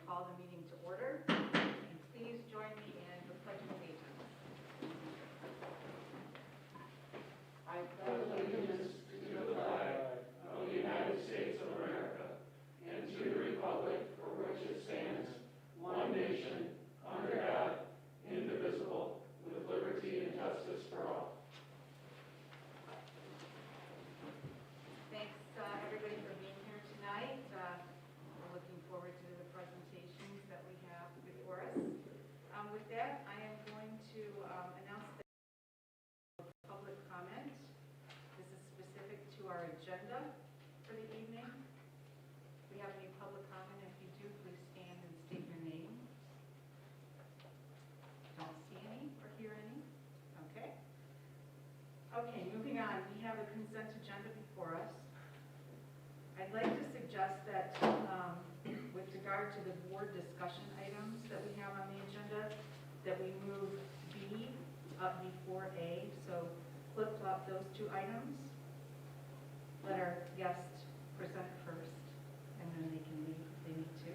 call the meeting to order. And please join me in the Pledge of Allegiance. I pledge allegiance to the flag of the United States of America and to the republic for which it stands, one nation, under God, indivisible, with liberty and justice for all. Thanks, everybody, for being here tonight. We're looking forward to the presentations that we have before us. With that, I am going to announce the public comment. This is specific to our agenda for the evening. If we have any public comment, if you do, please stand and state your name. Don't see any or hear any? Okay. Okay, moving on. We have a consent agenda before us. I'd like to suggest that with regard to the board discussion items that we have on the agenda, that we move B up before A, so flip-flop those two items. Let our guest present first, and then they can leave if they need to.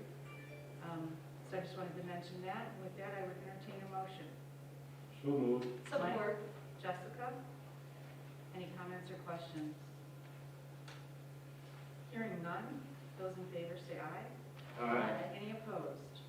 So I just wanted to mention that. With that, I would entertain a motion. So moved. Support. Jessica? Any comments or questions? Hearing none, those in favor say aye. Aye. Any opposed?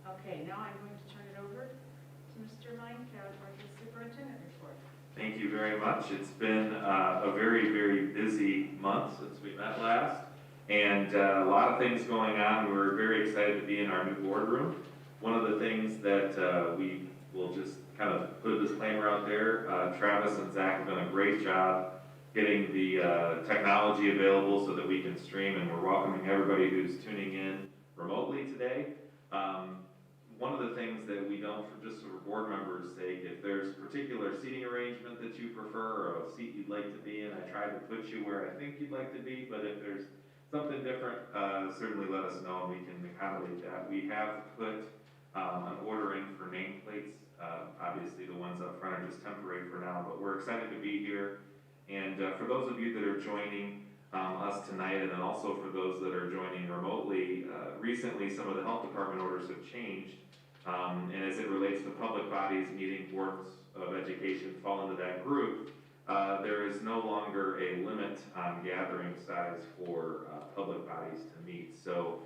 Okay, now I'm going to turn it over to Mr. Meinke for the superintendent report. Thank you very much. It's been a very, very busy month since we met last, and a lot of things going on. We're very excited to be in our new boardroom. One of the things that we will just kind of put a disclaimer out there, Travis and Zach have done a great job getting the technology available so that we can stream, and we're welcoming everybody who's tuning in remotely today. One of the things that we don't, for just for board members' sake, if there's particular seating arrangement that you prefer or a seat you'd like to be in, I try to put you where I think you'd like to be, but if there's something different, certainly let us know and we can accommodate that. We have put an order in for nameplates. Obviously the ones up front are just temporary for now, but we're excited to be here. And for those of you that are joining us tonight, and then also for those that are joining remotely, recently some of the health department orders have changed. And as it relates to public bodies meeting boards of education fall into that group, there is no longer a limit on gathering size for public bodies to meet. So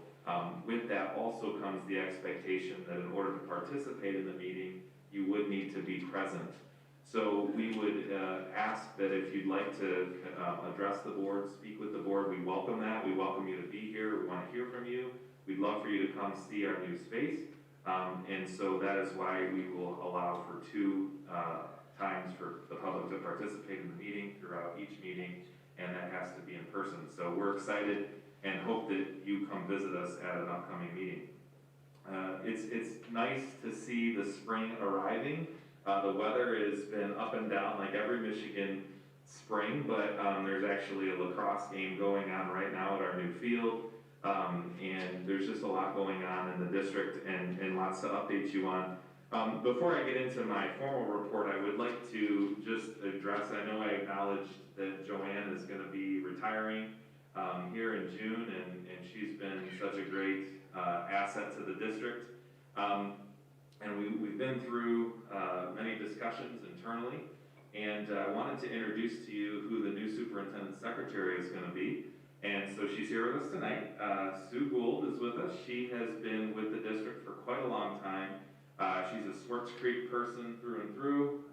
with that also comes the expectation that in order to participate in the meeting, you would need to be present. So we would ask that if you'd like to address the board, speak with the board, we welcome that. We welcome you to be here. We want to hear from you. We'd love for you to come see our new space. And so that is why we will allow for two times for the public to participate in the meeting throughout each meeting, and that has to be in person. So we're excited and hope that you come visit us at an upcoming meeting. It's nice to see the spring arriving. The weather has been up and down like every Michigan spring, but there's actually a lacrosse game going on right now at our new field. And there's just a lot going on in the district and lots to update you on. Before I get into my formal report, I would like to just address, I know I acknowledged that Joanne is going to be retiring here in June, and she's been such a great asset to the district. And we've been through many discussions internally, and I wanted to introduce to you who the new superintendent secretary is going to be. And so she's here with us tonight. Sue Gould is with us. She has been with the district for quite a long time. She's a Swartz Creek person through and through.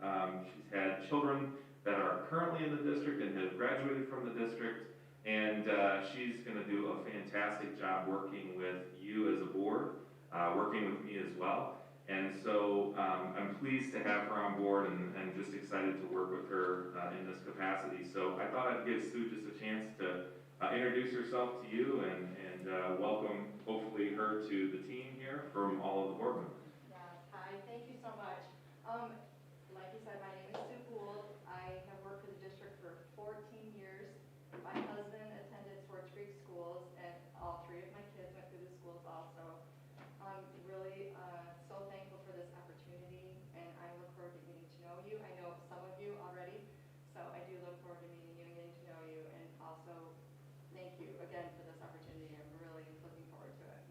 She's had children that are currently in the district and have graduated from the district. And she's going to do a fantastic job working with you as a board, working with me as well. And so I'm pleased to have her on board and just excited to work with her in this capacity. So I thought I'd give Sue just a chance to introduce herself to you and welcome, hopefully, her to the team here from all of the board members. Yeah, hi, thank you so much. Like you said, my name is Sue Gould. I have worked for the district for 14 years. My husband attended Swartz Creek schools, and all three of my kids went through the schools also. I'm really so thankful for this opportunity, and I look forward to getting to know you. I know some of you already, so I do look forward to meeting you and getting to know you, and also thank you again for this opportunity. I'm really looking forward to it.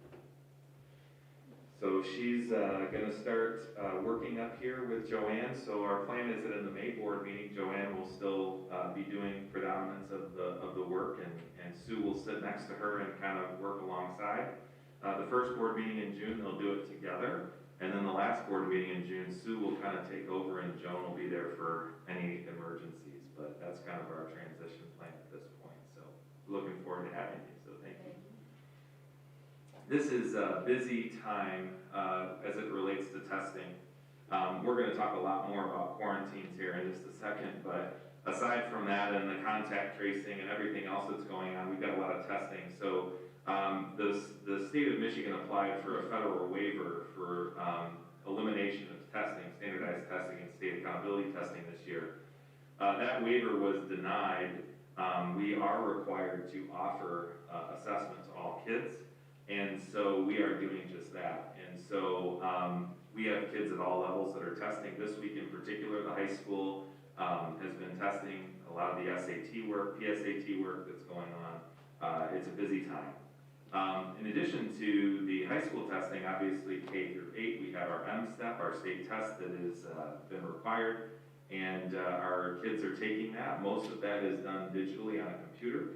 So she's gonna start working up here with Joanne. So our plan is that in the May board meeting, Joanne will still be doing predominance of the work, and Sue will sit next to her and kind of work alongside. The first board meeting in June, they'll do it together. And then the last board meeting in June, Sue will kind of take over and Joan will be there for any emergencies. But that's kind of our transition plan at this point. So looking forward to having you, so thank you. This is a busy time as it relates to testing. We're going to talk a lot more about quarantines here in just a second, but aside from that and the contact tracing and everything else that's going on, we've got a lot of testing. So the state of Michigan applied for a federal waiver for elimination of testing, standardized testing and state accountability testing this year. That waiver was denied. We are required to offer assessment to all kids, and so we are doing just that. And so we have kids at all levels that are testing. This week in particular, the high school has been testing a lot of the SAT work, PSAT work that's going on. It's a busy time. In addition to the high school testing, obviously K through 8, we have our M-STEP, our state test that has been required, and our kids are taking that. Most of that is done digitally on a computer,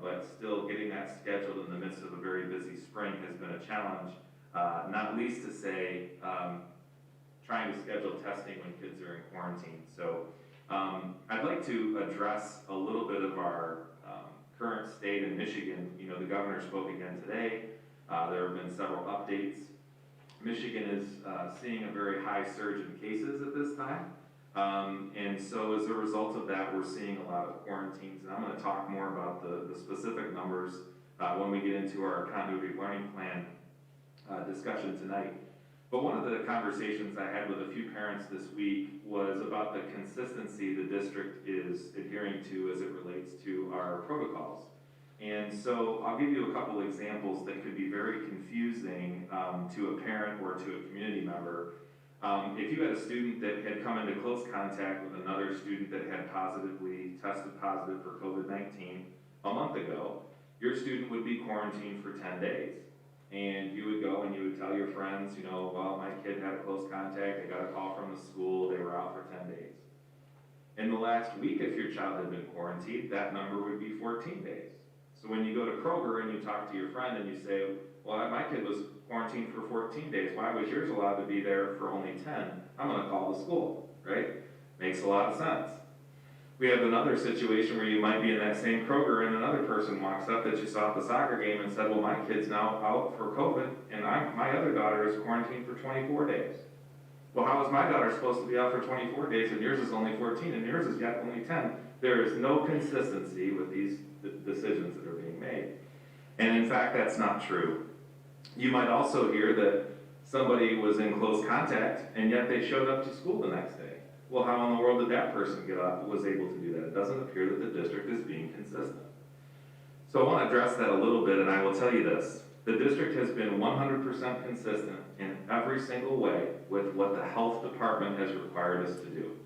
but still getting that scheduled in the midst of a very busy spring has been a challenge, not least to say trying to schedule testing when kids are in quarantine. So I'd like to address a little bit of our current state in Michigan. You know, the governor spoke again today. There have been several updates. Michigan is seeing a very high surge in cases at this time. And so as a result of that, we're seeing a lot of quarantines. And I'm going to talk more about the specific numbers when we get into our continuity learning plan discussion tonight. But one of the conversations I had with a few parents this week was about the consistency the district is adhering to as it relates to our protocols. And so I'll give you a couple examples that could be very confusing to a parent or to a community member. If you had a student that had come into close contact with another student that had tested positive for COVID-19 a month ago, your student would be quarantined for 10 days. And you would go and you would tell your friends, you know, well, my kid had a close contact, I got a call from the school, they were out for 10 days. In the last week, if your child had been quarantined, that number would be 14 days. So when you go to Kroger and you talk to your friend and you say, well, my kid was quarantined for 14 days, why was yours allowed to be there for only 10? I'm going to call the school, right? Makes a lot of sense. We have another situation where you might be in that same Kroger and another person walks up that you saw at the soccer game and said, well, my kid's now out for COVID and my other daughter is quarantined for 24 days. Well, how is my daughter supposed to be out for 24 days and yours is only 14 and yours is yet only 10? There is no consistency with these decisions that are being made. And in fact, that's not true. You might also hear that somebody was in close contact and yet they showed up to school the next day. Well, how in the world did that person was able to do that? It doesn't appear that the district is being consistent. So I want to address that a little bit, and I will tell you this. The district has been 100% consistent in every single way with what the health department has required us to do.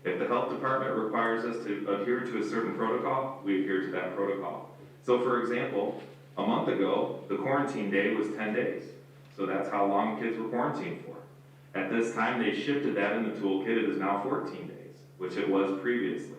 If the health department requires us to adhere to a certain protocol, we adhere to that protocol. So for example, a month ago, the quarantine day was 10 days. So that's how long kids were quarantined for. At this time, they shifted that in the toolkit. It is now 14 days, which it was previously.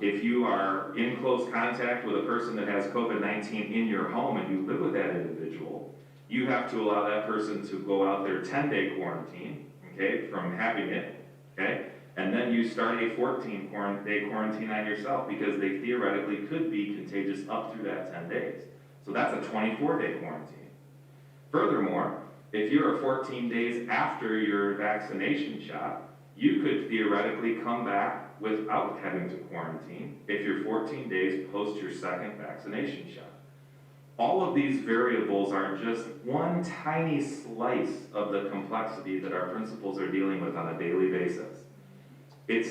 If you are in close contact with a person that has COVID-19 in your home and you live with that individual, you have to allow that person to go out their 10-day quarantine, okay, from having it, okay? And then you start a 14-day quarantine on yourself because they theoretically could be contagious up through that 10 days. So that's a 24-day quarantine. Furthermore, if you're 14 days after your vaccination shot, you could theoretically come back without having to quarantine if you're 14 days post your second vaccination shot. All of these variables are just one tiny slice of the complexity that our principals are dealing with on a daily basis. It's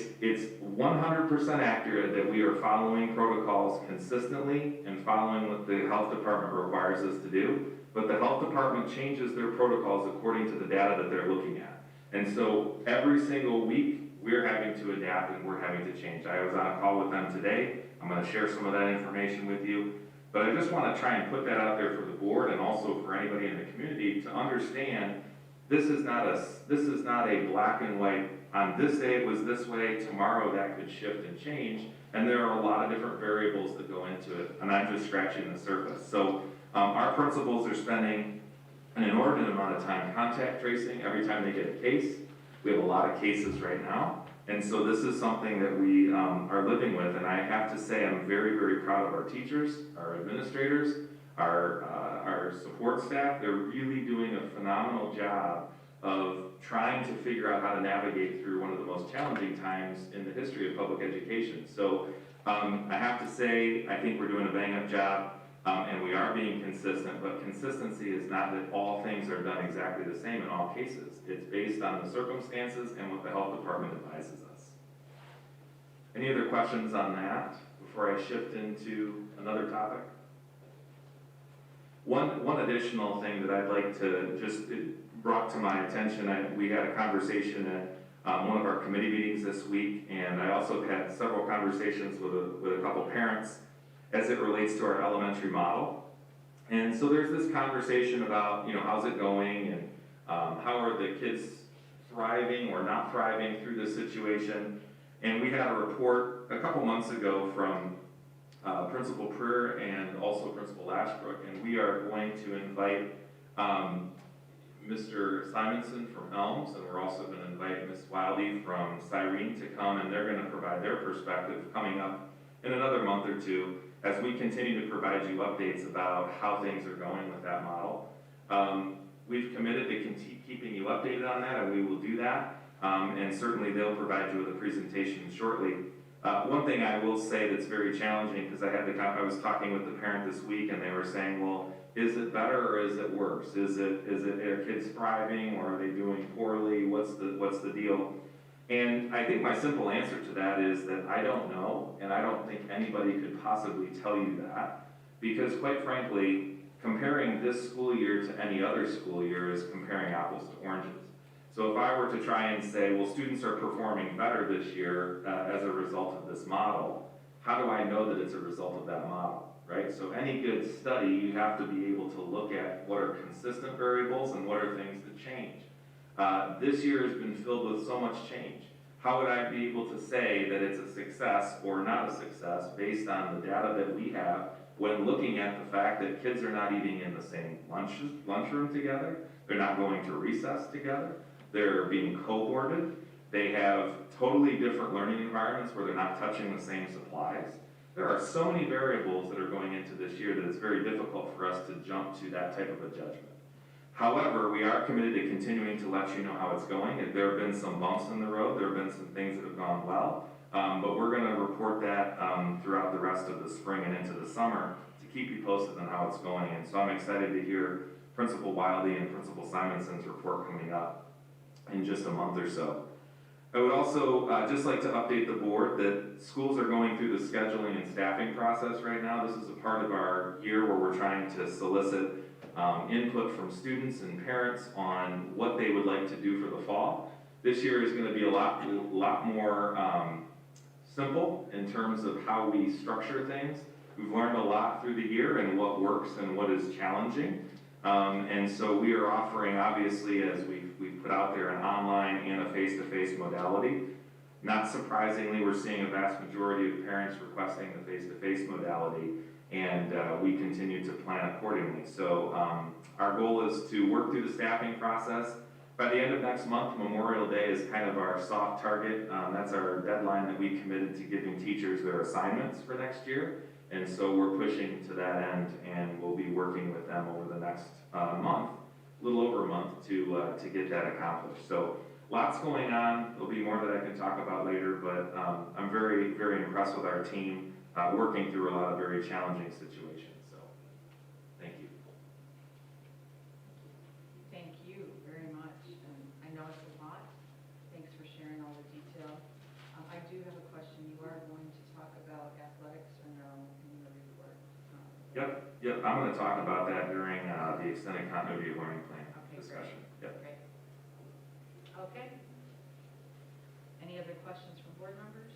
100% accurate that we are following protocols consistently and following what the health department requires us to do. But the health department changes their protocols according to the data that they're looking at. And so every single week, we're having to adapt and we're having to change. I was on a call with them today. I'm going to share some of that information with you. But I just want to try and put that out there for the board and also for anybody in the community to understand this is not a black and white, on this day it was this way, tomorrow that could shift and change, and there are a lot of different variables that go into it, and I'm just scratching the surface. So our principals are spending an inordinate amount of time contact tracing every time they get a case. We have a lot of cases right now, and so this is something that we are living with, and I have to say I'm very, very proud of our teachers, our administrators, our support staff. They're really doing a phenomenal job of trying to figure out how to navigate through one of the most challenging times in the history of public education. So I have to say, I think we're doing a bang-up job, and we are being consistent, but consistency is not that all things are done exactly the same in all cases. It's based on the circumstances and what the health department advises us. Any other questions on that before I shift into another topic? One additional thing that I'd like to just, it brought to my attention, we had a conversation at one of our committee meetings this week, and I also had several conversations with a couple parents as it relates to our elementary model. And so there's this conversation about, how's it going, and how are the kids thriving or not thriving through this situation. And we had a report a couple months ago from Principal Preer and also Principal Ashbrook, and we are going to invite Mr. Simonson from Elms, and we're also going to invite Ms. Wildy from Cyrene to come, and they're going to provide their perspective coming up in another month or two as we continue to provide you updates about how things are going with that model. We've committed to keeping you updated on that, and we will do that, and certainly they'll provide you with a presentation shortly. One thing I will say that's very challenging, because I was talking with the parent this week, and they were saying, well, is it better or is it worse? Are kids thriving, or are they doing poorly? What's the deal? And I think my simple answer to that is that I don't know, and I don't think anybody could possibly tell you that, because quite frankly, comparing this school year to any other school year is comparing apples to oranges. So if I were to try and say, well, students are performing better this year as a result of this model, how do I know that it's a result of that model, right? So any good study, you have to be able to look at what are consistent variables and what are things that change. This year has been filled with so much change. How would I be able to say that it's a success or not a success based on the data that we have when looking at the fact that kids are not eating in the same lunchroom together, they're not going to recess together, they're being cohorted, they have totally different learning environments where they're not touching the same supplies. There are so many variables that are going into this year that it's very difficult for us to jump to that type of a judgment. However, we are committed to continuing to let you know how it's going. There have been some bumps in the road, there have been some things that have gone well, but we're going to report that throughout the rest of the spring and into the summer to keep you posted on how it's going. And so I'm excited to hear Principal Wildy and Principal Simonson's report coming up in just a month or so. I would also just like to update the board that schools are going through the scheduling and staffing process right now. This is a part of our year where we're trying to solicit input from students and parents on what they would like to do for the fall. This year is going to be a lot more simple in terms of how we structure things. We've learned a lot through the year and what works and what is challenging. And so we are offering, obviously, as we've put out there, an online and a face-to-face modality. Not surprisingly, we're seeing a vast majority of parents requesting the face-to-face modality, and we continue to plan accordingly. So our goal is to work through the staffing process. By the end of next month, Memorial Day is kind of our soft target. That's our deadline that we committed to giving teachers their assignments for next year. And so we're pushing to that end, and we'll be working with them over the next month, a little over a month, to get that accomplished. So lots going on. There'll be more that I can talk about later, but I'm very, very impressed with our team working through a lot of very challenging situations. So thank you. Thank you very much. And I know it's a lot. Thanks for sharing all the detail. I do have a question. You are going to talk about athletics or no in your report? Yep. I'm going to talk about that during the extended continuity of learning plan discussion. Great. Great. Okay. Any other questions from board members?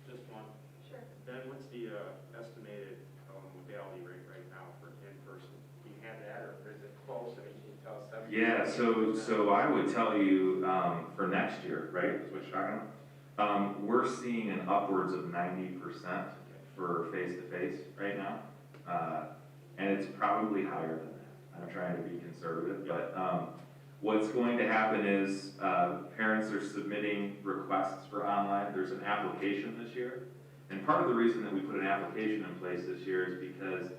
Just one. Sure. Ben, what's the estimated modality rate Yeah, so I would tell you, for next year, right, is what you're talking about? We're seeing an upwards of 90% for face-to-face right now. And it's probably higher than that. I'm trying to be conservative, but, what's going to happen is, parents are submitting requests for online. There's an application this year. And part of the reason that we put an application in place this year is because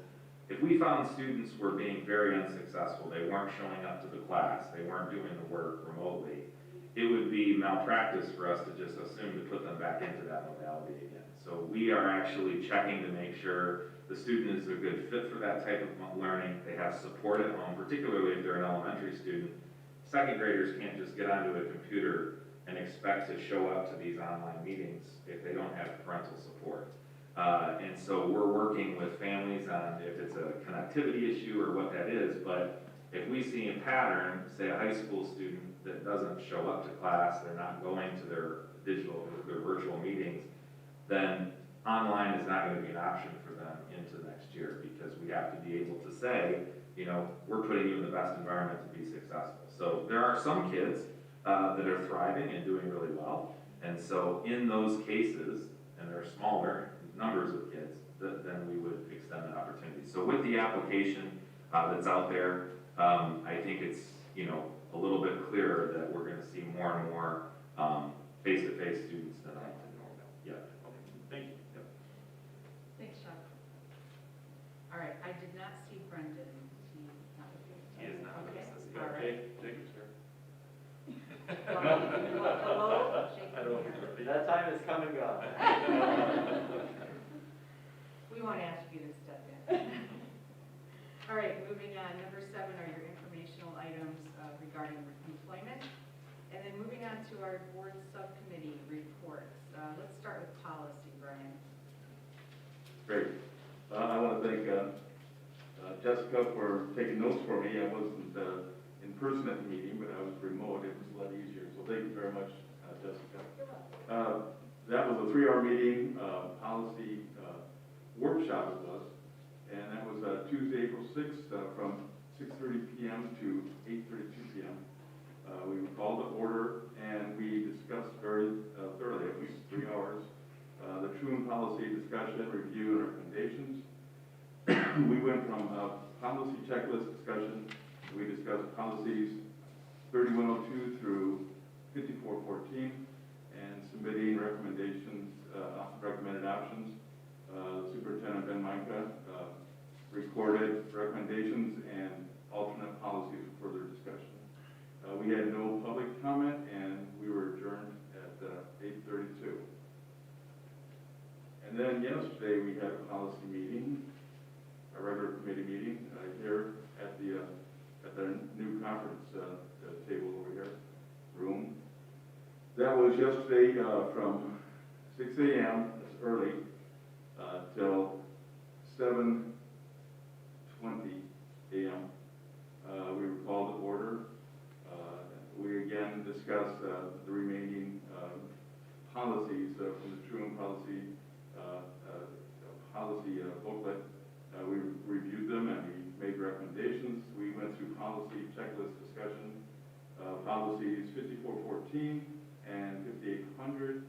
if we found students were being very unsuccessful, they weren't showing up to the class, they weren't doing the work remotely, it would be malpractice for us to just assume to put them back into that modality again. So we are actually checking to make sure the student is a good fit for that type of learning, they have support at home, particularly if they're an elementary student. Second graders can't just get onto a computer and expect to show up to these online meetings if they don't have parental support. And so we're working with families on if it's a connectivity issue or what that is, but if we see a pattern, say a high school student that doesn't show up to class, they're not going to their virtual meetings, then online is not going to be an option for them into next year, because we have to be able to say, you know, we're putting you in the best environment to be successful. So there are some kids that are thriving and doing really well, and so in those cases, and they're smaller numbers of kids, then we would extend the opportunity. So with the application that's out there, I think it's, you know, a little bit clearer that we're going to see more and more face-to-face students than normal. Yeah. Thank you. Yep. Thanks, Chuck. All right, I did not see Brendan. Is he not with you? He is not with Okay, us this all Okay, right. thank you, sir. Hello, shake I your don't. hand. That time has come and gone. We won't ask you to step in. All right, moving on. Number 7 are your informational items regarding employment. And then moving on to our board subcommittee reports. Let's start with policy, Brian. Great. I want to thank Jessica for taking notes for me. I wasn't in person at the meeting, but I was remote. It was a lot easier. So thank you very much, Jessica. You're welcome. That was a 3-hour meeting, policy workshop it was, and that was Tuesday, April 6th, from 6:30 p.m. to 8:32 p.m. We were called to order, and we discussed very thoroughly, at least 3 hours, the truant policy discussion, review, and recommendations. We went from policy checklist discussion, we discussed policies 3102 through 5414, and submitting recommendations, recommended options. Superintendent Ben Micah recorded recommendations and alternate policies for further discussion. We had no public comment, and we were adjourned at 8:32. And then yesterday, we had a policy meeting, a regular committee meeting here at the new conference table over here, room. That was yesterday from 6 a.m., that's early, till 7:20 a.m. We were called to order. We again discussed the remaining policies from the truant policy booklet. We reviewed them and we made recommendations. We went through policy checklist discussion, policies 5414 and 5800,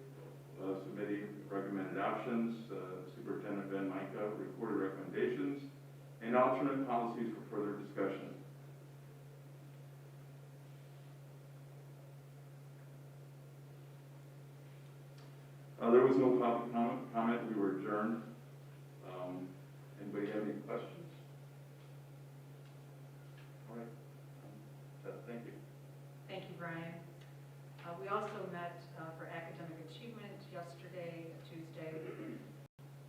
submitting recommended options. Superintendent Ben Micah recorded recommendations and alternate policies for further discussion. There was no public comment. We were adjourned. Anybody have any questions? All right. Thank you. Thank you, Brian. We also met for academic achievement yesterday, Tuesday.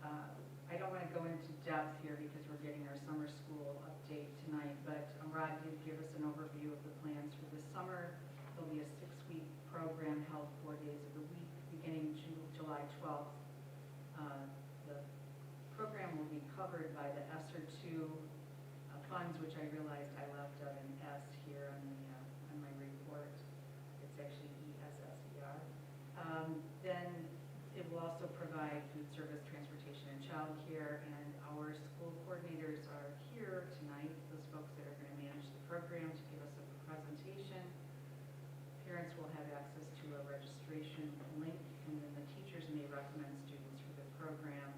I don't want to go into depth here because we're getting our summer school update tonight, but Rod did give us an overview of the plans for this summer. There'll be a 6-week program held 4 days of the week, beginning July 12th. The program will be covered by the ESSER 2 funds, which I realized I left out an S here on my report. It's actually ESSER. Then it will also provide food service, transportation, and child care, and our school coordinators are here tonight, those folks that are going to manage the program, to give us a parents will have access to a registration link, and then the teachers may recommend students for the program.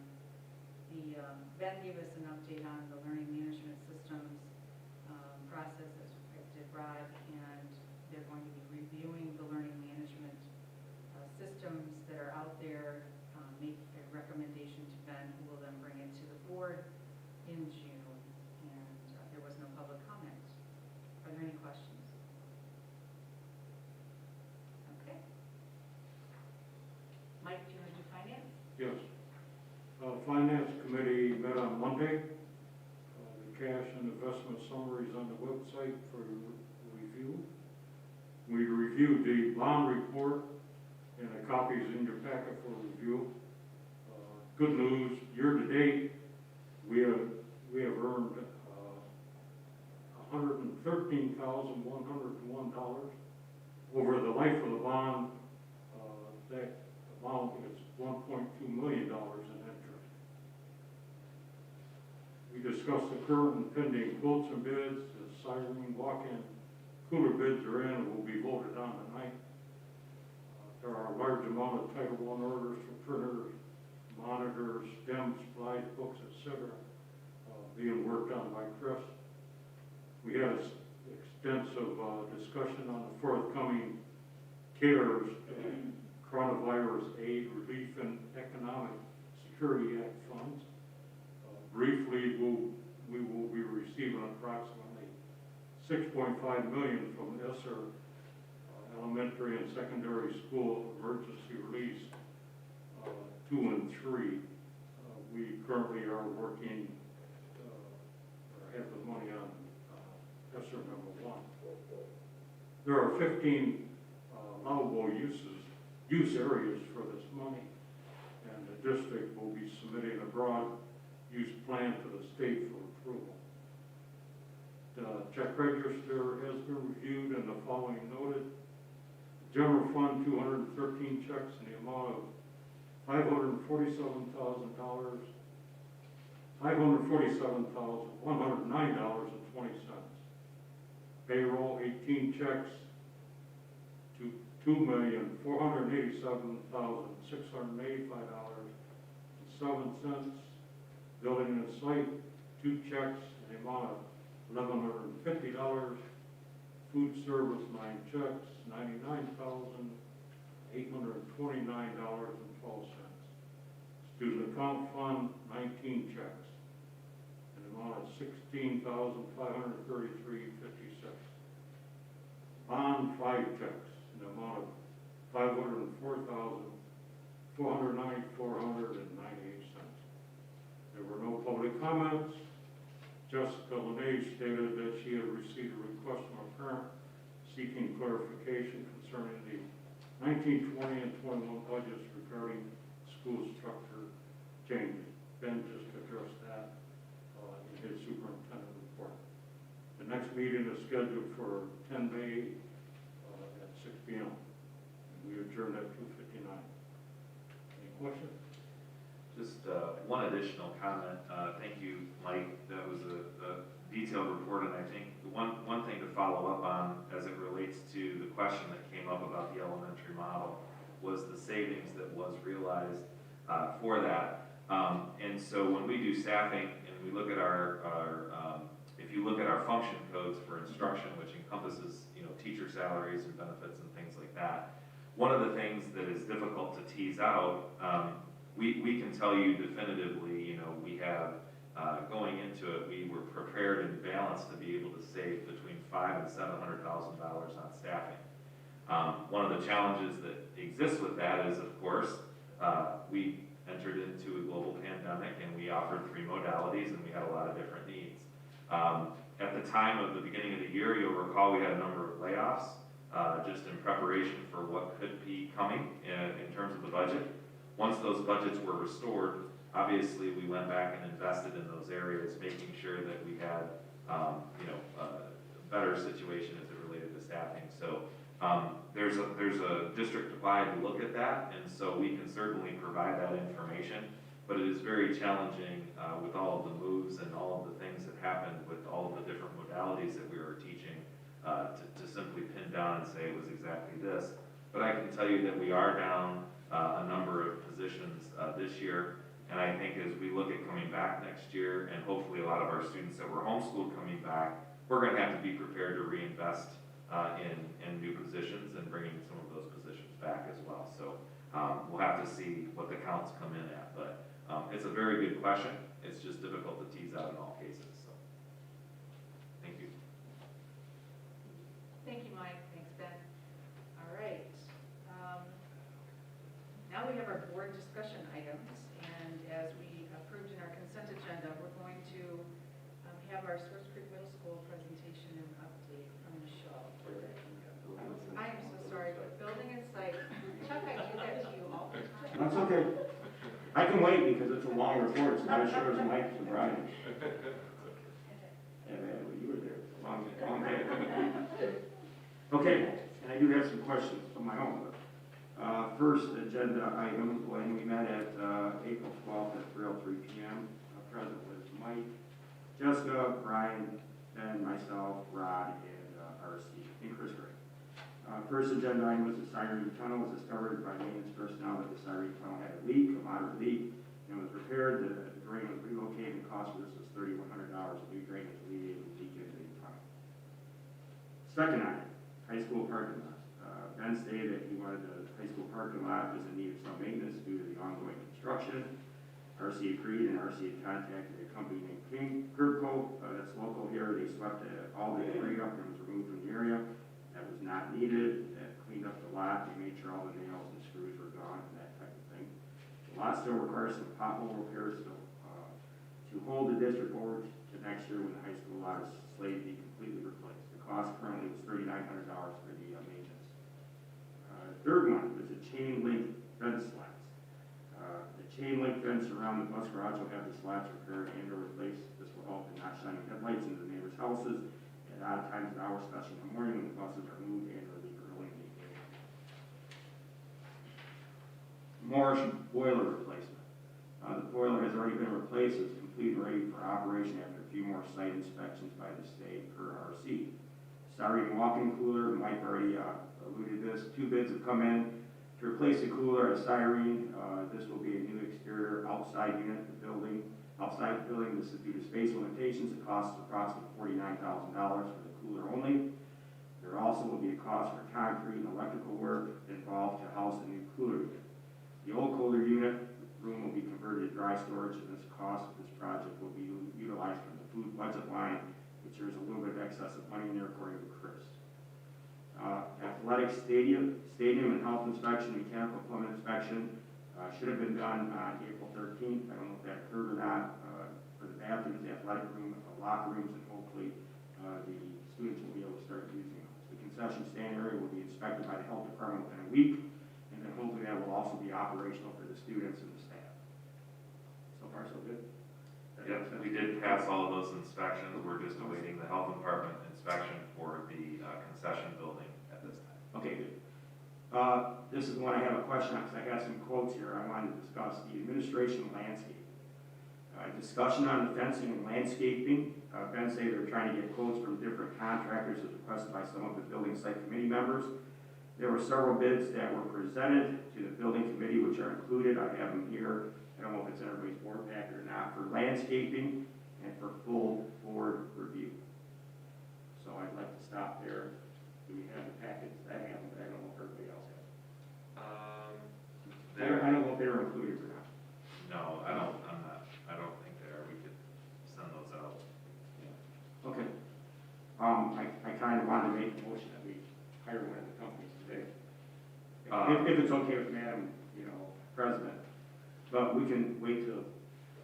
Ben gave us an update on the learning management systems process, as did Rod, and they're going to be reviewing the learning management systems that are out there, make a recommendation to Ben, who will then bring it to the board in June, and there was no public comment. Are there any questions? Okay. Mike, do you want to do finance? Yes. Finance Committee met on Monday. The cash and investment summaries on the website for review. We reviewed the bond report, and the copies in your packet for review. Good news, year to date, we have earned $113,101. Over the life of the bond, that amount is $1.2 million in interest. We discussed the current and pending quotes and bids. The siren walk-in cooler bids are in and will be voted on tonight. There are a large amount of Title I orders for printers, monitors, STEM supplies, books, etc. Being worked on by Chris. We had extensive discussion on the forthcoming CARES, Coronavirus Aid, Relief, and Economic Security Act funds. Briefly, we will be receiving approximately $6.5 million from ESSER Elementary and Secondary School Emergency Release 2 and 3. We currently are working, or have the money on ESSER number 1. There are 15 allowable use areas for this money, and the district will be submitting a broad use plan to the state for approval. The check register has been reviewed and the following noted. General Fund, 213 checks in the amount of $547,109.20. Payroll, 18 checks to $2,487,685.07. Building and site, 2 checks in the amount of $1,150. Food service, 9 checks, $99,829.12. Student account fund, 19 checks in the amount of $16,533.56. Bond, 5 checks in the amount of $504,494.98. There were no public comments. Jessica Lagange stated that she had received a request from a parent seeking clarification concerning the 1920 and 21 budgets regarding school structure changes. Ben just addressed that in his superintendent report. The next meeting is scheduled for 10 May at 6 p.m. We adjourn at 2:59. Any questions? Just one additional comment. Thank you, Mike. That was a detailed report, and I think the one thing to follow up on as it relates to the question that came up about the elementary model was the savings that was realized for that. And so when we do staffing and we look at if you look at our function codes for instruction, which encompasses, teacher salaries and benefits and things like that, one of the things that is difficult to tease out, we can tell you definitively, we have, going into it, we were prepared and balanced to be able to save between $500,000 and $700,000 on staffing. One of the challenges that exists with that is, of course, we entered into a global pandemic and we offered 3 modalities and we had a lot of different needs. At the time of the beginning of the year, you'll recall we had a number of layoffs, just in preparation for what could be coming in terms of the budget. Once those budgets were restored, obviously we went back and invested in those areas, making sure that we had, a better situation as it related to staffing. So there's a district-wide look at that, and so we can certainly provide that information. But it is very challenging with all of the moves and all of the things that happened with all of the different modalities that we were teaching to simply pin down and say it was exactly this. But I can tell you that we are down a number of positions this year, and I think as we look at coming back next year, and hopefully a lot of our students that were homeschooled coming back, we're going to have to be prepared to reinvest in new positions and bringing some of those positions back as well. So we'll have to see what the counts come in at, but it's a very good question. It's just difficult to tease out in all cases. So thank you. Thank you, Mike. Thanks, Ben. All right. Now we have our board discussion items, and as we approved in our consent agenda, we're going to have our Swartz Creek Middle School presentation and update from Michelle. I am so sorry, but building and site, Chuck, I do that to you all the time. That's okay. I can wait because it's a long report. It's not as short as Mike's and Brian's. Yeah, man, well, you were there. Long day. Okay, and I do have some questions of my own. First agenda item, when we met at April 12th at 3:03 p.m. Present was Mike, Jessica, Brian, Ben, myself, Rod, and RC, and Chris Gray. First agenda item was the siren tunnel. It was discovered by maintenance personnel that the siren tunnel had a leak, a moderate leak, and was repaired. The drain was relocated. The cost for this was $3,100. A new drain was alleviated the leak into the tunnel. Second item, high school parking lot. Ben stated that he wanted the high school parking lot was in need of some maintenance due to the ongoing construction. RC agreed, and RC had contacted a company named King Curbco that's local here. They swept all the debris up and was removed from the area. That was not needed. That cleaned up the lot. They made sure all the nails and screws were gone and that type of thing. The lot still requires some pothole repairs to hold the district forward to next year when the high school lot is slated to be completely replaced. The cost currently was $3,900 for the maintenance. Third one was a chain link fence slats. The chain link fence around the bus garage will have the slats repaired and or replaced. This will help in not shining headlights into the neighbors' houses at odd times of hour, especially in the morning when the buses are moved and or leave early in the evening. Marsh boiler replacement. The boiler has already been replaced. It's complete and ready for operation after a few more site inspections by the state per RC. Styrene walk-in cooler, Mike already alluded to this. 2 bids have come in to replace the cooler at styrene. This will be a new exterior outside unit in the building. Outside the building, this is due to space limitations. The cost is approximately $49,000 for the cooler only. There also will be a cost for concrete and electrical work involved to house a new cooler unit. The old cooler unit room will be converted to dry storage, and this cost of this project will be utilized from the food budget line, which there's a little bit of excess of money in there according to Chris. Athletic stadium and health inspection, mechanical plumbing inspection should have been done on April 13th. I don't know if that occurred or not. For the bathrooms, the athletic room, locker rooms, and hopefully the students will be able to start using those. The concession stand area will be inspected by the health department within a week, and then hopefully that will also be operational for the students and the staff. So far, so good. Yeah, we did pass all of those inspections. We're just awaiting the health department inspection for the concession building at this time. Okay, good. This is one I have a question on because I got some quotes here I wanted to discuss. The administration landscape. Discussion on the fencing and landscaping. Ben said they're trying to get quotes from different contractors as requested by some of the building site committee members. There were several bids that were presented to the building committee, which are included. I have them here. I don't know if it's in everybody's board packet or not, for landscaping and for full board review. So I'd like to stop there. Do we have the packets? I have them, but I don't know if everybody else has. I don't know if they were included or not. No, I don't think they are. We could send those out. Okay. I kind of wanted to make a motion that we hire one of the companies today. If it's okay with Madam, President. But we can wait till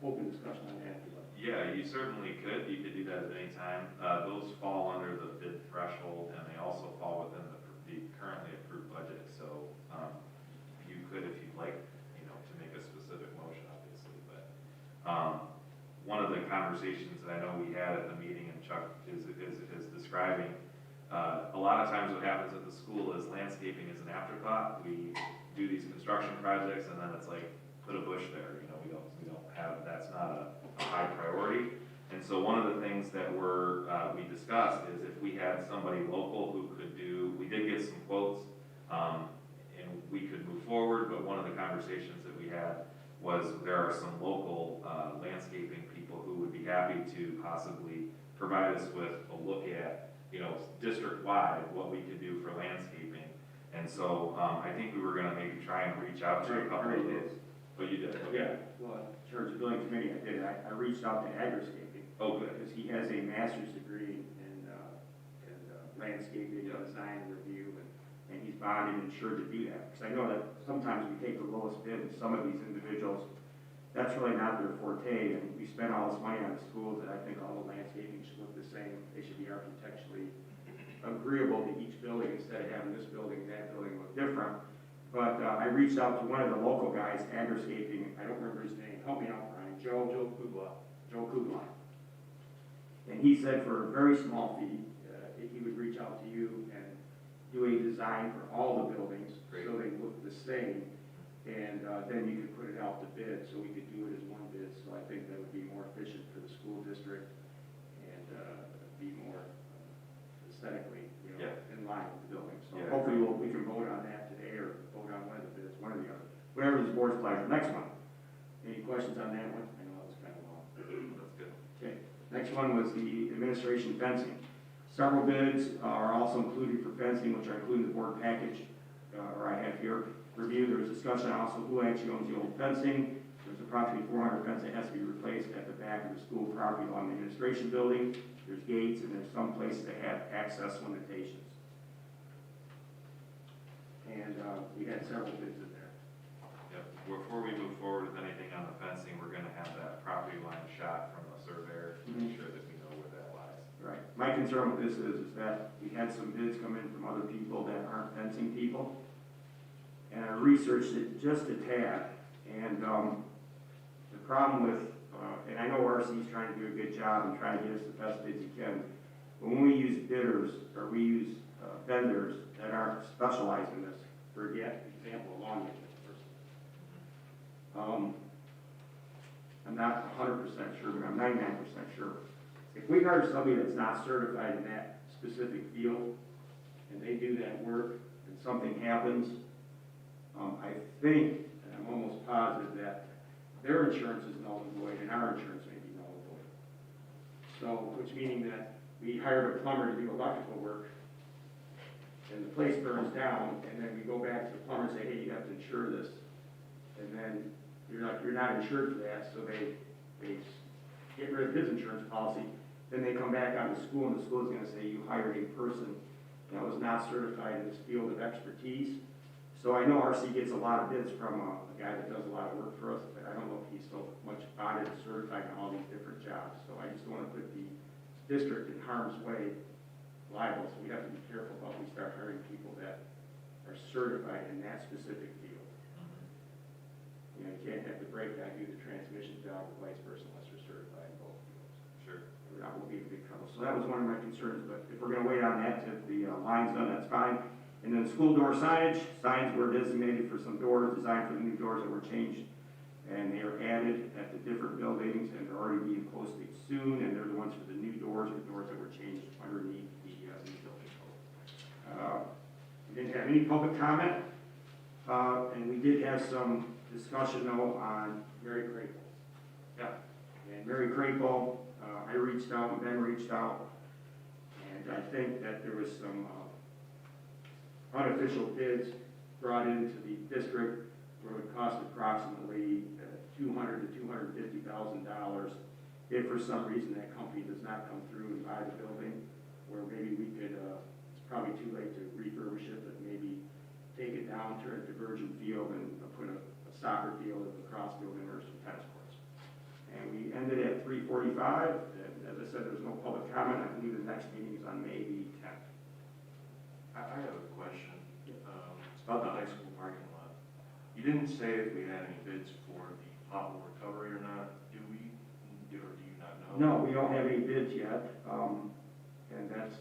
open discussion on that. Yeah, you certainly could. You could do that at any time. Those fall under the bid threshold, and they also fall within the currently approved budget. So you could, if you'd like, to make a specific motion, obviously. But one of the conversations that I know we had at the meeting, and Chuck is describing, a lot of times what happens at the school is landscaping is an afterthought. We do these construction projects, and then it's like, put a bush there, we don't have, that's not a high priority. And so one of the things that we discussed is if we had somebody local who could do, we did get some quotes, and we could move forward, but one of the conversations that we had was there are some local landscaping people who would be happy to possibly provide us with a look at, district-wide, what we could do for landscaping. And so, I think we were gonna maybe try and reach out to a couple of those. But you did, okay. Yeah, well, in charge of building committee, I did, I reached out to Agriscaping. Oh, good. Because he has a master's degree in landscaping, design review, and he's bonded and insured to do that. Because I know that sometimes we take the lowest bid, and some of these individuals, that's really not their forte, and we spend all this money on schools, and I think all the landscaping should look the same. They should be architecturally agreeable to each building, instead of having this building and that building look different. But I reached out to one of the local guys, Agriscaping, I don't remember his name, help me out, Brian, Joe Kugla. And he said for a very small fee, he would reach out to you and do a design for all the buildings, Great. so they look the same. And then you could put it out to bid, so we could do it as one bid. So I think that would be more efficient for the school district and be more aesthetically, Yeah. in line with the building. So Yeah. hopefully we can vote on that today, or vote on one of the bids, one or the other. Whatever this board's pleasure. Next one. Any questions on that one? I know that was kind of long. That's good. Okay. Next one was the administration fencing. Several bids are also included for fencing, which are included in the board package, or I have here. Review, there was discussion also who actually owns the old fencing. There's approximately 400 fence that has to be replaced at the back of the school property along the administration building. There's gates, and there's some places that have access limitations. And we had several bids in there. Yep. Before we move forward with anything on the fencing, we're gonna have that property line shot from the surveyor to make sure that we know where that lies. Right. My concern with this is that we had some bids come in from other people that aren't fencing people. And I researched it just a tad, and the problem with, and I know RC's trying to do a good job and trying to get us the best bids he can, but when we use bidders, or we use vendors that aren't specialized in this, for example, a lawn maintenance person. I'm not 100% sure, but I'm 99% sure. If we hire somebody that's not certified in that specific field, and they do that work, and something happens, I think, and I'm almost positive, that their insurance is null and void, and our insurance may be null and void. So, which meaning that we hired a plumber to do electrical work, and the place burns down, and then we go back to the plumber and say, hey, you have to insure this. And then you're not insured for that, so they get rid of his insurance policy. Then they come back out to school, and the school is gonna say, you hired a person that was not certified in this field of expertise. So I know RC gets a lot of bids from a guy that does a lot of work for us, but I don't know if he's so much bonded and certified in all these different jobs. So I just don't want to put the district in harm's way liable, so we have to be careful about we start hiring people that are certified in that specific field. You know, you can't have the brake guy do the transmission job or vice versa unless you're certified in both fields. Sure. Or that will be in big trouble. So that was one of my concerns, but if we're gonna wait on that, if the line's done, that's fine. And then school door signage, signs were designated for some doors, designed for the new doors that were changed, and they are added at the different buildings, and they're already being posted soon, and they're the ones for the new doors, or doors that were changed underneath the new building code. We didn't have any public comment, and we did have some discussion though on Mary Craple. Yeah. And Mary Craple, I reached out, and Ben reached out, and I think that there was some unofficial bids brought into the district where it would cost approximately $200,000 to $250,000 if for some reason that company does not come through and buy the building, where maybe we could, it's probably too late to refurbish it, but maybe take it down, turn it to virgin field, and put a soccer field, a lacrosse building, or some tennis courts. And we ended at 3:45, and as I said, there was no public comment. I believe the next meeting is on May the 10th. I have a question. It's about the high school parking lot. You didn't say if we had any bids for the pothole recovery or not, do we? Or do you not know? No, we don't have any bids yet, and that's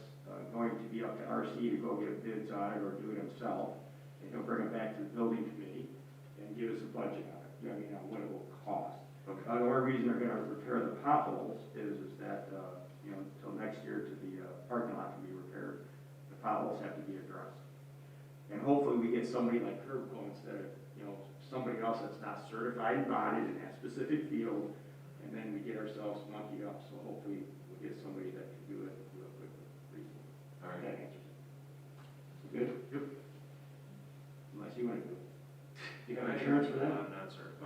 going to be up to RC to go get bids on it or do it himself. And he'll bring it back to the building committee and give us a budget on it, I mean, on what it will cost. Okay. The only reason they're gonna repair the potholes is that, you know, until next year to the parking lot can be repaired, the potholes have to be addressed. And hopefully we get somebody like Curb Code instead of, you know, somebody else that's not certified and bonded in that specific field, and then we get ourselves monkeyed up. So hopefully we'll get somebody that can do it real quickly, reasonably. All right. That answers it. Good? Yep. Unless you want to do it. Do you have insurance for that? I'm not certain.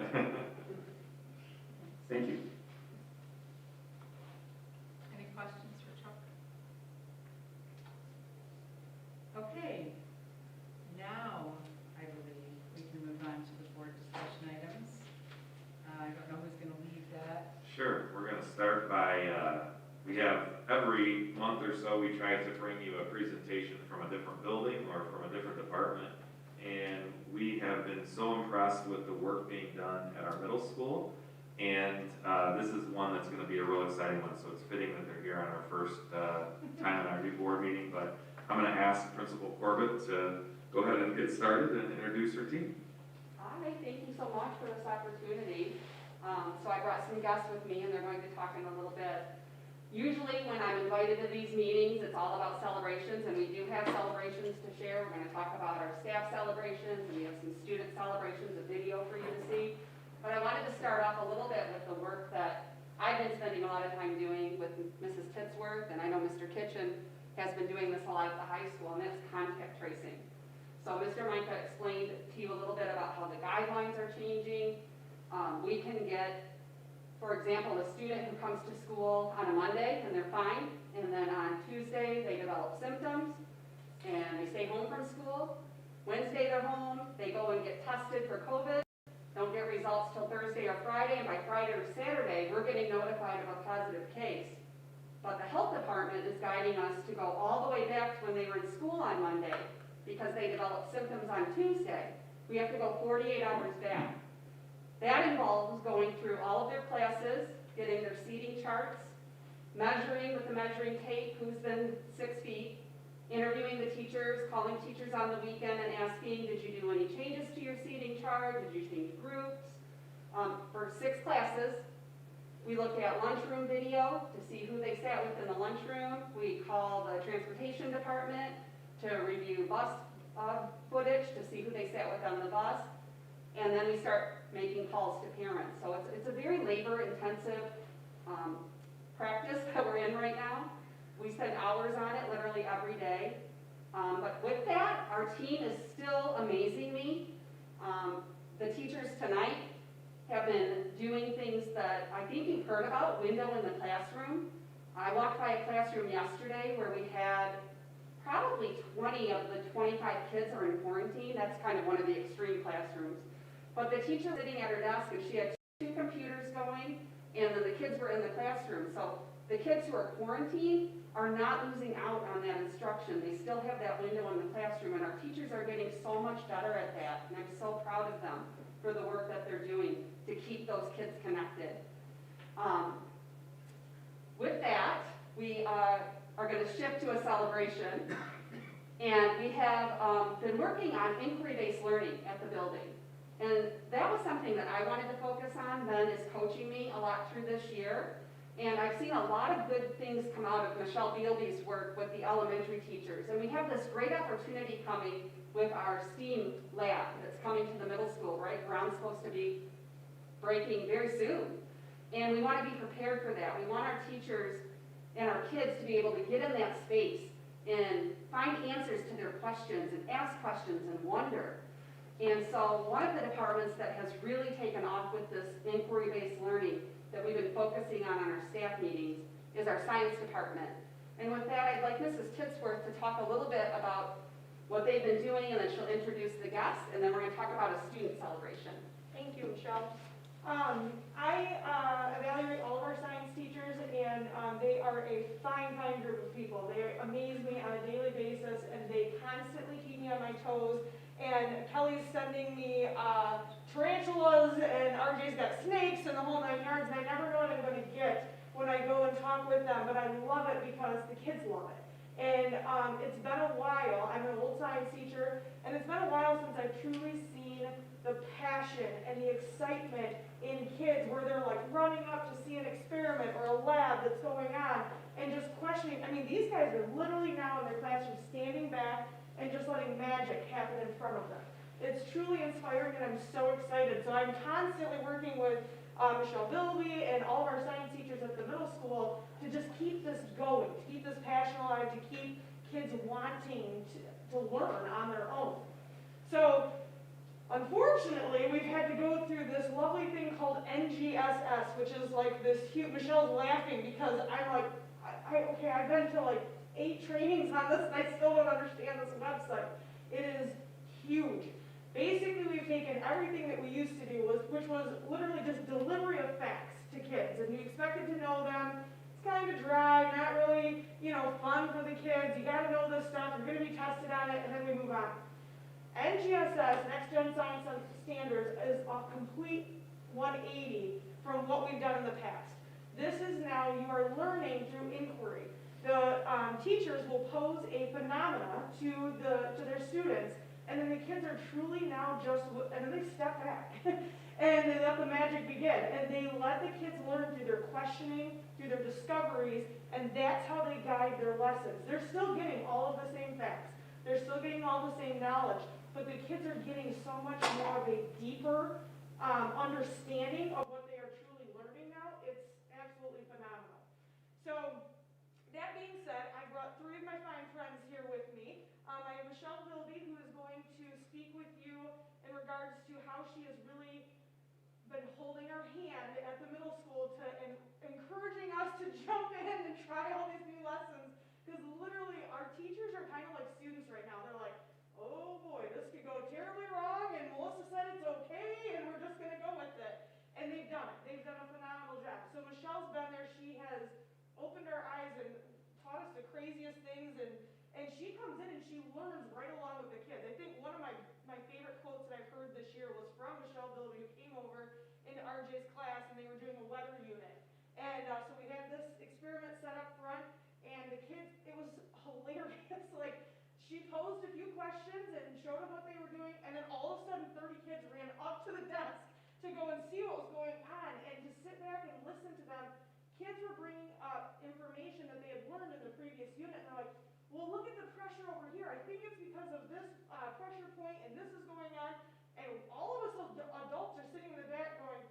Thank you. Any questions for Chuck? Okay, now I believe we can move on to the board discussion items. I don't know who's going to lead that. Sure, we're gonna start by, we have every month or so, we try to bring you a presentation from a different building or from a different department. And we have been so impressed with the work being done at our middle school. And this is one that's gonna be a real exciting one, so it's fitting that they're here on our first time in our new board meeting. But I'm gonna ask Principal Corbett to go ahead and get started and introduce her team. Hi, thank you so much for this opportunity. So I brought some guests with me and they're going to talk in a little bit. Usually when I'm invited to these meetings, it's all about celebrations, and we do have celebrations to share. We're going to talk about our staff celebrations, and we have some student celebrations, a video for you to see. But I wanted to start off a little bit with the work that I've been spending a lot of time doing with Mrs. Titsworth, and I know Mr. Kitchen has been doing this a lot at the high school, and that's contact tracing. So Mr. Micah explained to you a little bit about how the guidelines are changing. We can get, for example, a student who comes to school on a Monday and they're fine, and then on Tuesday they develop symptoms and they stay home from school. Wednesday they're home, they go and get tested for COVID, don't get results till Thursday or Friday, and by Friday or Saturday we're getting notified of a positive case. But the health department is guiding us to go all the way back to when they were in school on Monday because they developed symptoms on Tuesday. We have to go 48 hours back. That involves going through all of their classes, getting their seating charts, measuring with the measuring tape who's been 6 feet, interviewing the teachers, calling teachers on the weekend and asking, did you do any changes to your seating chart? Did you change groups? For 6 classes, we look at lunchroom video to see who they sat with in the lunchroom. We call the transportation department to review bus footage to see who they sat with on the bus. And then we start making calls to parents. So it's a very labor-intensive practice that we're in right now. We spend hours on it literally every day. But with that, our team is still amazing me. The teachers tonight have been doing things that I think you've heard about, window in the classroom. I walked by a classroom yesterday where we had probably 20 of the 25 kids are in quarantine. That's kind of one of the extreme classrooms. But the teacher was sitting at her desk and she had 2 computers going, and then the kids were in the classroom. So the kids who are quarantined are not losing out on that instruction. They still have that window in the classroom, and our teachers are getting so much better at that. And I'm so proud of them for the work that they're doing to keep those kids connected. With that, we are going to shift to a celebration. And we have been working on inquiry-based learning at the building. And that was something that I wanted to focus on. Ben is coaching me a lot through this year. And I've seen a lot of good things come out of Michelle Bealby's work with the elementary teachers. And we have this great opportunity coming with our STEAM lab that's coming to the middle school, right? Ground's supposed to be breaking very soon. And we want to be prepared for that. We want our teachers and our kids to be able to get in that space and find answers to their questions and ask questions and wonder. And so one of the departments that has really taken off with this inquiry-based learning that we've been focusing on our staff meetings is our science department. And with that, I'd like Mrs. Titsworth to talk a little bit about what they've been doing, and then she'll introduce the guests, and then we're going to talk about a student celebration. Thank you, Michelle. I evaluate all of our science teachers, and they are a fine, fine group of people. They amaze me on a daily basis, and they constantly keep me on my toes. And Kelly's sending me tarantulas, and RJ's got snakes and the whole 9 yards, and I never know what I'm going to get when I go and talk with them, but I love it because the kids love it. And it's been a while. I'm an old science teacher, and it's been a while since I've truly seen the passion and the excitement in kids where they're like running up to see an experiment or a lab that's going on and just questioning. I mean, these guys are literally now in their classroom standing back and just letting magic happen in front of them. It's truly inspiring and I'm so excited. So I'm constantly working with Michelle Bilby and all of our science teachers at the middle school to just keep this going, to keep this passion alive, to keep kids wanting to learn on their own. So unfortunately, we've had to go through this lovely thing called NGSS, which is like this huge, Michelle's laughing because I'm like, okay, I've been to like 8 trainings on this and I still don't understand this website. It is huge. Basically, we've taken everything that we used to do, which was literally just delivery of facts to kids, and you expected to know them. It's kind of dry, not really, fun for the kids. You got to know this stuff. You're going to be tested on it, and then we move on. NGSS, Next Gen Science Standards, is a complete 180 from what we've done in the past. This is now you are learning through inquiry. The teachers will pose a phenomena to their students. And then the kids are truly now and then they step back and they let the magic begin. And they let the kids learn through their questioning, through their discoveries, and that's how they guide their lessons. They're still getting all of the same facts. They're still getting all the same knowledge, but the kids are getting so much more of a deeper understanding of what they are truly learning now. It's absolutely phenomenal. So that being said, I brought 3 of my fine friends here with me. I have Michelle Bilby, who is going to speak with you in regards to how she has really been holding our hand at the middle school and encouraging us to jump in and try all these new lessons. Because literally, our teachers are kind of like students right now. They're like, oh boy, this could go terribly wrong, and Melissa said it's okay, and we're just going to go with it. And they've done it. They've done a phenomenal job. So Michelle's been there. She has opened our eyes and taught us the craziest things, and she comes in and she learns right along with the kids. I think one of my favorite quotes that I've heard this year was from Michelle Bilby, who came over into RJ's class and they were doing a weather unit. And so we had this experiment set up front, and the kids, it was hilarious. Like, she posed a few questions and showed them what they were doing, and then all of a sudden 30 kids ran up to the desk to go and see what was going on and to sit back and listen to them. Kids were bringing up information that they had learned in the previous unit, and they're like, well, look at the pressure over here. I think it's because of this pressure point, and this is going on. And all of us adults are sitting in the back going,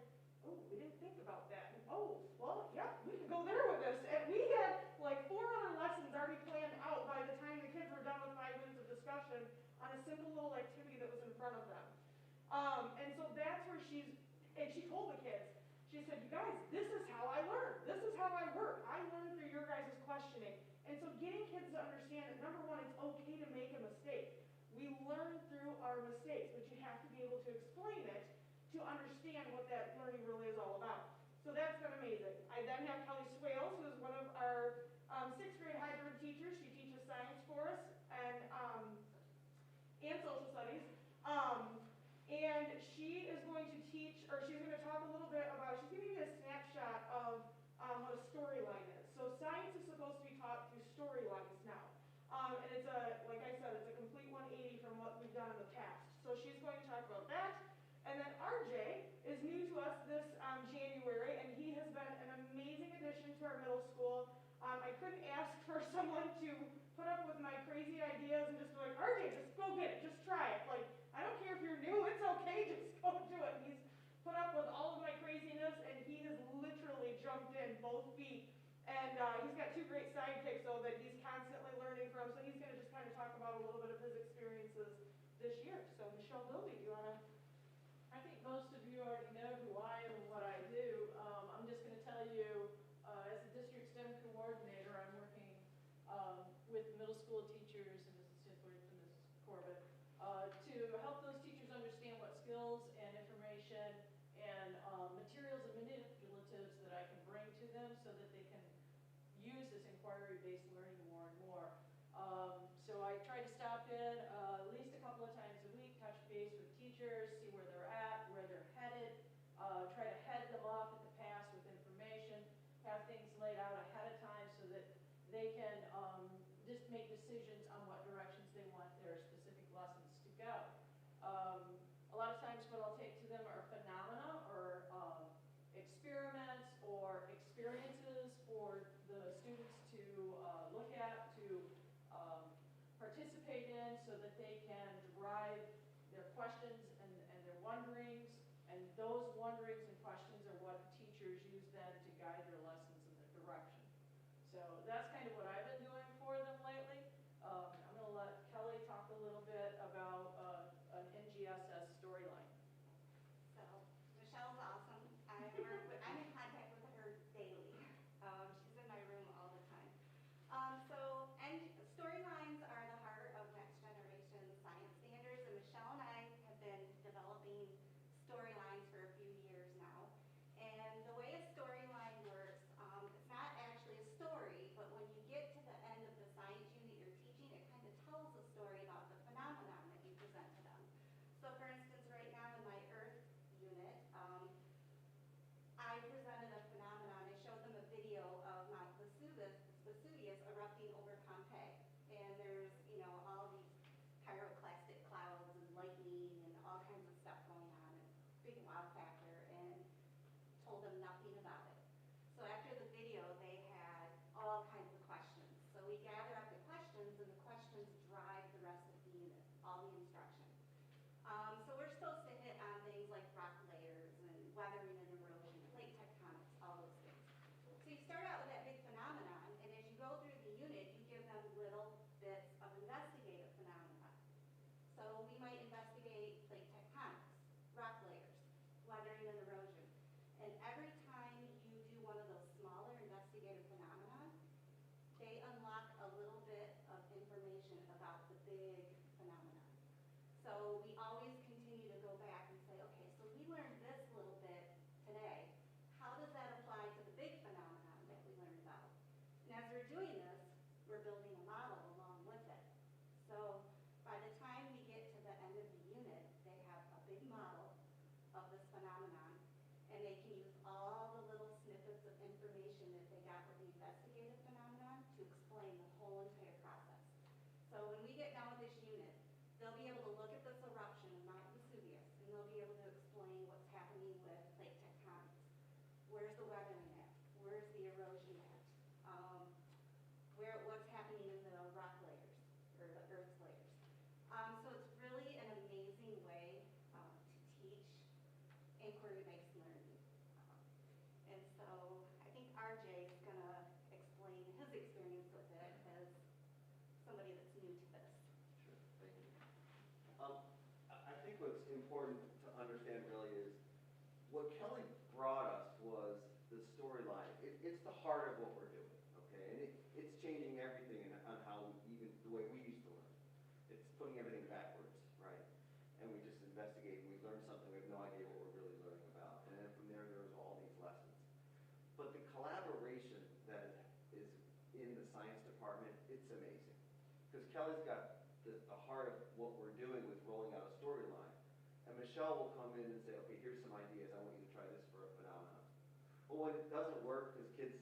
oh, we didn't think about that. And, oh, well, yeah, we could go there with this. And we had like 4 other lessons already planned out by the time the kids were done with 5 minutes of discussion on a simple little activity that was in front of them. And so that's where she told the kids, she said, you guys, this is how I learn. This is how I work. I learn through your guys' questioning. And so getting kids to understand that, number one, it's okay to make a mistake. We learn through our mistakes, but you have to be able to explain it to understand what that learning really is all about. So that's been amazing. I then have Kelly Swales, who is one of our 6th grade hybrid teachers. She teaches science for us and social studies. And she is going to teach, or she's going to talk a little bit about, she's going to give you a snapshot of what a storyline is. So science is supposed to be taught through storylines now. And it's like I said, it's a complete 180 from what we've done in the past. So she's going to talk about that. And then RJ is new to us this January, and he has been an amazing addition to our middle school. I couldn't ask for someone to put up with my crazy ideas and just be like, RJ, just go get it, just try it. Like, I don't care if you're new, it's okay, just go do it. And he's put up with all of my craziness, and he has literally jumped in both feet. And he's got 2 great sidekicks, though, that he's constantly learning from. So he's going to just kind of talk about a little bit of his experiences this year. So Michelle Bilby, do you want to? I think most of you already know who I am and what I do. I'm just going to tell you, as a district STEM coordinator, I'm working with middle school teachers, and Mrs. Chipworth and Mrs. Corbett, to help those teachers understand what skills and information and materials and manipulatives that I can bring to them so that they can use this inquiry-based learning more and more. So I try to stop in at least a couple of times a week, touch base with teachers, see where they're at, where they're headed, try to head them off at the pass with information, have things laid out ahead of time so that they can just make decisions on what directions they want their specific lessons to go. A lot of times what I'll questions and their wonderings, and those wonderings and questions are what teachers use then to guide their lessons and their direction. So that's kind of what I've been doing for them lately. I'm going to let Kelly talk a little bit about an NGSS storyline. So Michelle's awesome. I'm in contact with her daily. She's in my room all the time. And storylines are the heart of next generation science standards, and Michelle and I have been developing storylines for a few years now. And the way a storyline works, it's not actually a story, but when you get to the end of the science unit you're teaching, it kind of tells a story about the phenomenon that you present to them. So for instance, right now in my Earth unit, I presented a phenomenon. I showed them a video of Mount Vesuvius erupting over Pompeii. And there's, all these pyroclastic clouds and lightning and all kinds of stuff going on, and big wow factor, and told them nothing about it. So after the video, they had all kinds of questions. So we gather up the questions, and the questions drive the rest of the unit, all the instruction. So we're supposed to hit on things like rock layers and weathering and erosion, plate tectonics, all those things. So you start out with that big phenomenon, and as you go through the unit, you give them little bits of investigative phenomena. So we might investigate plate tectonics, rock layers, weathering and erosion. And every time you do one of those smaller investigative phenomena, they unlock a little bit of information about the big phenomenon. So we always continue to go back and say, okay, so we learned this little bit today. How does that apply to the big phenomenon that we learned about? And as we're doing this, we're building a model along with it. So by the time we get to the end of the unit, they have a big model of this phenomenon, and they can use all the little snippets of information that they got with the investigative phenomenon to explain the whole entire process. So when we get done with this unit, they'll be able to look at this eruption of Mount Vesuvius, and they'll be able to explain what's happening with plate tectonics. Where's the weathering at? Where's the erosion at? What's happening in the rock layers, or the Earth's layers. So it's really an amazing way to teach inquiry-based learning. And so I think RJ is going to explain his experience with it as somebody that's new to this. Sure, thank you. I think what's important to understand really is what Kelly brought us was the storyline. It's the heart of what we're doing, okay? And it's changing everything on how even the way we used to learn. It's putting everything backwards, right? And we just investigate and we learn something, we have no idea what we're really learning about. And then from there, there's all these lessons. But the collaboration that is in the science department, it's amazing. Because Kelly's got the heart of what we're doing with rolling out a storyline. And Michelle will come in and say, okay, here's some ideas, I want you to try this for a phenomenon. Well, when it doesn't work, because kids,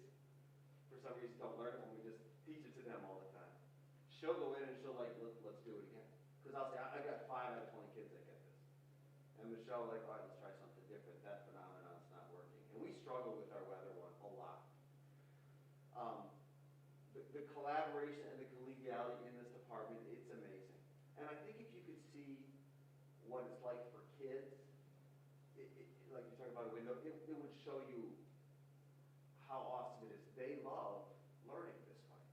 for some reason, don't learn it, when we just teach it to them all the time. She'll go in and she'll like, let's do it again. Because I'll say, I got 5 out of 20 kids that get this. And Michelle will like, all right, let's try something different. That phenomenon's not working. And we struggle with our weather one a lot. The collaboration and the collegiality in this department, it's amazing. And I think if you could see what it's like for kids, like you talk about a window, it would show you how awesome it is. They love learning this way.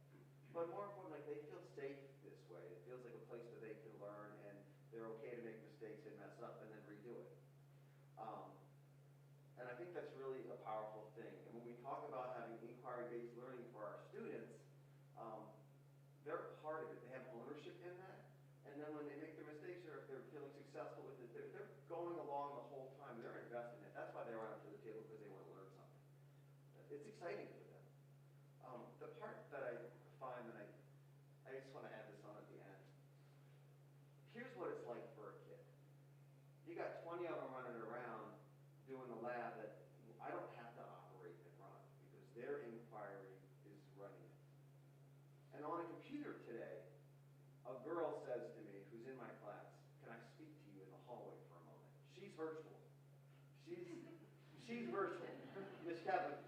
But more importantly, they feel safe this way. It feels like a place where they can learn and they're okay to make mistakes and mess up and then redo it. And I think that's really a powerful thing. And when we talk about having inquiry-based learning for our students, they're a part of it. They have ownership in that. And then when they make their mistakes or if they're feeling successful with it, they're going along the whole time. They're invested in it. That's why they're right up to the table, because they want to learn something. It's exciting for them. The part that I find that I just want to add this on at the end. Here's what it's like for a kid. You got 20 of them running around doing the lab that I don't have to operate and run because their inquiry is running it. And on a computer today, a girl says to me, who's in my class, can I speak to you in the hallway for a moment? She's virtual. She's virtual. Miss Kevin,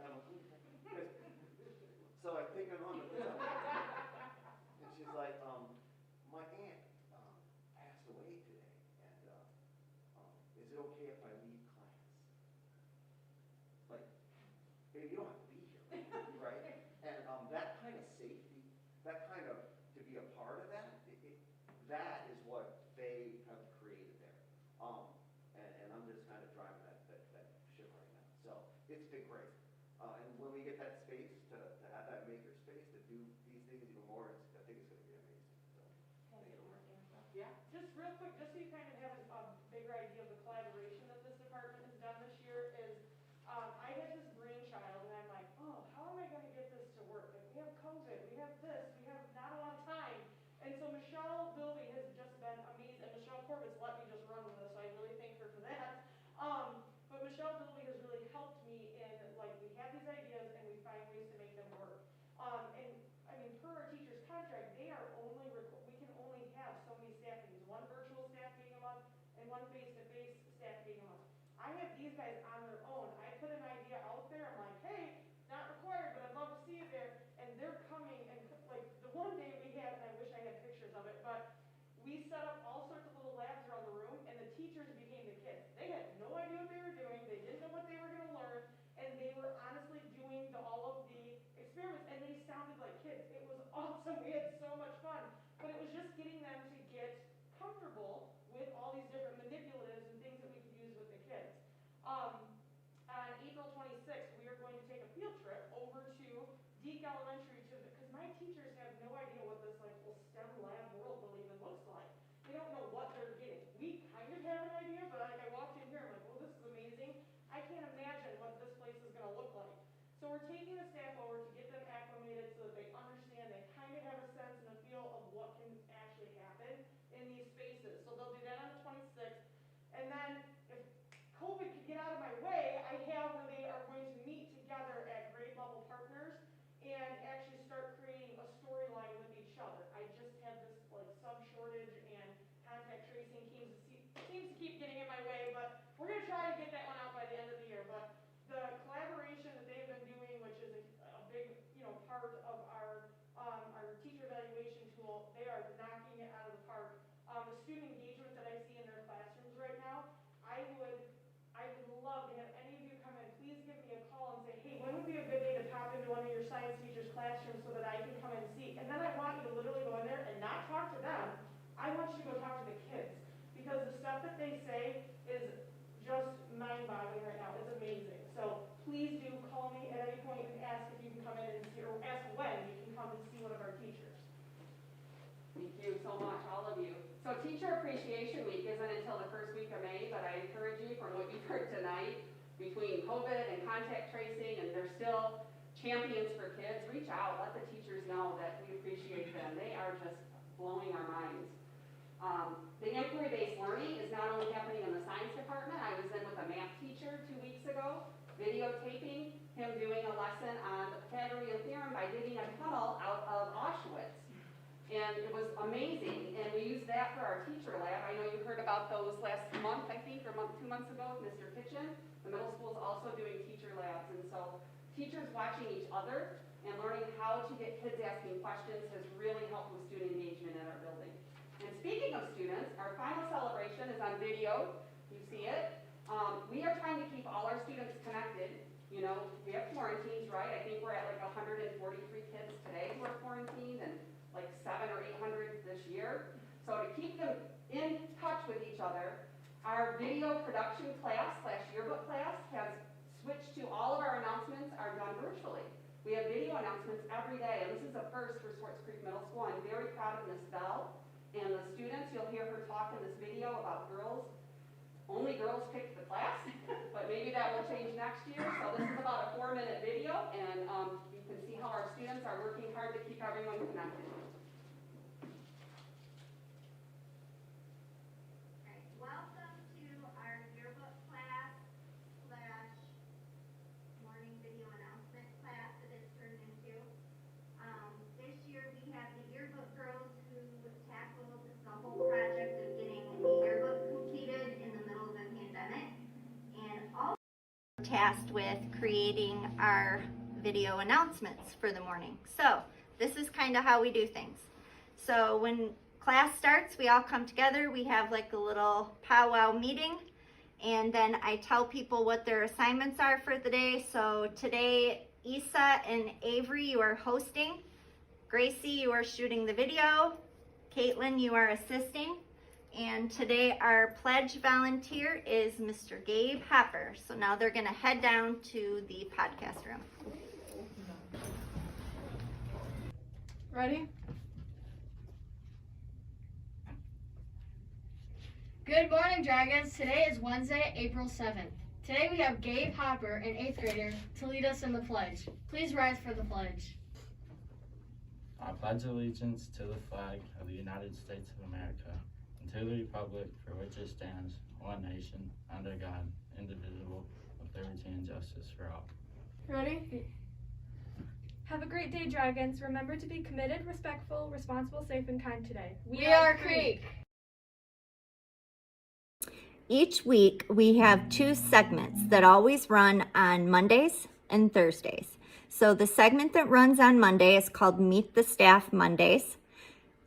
so I take her on the and she's like, my aunt passed away today, and Yeah, just real quick, just so you kind of have a bigger idea of the collaboration that this department has done this year is, I had this brainchild and I'm like, oh, how am I gonna get this to work? Like, we have COVID, we have this, we have not a lot of time. And so Michelle Bilby has just been amazing, and Michelle Corbett's let me just run with this, so I really thank her for that. But Michelle Bilby has really helped me in, like, we have these ideas and we find ways to make them work. And I mean, per our teacher's contract, they are only, we can only have so many staff meetings, one virtual staff meeting a month and one face-to-face staff meeting a month. I have these guys on their own. I put an idea out there, I'm like, hey, not required, but I'd love to see you there. And they're coming, and like the one day we had, and I wish I had pictures of it, but we set up all sorts of little labs around the room, and the teachers became the kids. They had no idea what they were doing, they didn't know what they were going to learn, and they were honestly doing all of the experiments, and they sounded like kids. It was awesome, we had so much fun, but it was just getting them to get comfortable with all these different manipulatives and things that we could use with the kids. On April 26th, we are going to take a field trip over to Deke Elementary because my teachers have no idea what this like whole STEM lab world really even looks like. They don't know what they're getting. We kind of have an idea, but like I walked in here, I'm like, well, this is amazing. I can't imagine what this place is going to look like. So we're taking the staff over to get them acclimated so that they understand, they kind of have a sense and a feel of what can actually happen in these spaces. So they'll do that on the 26th. And then if COVID could get out of my way, I have where they are going to meet together at grade level partners and actually start creating a storyline with each other. I just have this like sub shortage and contact tracing seems to keep getting in my way, but we're going to try to get that one out by the end of the year. But the collaboration that they've been doing, which is a big part of our teacher evaluation tool, they are knocking it out of the park. The student engagement that I see in their classrooms right now, I would love to have any of you come in. Please give me a call and say, hey, when would be a good day to pop into one of your science teachers' classrooms so that I can come and see? And then I want you to literally go in there and not talk to them. I want you to go talk to the kids because the stuff that they say is just mind-boggling right now. It's amazing. So please do call me at any point and ask if you can come in and see, or ask when you can come and see one of our teachers. Thank you so much, all of you. So Teacher Appreciation Week isn't until the first week of May, but I encourage you from what you've heard tonight, between COVID and contact tracing, and they're still champions for kids, reach out, let the teachers know that we appreciate them. They are just blowing our minds. The inquiry-based learning is not only happening in the science department. I was in with a math teacher 2 weeks ago, videotaping him doing a lesson on the Pythagorean theorem by digging a tunnel out of Auschwitz. And it was amazing, and we used that for our teacher lab. I know you heard about those last month, I think, or 2 months ago with Mr. Kitchen. The middle school is also doing teacher labs, and so teachers watching each other and learning how to get kids asking questions has really helped with student engagement in our building. And speaking of students, our final celebration is on video. You see it. We are trying to keep all our students connected. You know, we have quarantines, right? I think we're at like 143 kids today who are quarantined, and like 700 or 800 this year. So to keep them in touch with each other, our video production class / yearbook class has switched to all of our announcements are done virtually. We have video announcements every day, and this is a first for Swartz Creek Middle School. I'm very proud of Ms. Bell and the students. You'll hear her talk in this video about girls. Only girls picked the class, but maybe that will change next year. So this is about a 4-minute video, and you can see how our students are working hard to keep everyone connected. Welcome to our yearbook class / morning video announcement class that it's turned into. This year we have the yearbook girls who tackled the whole project of getting the yearbook completed in the middle of a pandemic, and all tasked with creating our video announcements for the morning. So this is kind of how we do things. So when class starts, we all come together, we have like a little powwow meeting, and then I tell people what their assignments are for the day. So today, Issa and Avery, you are hosting. Gracie, you are shooting the video. Caitlin, you are assisting. And today our pledge volunteer is Mr. Gabe Hopper. So now they're gonna head down to the podcast room. Ready? Good morning, Dragons. Today is Wednesday, April 7th. Today we have Gabe Hopper, an 8th grader, to lead us in the pledge. Please rise for the pledge. I pledge allegiance to the flag of the United States of America and to the republic for which it stands, one nation, under God, indivisible, with liberty and justice for all. Ready? Have a great day, Dragons. Remember to be committed, respectful, responsible, safe, and kind today. We are Creek. Each week, we have 2 segments that always run on Mondays and Thursdays. So the segment that runs on Monday is called Meet the Staff Mondays.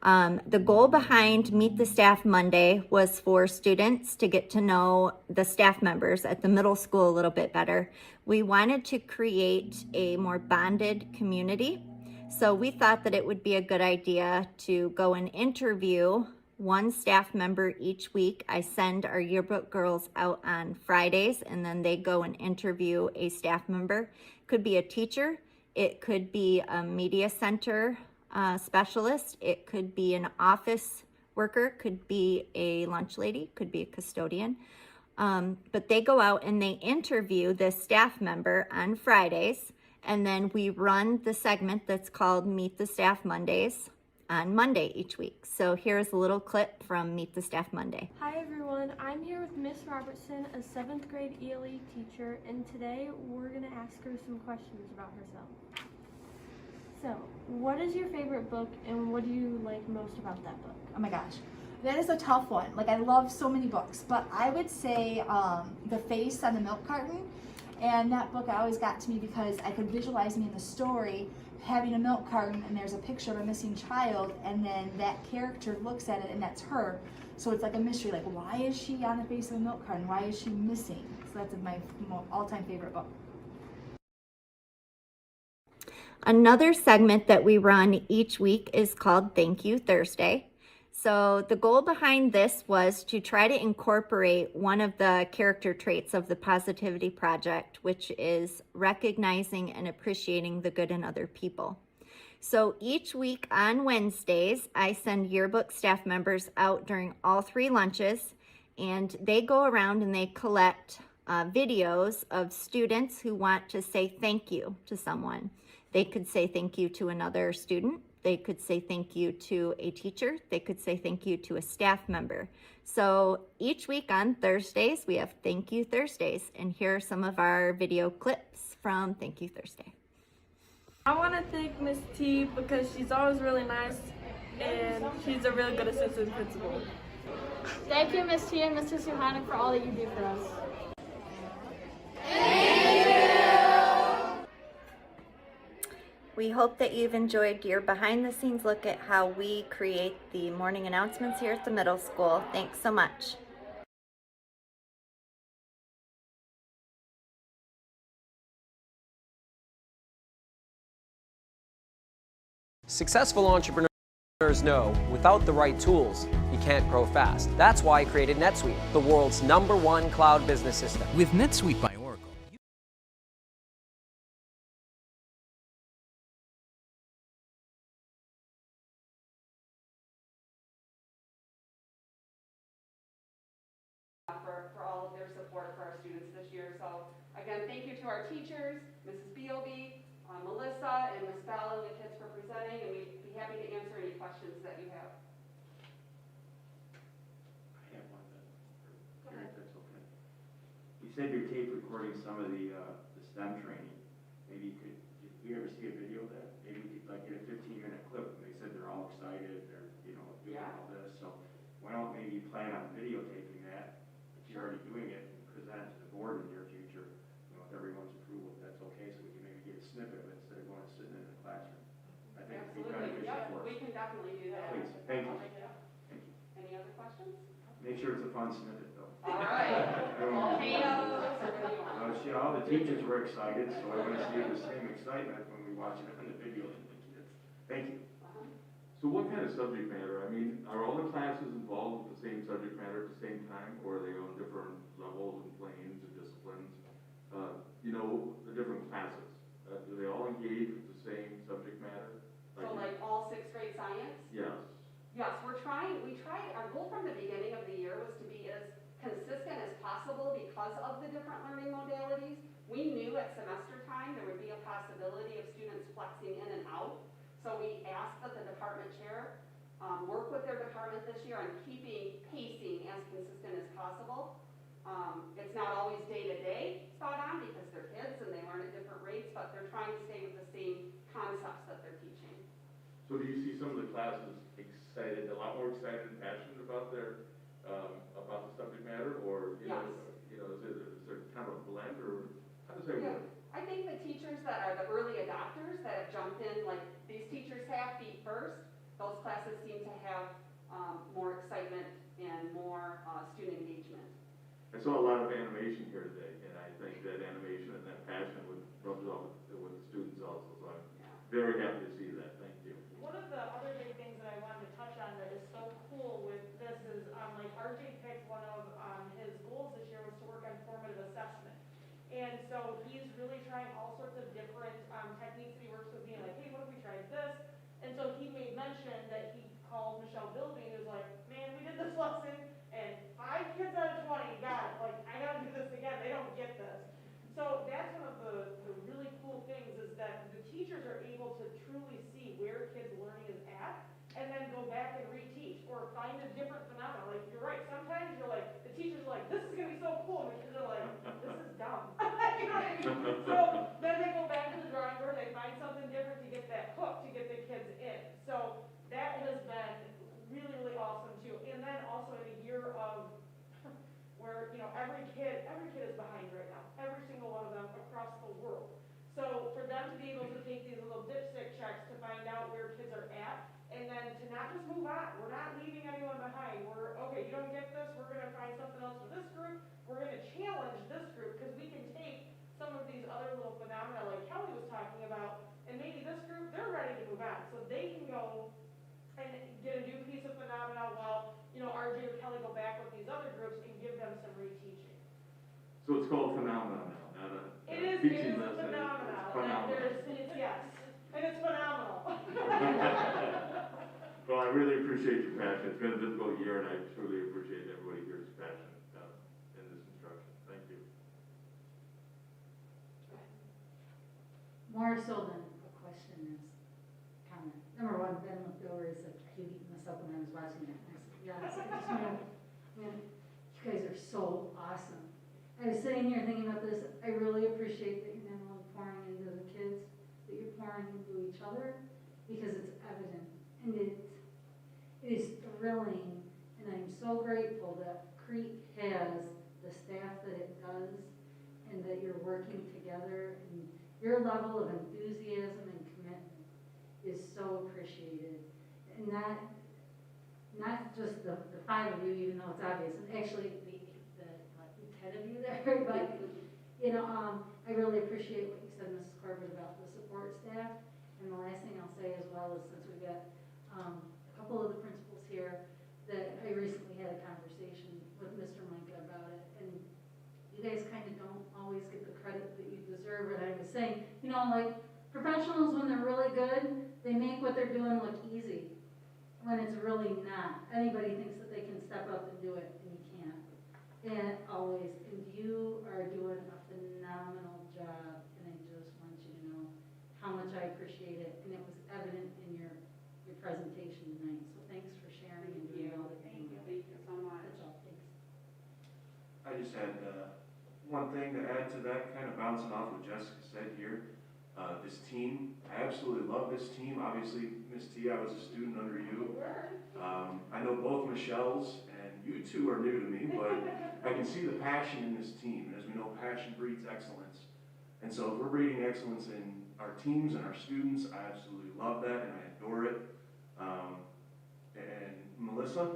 The goal behind Meet the Staff Monday was for students to get to know the staff members at the middle school a little bit better. We wanted to create a more bonded community. So we thought that it would be a good idea to go and interview one staff member each week. I send our yearbook girls out on Fridays, and then they go and interview a staff member. Could be a teacher, it could be a media center specialist, it could be an office worker, could be a lunch lady, could be a custodian. But they go out and they interview this staff member on Fridays, and then we run the segment that's called Meet the Staff Mondays on Monday each week. So here's a little clip from Meet the Staff Monday. Hi everyone, I'm here with Miss Robertson, a 7th grade ELE teacher, and today we're going to ask her some questions about herself. So, what is your favorite book and what do you like most about that book? Oh my gosh, that is a tough one. Like, I love so many books, but I would say The Face on the Milk Carton. And that book always got to me because I could visualize me in the story having a milk carton and there's a picture of a missing child, and then that character looks at it and that's her. So it's like a mystery, like, why is she on the face of a milk carton? Why is she missing? So that's my all-time favorite book. Another segment that we run each week is called Thank You Thursday. So the goal behind this was to try to incorporate one of the character traits of the Positivity Project, which is recognizing and appreciating the good in other people. So each week on Wednesdays, I send yearbook staff members out during all 3 lunches, and they go around and they collect videos of students who want to say thank you to someone. They could say thank you to another student. They could say thank you to a teacher. They could say thank you to a staff member. So each week on Thursdays, we have Thank You Thursdays. And here are some of our video clips from Thank You Thursday. I want to thank Miss T because she's always really nice and she's a really good assistant principal. Thank you, Miss T and Mr. Suhanek, for all that you do for us. We hope that you've enjoyed your behind-the-scenes look at how we create the morning announcements here at the middle school. Thanks so much. Successful entrepreneurs know without the right tools, you can't grow fast. That's why I created NetSuite, the world's #1 cloud business system. With NetSuite by Oracle. For all of their support for our students this year. So again, thank you to our teachers, Mrs. Beobe, Melissa, and Ms. Bell and the kids for presenting, and we'd be happy to answer any questions that you have. I have one that, if that's okay. You said you're tape recording some of the STEM training. Maybe you could, did we ever see a video of that? Maybe you could like get a 15-minute clip, and they said they're all excited, they're, doing all this. So why don't maybe you plan on videotaping that? You're already doing it and present it to the board in the near future, with everyone's approval, if that's okay, so we can maybe get a snippet of it instead of going and sitting in the classroom. I think it'd be beneficial Yeah, for us. we can definitely do that. Please, thank you. Thank you. Any other questions? Make sure it's a fun snippet, though. All right. Volcanoes, or what do you want? All the teachers were excited, so I want to see the same excitement when we watch it on the video from the kids. Thank you. So what kind of subject matter? I mean, are all the classes involved with the same subject matter at the same time, or are they on different levels and planes and disciplines? The different classes, do they all engage with the same subject matter? So like all 6th grade science? Yes. Yes, we tried, our goal from the beginning of the year was to be as year on keeping pacing as consistent as possible. It's not always day-to-day spot on because they're kids and they learn at different rates, but they're trying to stay with the same concepts that they're teaching. So do you see some of the classes excited, a lot more excited and passionate about their, about the subject matter, or, you know, is there kind of a blend, or how does that work? I think the teachers that are the early adopters that have jumped in, like these teachers have feet first, those classes seem to have more excitement and more student engagement. I saw a lot of animation here today, and I think that animation and that passion would rub off with the students also, so I'm very happy to see that. Thank you. One of the other big things that I wanted to touch on that is so cool with this is, like RJ picked one of his goals this year was to work on formative assessment. And so he's really trying all sorts of different techniques that he works with me, like, hey, what if we tried this? And so he made mention that he called Michelle Bilby and was like, man, we did this lesson and 5 kids out of 20 got it. Like, I gotta do this again. They don't get this. So that's one of the really cool things is that the teachers are able to truly see where kids' learning is at and then go back and reteach or find a different phenomenon. Like, you're right. Sometimes you're like, the teacher's like, this is going to be so cool. And the kids are like, this is dumb. You know what I mean? So then they go back to the drawing board. They find something different to get that hook, to get the kids in. So that has been really, really awesome too. And then also in a year of where, you know, every kid is behind right now. Every single one of them across the world. So for them to be able to take these little dipstick checks to find out where kids are at, and then to not just move on. We're not leaving anyone behind. We're, okay, you don't get this, we're going to find something else for this group. We're going to challenge this group because we can take some of these other little phenomena like Kelly was talking about, and maybe this group, they're ready to move on. So they can go and get a new piece of phenomena while, you know, RJ or Kelly go back with these other groups and give them some reteaching. So it's called phenomenon now, not a It is teaching a lesson. phenomenon. It's phenomenal. Yes, and it's phenomenal. Well, I really appreciate your passion. It's been a difficult year, and I truly appreciate everybody here's passion in this instruction. Thank you. More so than a question is comment. Number one, Ben looked over and said, "Are you eating this up?" when I was watching it. And I said, "Yes." I just went, man, you guys are so awesome. I was sitting here thinking about this. I really appreciate that you're not only pouring into the kids, that you're pouring into each other, because it's evident. And it is thrilling, and I'm so grateful that Crete has the staff that it does, and that you're working together, and your level of enthusiasm and commitment is so appreciated. And not just the 5 of you, even though it's obvious, and actually the 10 of you there, but, you know, I really appreciate what you said, Mrs. Corbett, about the support staff. And the last thing I'll say as well is, since we've got a couple of the principals here, that I recently had a conversation with Mr. Micah about it, and you guys kind of don't always get the credit that you deserve. And I was saying, you know, like, professionals, when they're really good, they make what they're doing look easy, when it's really not. Anybody thinks that they can step up and do it, and you can't. And always, and you are doing a phenomenal job, and I just want you to know how much I appreciate it, and it was evident in your presentation tonight. So thanks for sharing and doing all that you do. Thank you so much. That's all, thanks. I just had one thing to add to that, kind of bouncing off what Jessica said here. This team, I absolutely love this team. Obviously, Ms. T, I was a student under you. I know both Michelle's, and you two are new to me, but I can see the passion in this team. And as we know, passion breeds excellence. And so if we're breeding excellence in our teams and our students, I absolutely love that, and I adore it. And Melissa,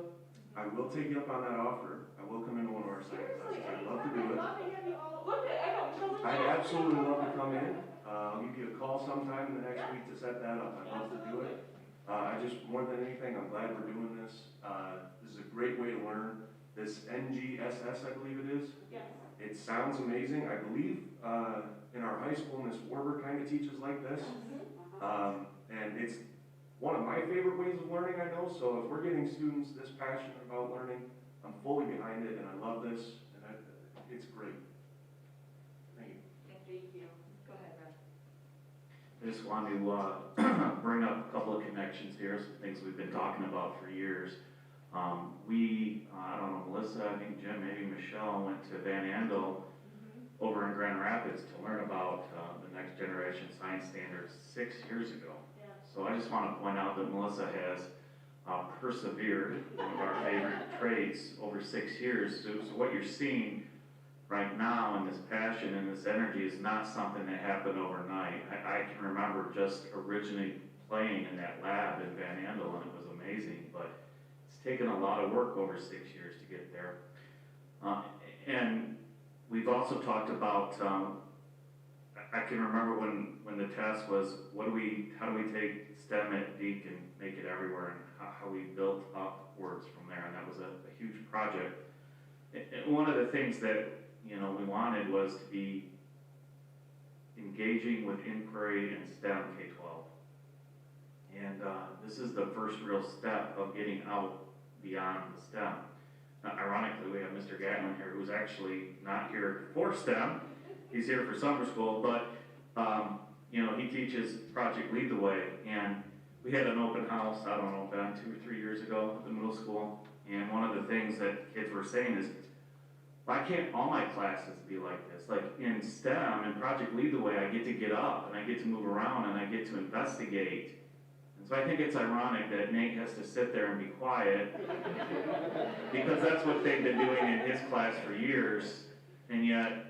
I will take you up on that offer. I will come into one of our science classes. I'd love to do it. I'd absolutely love to come in. I'll give you a call sometime in the next week to set that up. I'd love to do it. I just, more than anything, I'm glad we're doing this. This is a great way to learn. This NGSS, I believe it is. Yes. It sounds amazing. I believe in our high school, Miss Warber kind of teaches like this. And it's one of my favorite ways of learning, I know. So if we're getting students this passionate about learning, I'm fully behind it, and I love this, and it's great. Thank you. Thank you. Go ahead, Brad. I just wanted to bring up a couple of connections here, some things we've been talking about for years. I don't know, Melissa, I think Jim, maybe Michelle went to Van Andel over in Grand Rapids to learn about the next generation science standards 6 years ago. Yeah. So I just want to point out that Melissa has persevered, one of our favorite traits, over 6 years. So what you're seeing right now in this passion and this energy is not something that happened overnight. I can remember just originally playing in that lab in Van Andel, and it was amazing, but it's taken a lot of work over 6 years to get there. And we've also talked about, I can remember when the test was, how do we take STEM at Deke and make it everywhere, and how we built upwards from there, and that was a huge project. And one of the things that, you know, we wanted was to be engaging with inquiry in STEM K-12. And this is the first real step of getting out beyond the STEM. Now, ironically, we have Mr. Gatlin here, who's actually not here for STEM. He's here for summer school, but you know, he teaches Project Lead the Way, and we had an open house, I don't know, Ben, 2 or 3 years ago at the middle school, and one of the things that kids were saying is, why can't all my classes be like this? Like in STEM and Project Lead the Way, I get to get up and I get to move around and I get to investigate. And so I think it's ironic that Nate has to sit there and be quiet because that's what they've been doing in his class for years, and yet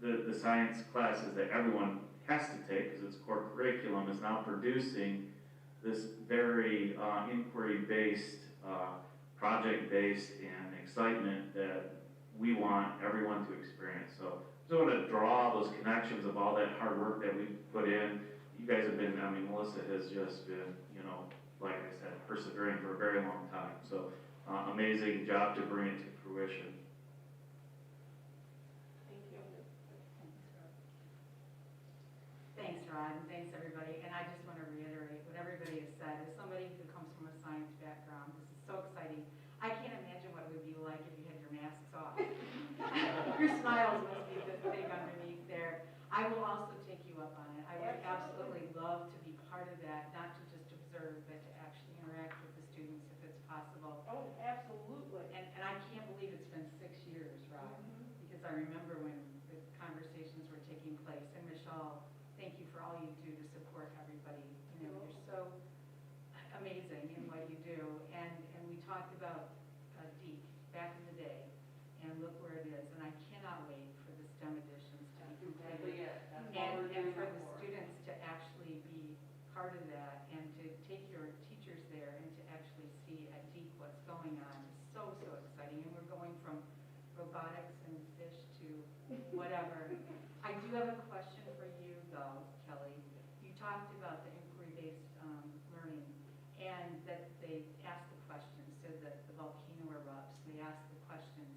the science classes that everyone has to take, because it's core curriculum, is now producing this very inquiry-based, project-based, and excitement that we want everyone to experience. So I just want to draw those connections of all that hard work that we've put in. You guys have been, I mean, Melissa has just been, you know, like I said, persevering for a very long time. So amazing job to bring it to fruition. Thanks, Rod, and thanks, everybody. And I just want to reiterate what everybody has said. As somebody who comes from a science background, this is so exciting. I can't imagine what it would be like if you had your masks off. Your smiles must be this big underneath there. I will also take you up on it. I would absolutely love to be part of that, not to just observe, but to actually interact with the students if it's possible. Oh, absolutely. And I can't believe it's been 6 years, Rod, because I remember when the conversations were taking place. And Michelle, thank you for all you do to support everybody. You know, you're so amazing in what you do. And we talked about Deke back in the day, and look where it is. And I cannot wait for the STEM editions to be completed. And for the students to actually be part of that, and to take your teachers there and to actually see at Deke what's going on is so, so exciting. And we're going from robotics and fish to whatever. I do have a question for you, though, Kelly. You talked about the inquiry-based learning, and that they ask the questions, so that the volcano erupts, they ask the questions.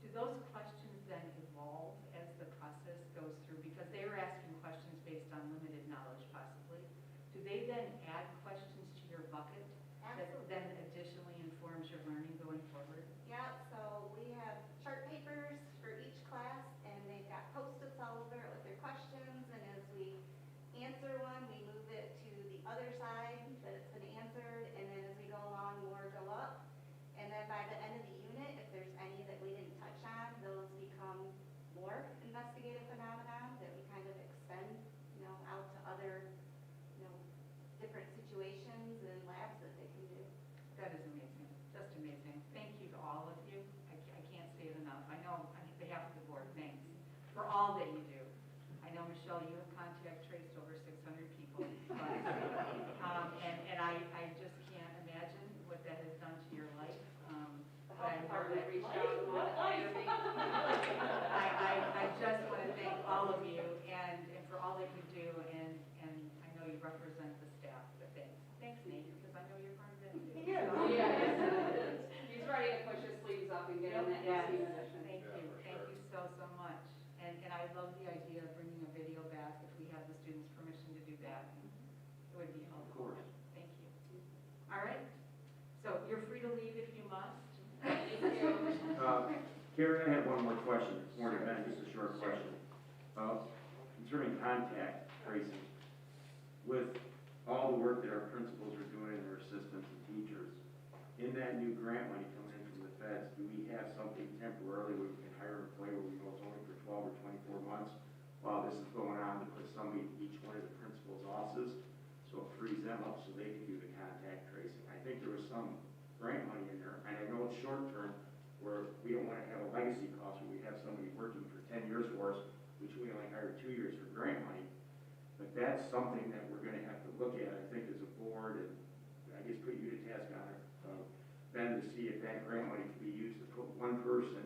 Do those questions then evolve as the process goes through? Because they were asking questions based on limited knowledge, possibly. Do they then add questions to your bucket that then additionally informs your learning going forward? Yeah, so we have chart papers for each class, and they've got Post-its all over it with their questions, and as we answer one, we move it to the other side that it's been answered, and then as we go along, more go up. And then by the end of the unit, if there's any that we didn't touch on, those become more investigative phenomenon that we kind of extend, you know, out to other, you know, different situations and labs that they can do. That is amazing, just amazing. Thank you to all of you. I can't say it enough. I know on behalf of the board, thanks for all that you do. I know, Michelle, you have contact traced over 600 people, but, and I just can't imagine what that has done to your life. But I know that reached out and wanted to hire me. I just want to thank all of you and for all that you do, and I know you represent the staff, but thanks. Thanks, Nate, because I know you're part of it too. Yeah, he's ready to push his sleeves up and get in that Yes. team position. Thank you. Thank you so, so much. And I love the idea of bringing a video back if we have the students' permission to do that. It would be helpful. Of course. Thank you. All right. So you're free to leave if you must. Carrie, I have one more question. Morning, Ben, just a short question. Concerning contact tracing, with all the work that our principals are doing, their assistants and teachers, in that new grant money coming in from the feds, do we have something temporarily where we can hire an employee where we know it's only for 12 or 24 months while this is going on, to put somebody in each one of the principal's offices, so it frees them up so they can do the contact tracing? I think there was some grant money in there, and I know it's short term, where we don't want to have a legacy cost where we have somebody working for 10 years for us, which we only hired 2 years for grant money. But that's something that we're going to have to look at, I think, as a board, and I guess put you to task on it, Ben, to see if that grant money can be used to put one person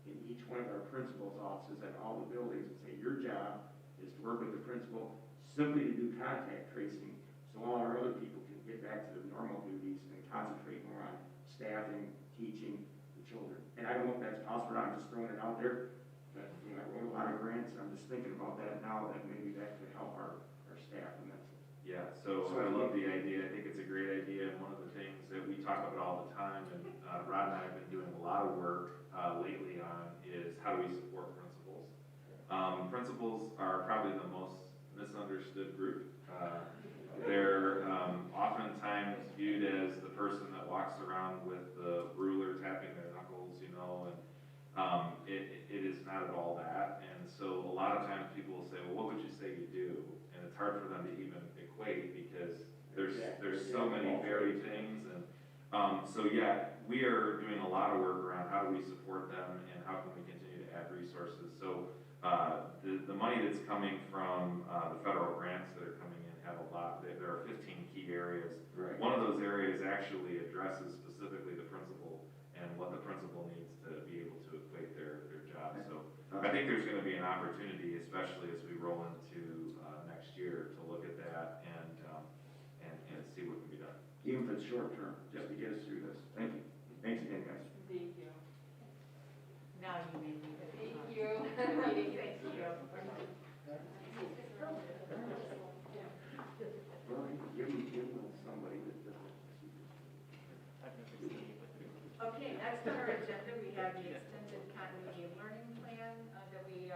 in each one of our principal's offices at all the buildings and say, your job is to work with the principal simply to do contact tracing, so all our other people can get back to their normal duties and concentrate more on staffing, teaching the children. And I don't know if that's possible, I'm just throwing it out there, but, you know, I wrote a lot of grants, and I'm just thinking about that now, that maybe that could help our staff immensely. Yeah, so I love the idea. I think it's a great idea, and one of the things that we talk about all the time, and Rod and I have been doing a lot of work lately on, is how do we support principals. Principals are probably the most misunderstood group. They're oftentimes viewed as the person that walks around with the ruler tapping their knuckles, you know, and it is not at all that. And so a lot of times people will say, well, what would you say you do? And it's hard for them to even equate, because there's so many varied things. And so yeah, we are doing a lot of work around how do we support them and how can we continue to add resources. So the money that's coming from the federal grants that are coming in have a lot. There are 15 key areas. Right. One of those areas actually addresses specifically the principal and what the principal needs to be able to equate their job. So I think there's going to be an opportunity, especially as we roll into next year, to look at that and see what can be done. Even if it's short term, just to get us through this. Thank you. Thanks again, guys. Thank you. Now you may leave it. Thank you. Thank you. Well, give them somebody that doesn't. Okay, next on our agenda, we have the extended continuity of learning plan that we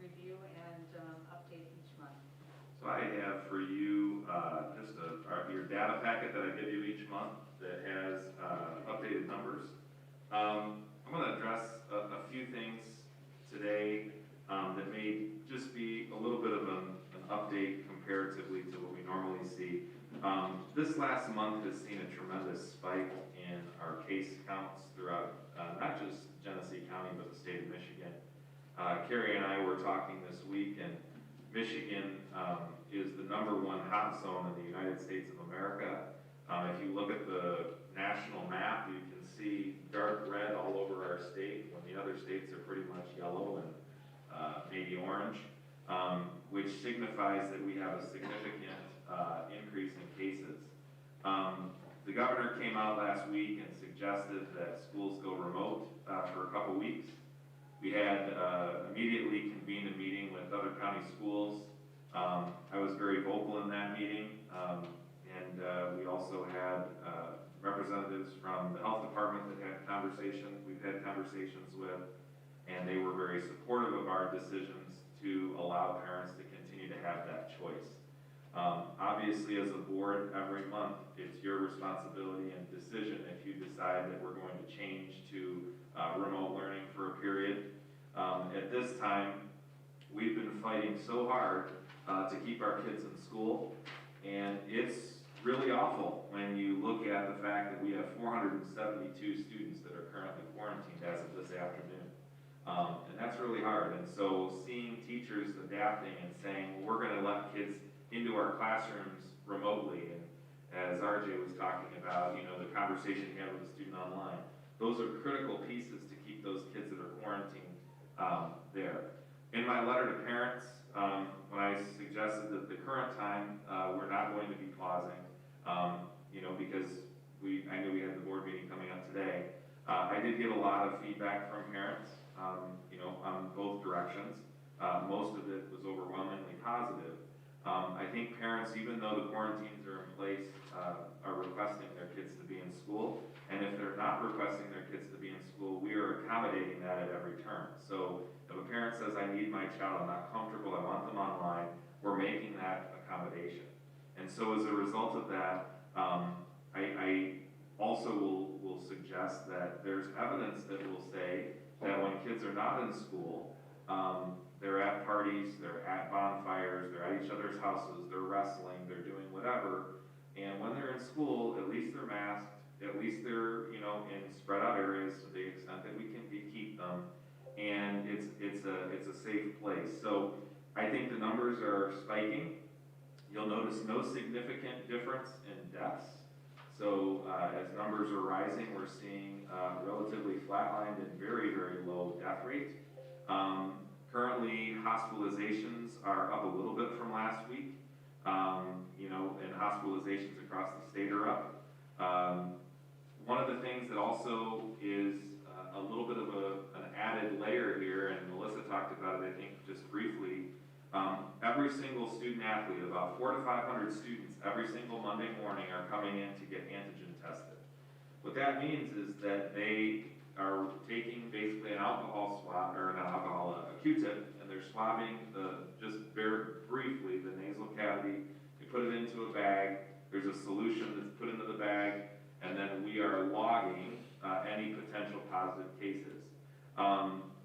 review and update each month. So I have for you just your data packet that I give you each month that has updated numbers. I'm going to address a few things today that may just be a little bit of an update comparatively to what we normally see. This last month has seen a tremendous spike in our case counts throughout not just Genesee County, but the state of Michigan. Carrie and I were talking this week, and Michigan is the #1 hot zone in the United States of America. If you look at the national map, you can see dark red all over our state, when the other states are pretty much yellow and maybe orange, which signifies that we have a significant increase in cases. The governor came out last week and suggested that schools go remote for a couple weeks. We had immediately convened a meeting with other county schools. I was very vocal in that meeting, and we also had representatives from the health department that had we've had conversations with, and they were very supportive of our decisions to allow parents to continue to have that choice. Obviously, as a board, every month, it's your responsibility and decision if you decide that we're going to change to remote learning for a period. At this time, we've been fighting so hard to keep our kids in school, and it's really awful when you look at the fact that we have 472 students that are currently quarantined as of this afternoon. And that's really hard. And so seeing teachers adapting and saying, well, we're going to let kids into our classrooms remotely, and as RJ was talking about, you know, the conversation he had with a student online, those are critical pieces to keep those kids that are quarantined there. In my letter to parents, when I suggested that the current time we're not going to be pausing, you know, because I knew we had the board meeting coming up today, I did get a lot of feedback from parents, you know, on both directions. Most of it was overwhelmingly positive. I think parents, even though the quarantines are in place, are requesting their kids to be in school. And if they're not requesting their kids to be in school, we are accommodating that at every turn. So if a parent says, I need my child, I'm not comfortable, I want them online, we're making that accommodation. And so as a result of that, I Also, will suggest that there's evidence that will say that when kids are not in school, they're at parties, they're at bonfires, they're at each other's houses, they're wrestling, they're doing whatever. And when they're in school, at least they're masked, at least they're, you know, in spread out areas to the extent that we can keep them. And it's a safe place. So I think the numbers are spiking. You'll notice no significant difference in deaths. So as numbers are rising, we're seeing relatively flatlined and very, very low death rate. Currently, hospitalizations are up a little bit from last week. You know, and hospitalizations across the state are up. One of the things that also is a little bit of an added layer here, and Melissa talked about it, I think, just briefly. Every single student athlete, about 400 to 500 students, every single Monday morning are coming in to get antigen tested. What that means is that they are taking basically an alcohol swab, or not alcohol, a Q-tip, and they're swabbing just very briefly the nasal cavity. They put it into a bag. There's a solution that's put into the bag, and then we are logging any potential positive cases.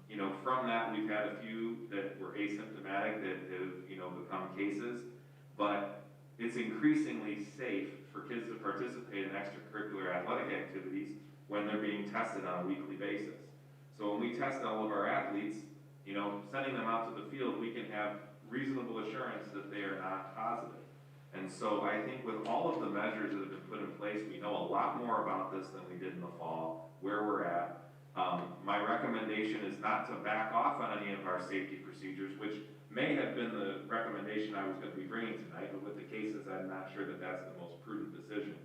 You know, from that, we've had a few that were asymptomatic that have, you know, become cases, but it's increasingly safe for kids to participate in extracurricular athletic activities when they're being tested on a weekly basis. So when we test all of our athletes, you know, sending them out to the field, we can have reasonable assurance that they are not positive. And so I think with all of the measures that have been put in place, we know a lot more about this than we did in the fall, where we're at. My recommendation is not to back off on any of our safety procedures, which may have been the recommendation I was going to be bringing tonight, but with the cases, I'm not sure that that's the most prudent decision.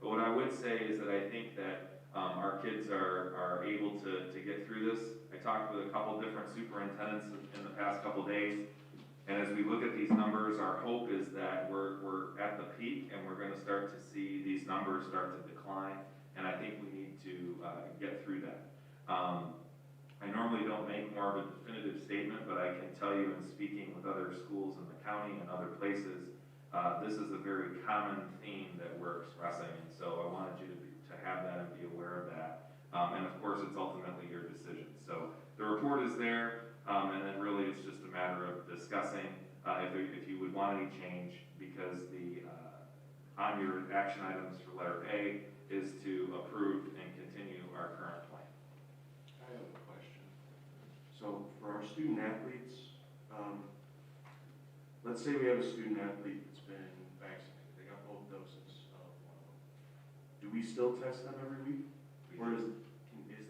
But what I would say is that I think that our kids are able to get through this. I talked with a couple different superintendents in the past couple days, and as we look at these numbers, our hope is that we're at the peak and we're going to start to see these numbers start to decline, and I think we need to get through that. I normally don't make more of a definitive statement, but I can tell you in speaking with other schools in the county and other places, this is a very common theme that we're expressing, and so I wanted you to have that and be aware of that. And of course, it's ultimately your decision. So the report is there, and then really it's just a matter of discussing if you would want any change, because on your action items for letter A is to approve and continue our current plan. I have a question. So for our student athletes, let's say we have a student athlete that's been vaccinated, they got both doses of one of them. Do we still test them every week? Or is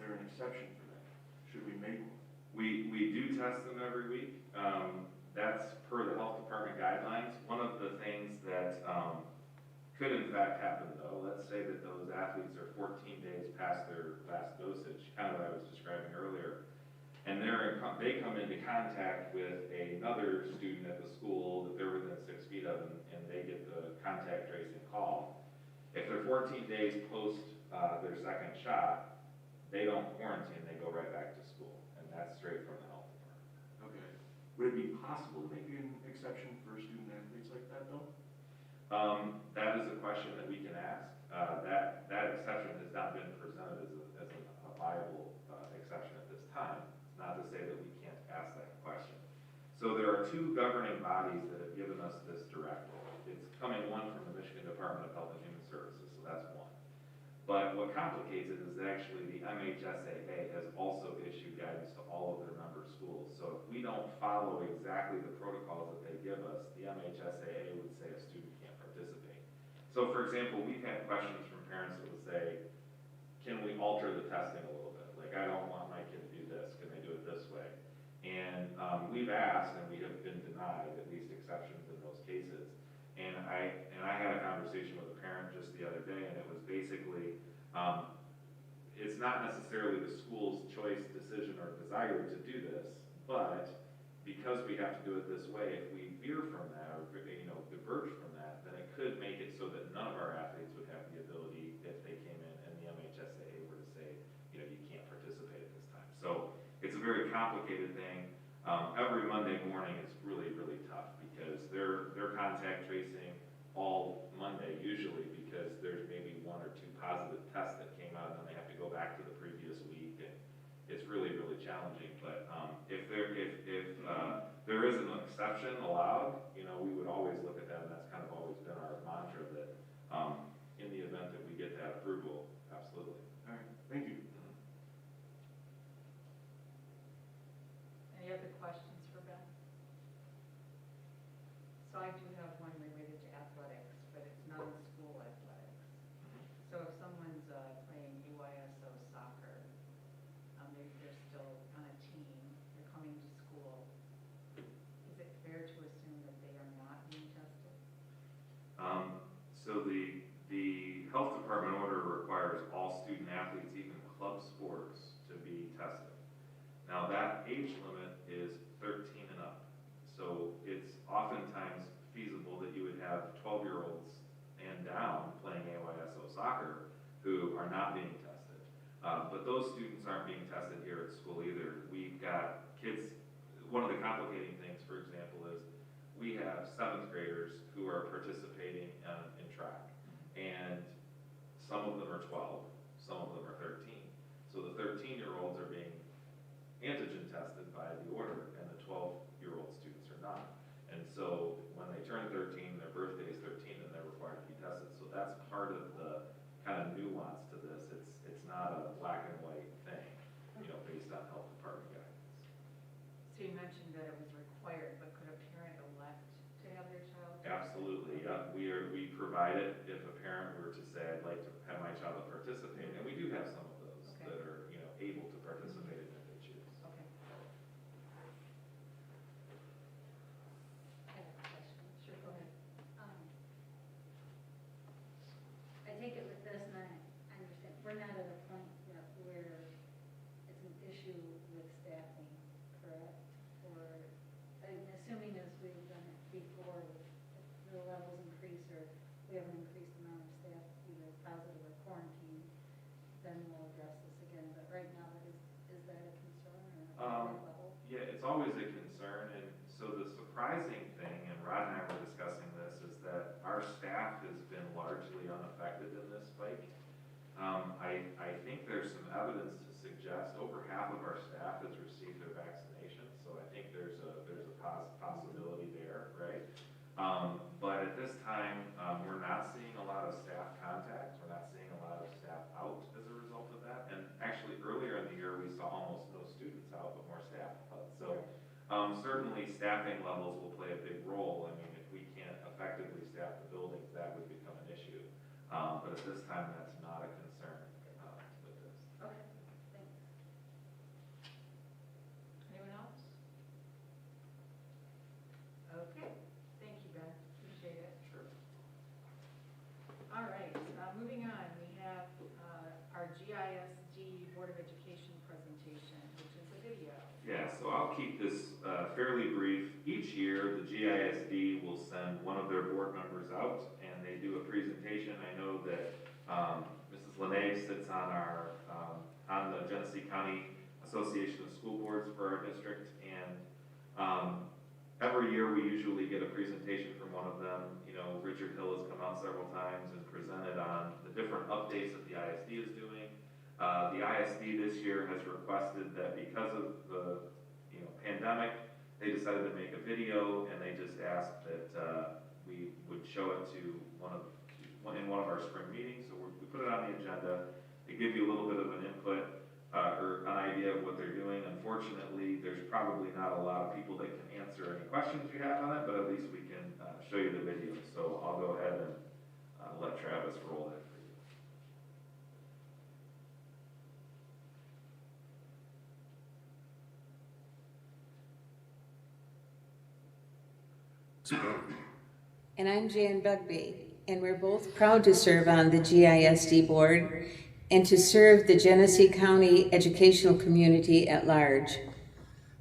there an exception for that? Should we make one? We do test them every week. That's per the health department guidelines. One of the things that could in fact happen though, let's say that those athletes are 14 days past their last dosage, kind of what I was describing earlier, and they come into contact with another student at the school that they're within 6 feet of, and they get the contact tracing call. If they're 14 days post their second shot, they don't quarantine, they go right back to school, and that's straight from the health department. Okay. Would it be possible to make an exception for student athletes like that though? That is a question that we can ask. That exception has not been presented as a viable exception at this time. It's not to say that we can't ask that question. So there are two governing bodies that have given us this directive. It's coming one from the Michigan Department of Health and Human Services, so that's one. But what complicates it is actually the MHSAA has also issued guidance to all of their member schools. So if we don't follow exactly the protocols that they give us, the MHSAA would say a student can't participate. So for example, we've had questions from parents that would say, can we alter the testing a little bit? Like, I don't want my kid to do this, can they do it this way? And we've asked, and we have been denied at least exceptions in those cases. And I had a conversation with a parent just the other day, and it was basically, it's not necessarily the school's choice, decision, or desire to do this, but because we have to do it this way, if we veer from that, or diverge from that, then it could make it so that none of our athletes would have the ability, if they came in and the MHSAA were to say, you can't participate at this time. So it's a very complicated thing. Every Monday morning is really, really tough because they're contact tracing all Monday usually, because there's maybe 1 1 or 2 positive tests that came out, and then they have to go back to the previous week, and it's really, really challenging. But if there is an exception allowed, we would always look at that, and that's kind of always been our mantra, that in the event that we get that approval, absolutely. All right, thank you. Any other questions for Ben? So I do have one related to athletics, but it's non-school athletics. So if someone's playing UISO soccer, they're still on a team, they're coming to school, is it fair to assume that they are not being tested? So the health department order requires all student athletes, even club sports, to be tested. Now that age limit is 13 and up. So it's oftentimes feasible that you would have 12-year-olds and down playing AYSO soccer who are not being tested. But those students aren't being tested here at school either. We've got kids, one of the complicating things, for example, is we have 7th graders who are participating in track. And some of them are 12, some of them are 13. So the 13-year-olds are being antigen tested by the order, and the 12-year-old students are not. And so when they turn 13, their birthday is 13, and they're required to be tested. So that's part of the kind of nuance to this. It's not a black and white thing, based on health department guidance. So you mentioned that it was required, but could a parent elect to have their child tested? Absolutely, yeah. We provide it if a parent were to say, I'd like to have my child participate, and we do have some of those that are, able to participate in it if they choose. Okay. I have a question. Sure, go ahead. I take it with this, and I understand, we're not at a point yet where it's an issue with staffing, correct? Or, I'm assuming as we've done it before, if the levels increase or we have an increased amount of staff, either positive or quarantine, then we'll address this again. But right now, is that a concern or at that level? Yeah, it's always a concern, and so the surprising thing, and Rod and I were discussing this, is that our staff has been largely unaffected in this spike. I think there's some evidence to suggest over half of our staff has received their vaccination, so I think there's a possibility there, right? But at this time, we're not seeing a lot of staff contact. We're not seeing a lot of staff out as a result of that. And actually, earlier in the year, we saw almost no students out, but more staff out. So certainly, staffing levels will play a big role. I mean, if we can't effectively staff the buildings, that would become an issue. But at this time, that's not a concern with this. Okay, thanks. Anyone else? Okay, thank you, Ben, appreciate it. Sure. All right, moving on, we have our GISD Board of Education presentation, which is a video. Yeah, so I'll keep this fairly brief. Each year, the GISD will send one of their board members out, and they do a presentation. I know that Mrs. Signage sits on the Genesee County Association of School Boards for our district, and every year we usually get a presentation from one of them. Richard Hill has come out several times and presented on the different updates that the ISD is doing. The ISD this year has requested that because of the pandemic, they decided to make a video, and they just asked that we would show it to in one of our spring meetings. So we put it on the agenda to give you a little bit of an input or an idea of what they're doing. Unfortunately, there's probably not a lot of people that can answer any questions you have on it, but at least we can show you the video. So I'll go ahead and let Travis roll that for you. And I'm Jan Bugby, and we're both proud to serve on the GISD board and to serve the Genesee County educational community at large.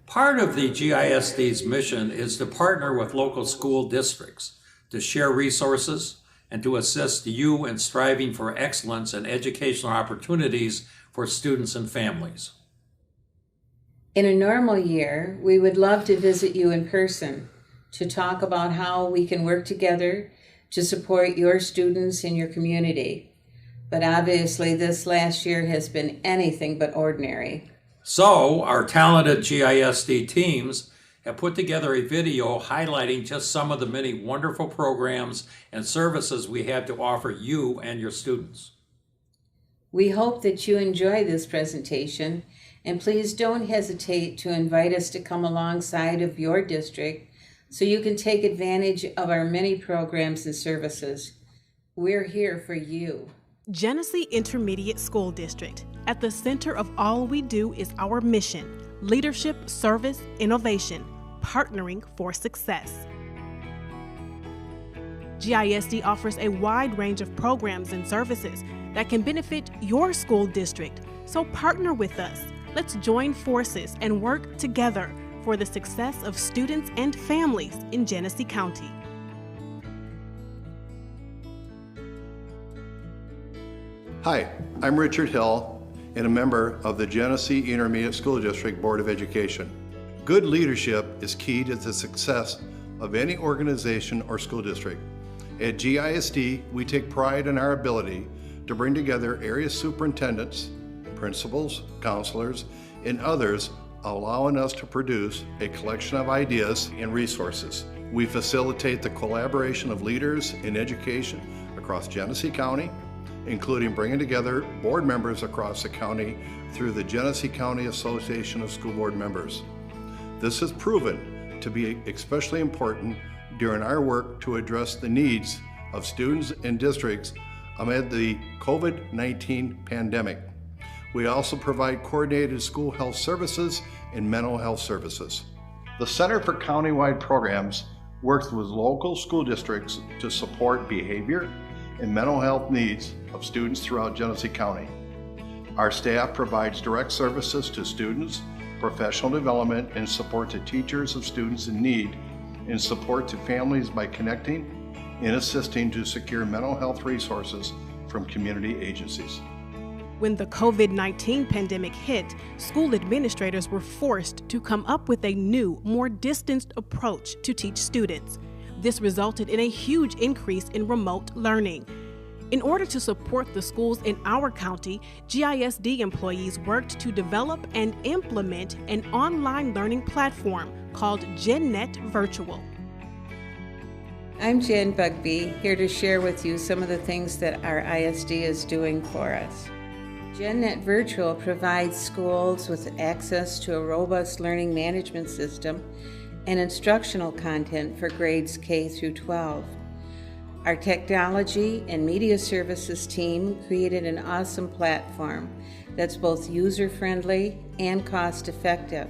Part of the GISD's mission is to partner with local school districts to share resources and to assist you in striving for excellence in educational opportunities for students and families. In a normal year, we would love to visit you in person to talk about how we can work together to support your students in your community. but obviously this last year has been anything but ordinary. So, our talented GISD teams have put together a video highlighting just some of the many wonderful programs and services we have to offer you and your students. We hope that you enjoy this presentation, and please don't hesitate to invite us to come alongside of your district so you can take advantage of our many programs and services. We're here for you. Genesee Intermediate School District. At the center of all we do is our mission: leadership, service, innovation, partnering for success. GISD offers a wide range of programs and services that can benefit your school district. So partner with us. Let's join forces and work together for the success of students and families in Genesee County. Hi, I'm Richard Hill and a member of the Genesee Intermediate School District Board of Education. Good leadership is key to the success of any organization or school district. At GISD, we take pride in our ability to bring together area superintendents, principals, counselors, and others, allowing us to produce a collection of ideas and resources. We facilitate the collaboration of leaders in education across Genesee County, including bringing together board members across the county through the Genesee County Association of School Board Members. This has proven to be especially important during our work to address the needs of students and districts amid the COVID-19 pandemic. We also provide coordinated school health services and mental health services. The Center for Countywide Programs works with local school districts to support behavior and mental health needs of students throughout Genesee County. Our staff provides direct services to students, professional development, and support to teachers of students in need, and support to families by connecting and assisting to secure mental health resources from community agencies. When the COVID-19 pandemic hit, school administrators were forced to come up with a new, more distanced approach to teach students. This resulted in a huge increase in remote learning. In order to support the schools in our county, GISD employees worked to develop and implement an online learning platform called GenNet Virtual. I'm Jan Bugbee, here to share with you some of the things that our ISD is doing for us. GenNet Virtual provides schools with access to a robust learning management system and instructional content for grades K through 12. Our technology and media services team created an awesome platform that's both user-friendly and cost-effective.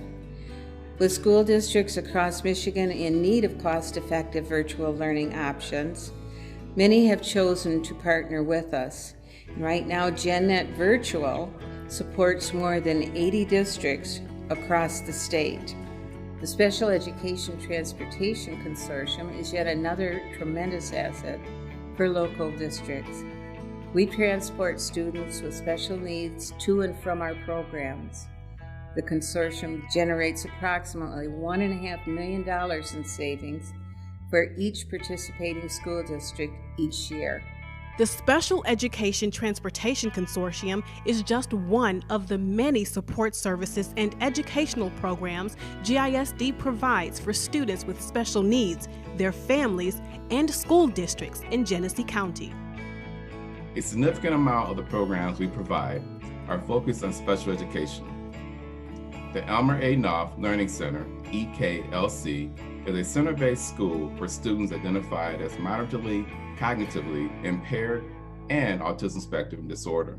With school districts across Michigan in need of cost-effective virtual learning options, many have chosen to partner with us. Right now, GenNet Virtual supports more than 80 districts across the state. The Special Education Transportation Consortium is yet another tremendous asset for local districts. We transport students with special needs to and from our programs. The consortium generates approximately $1.5 million in savings for each participating school district each year. The Special Education Transportation Consortium is just one of the many support services and educational programs GISD provides for students with special needs, their families, and school districts in Genesee County. A significant amount of the programs we provide are focused on special education. The Elmer A. Knopf Learning Center, EKLC, is a center-based school for students identified as moderately cognitively impaired and autism spectrum disorder.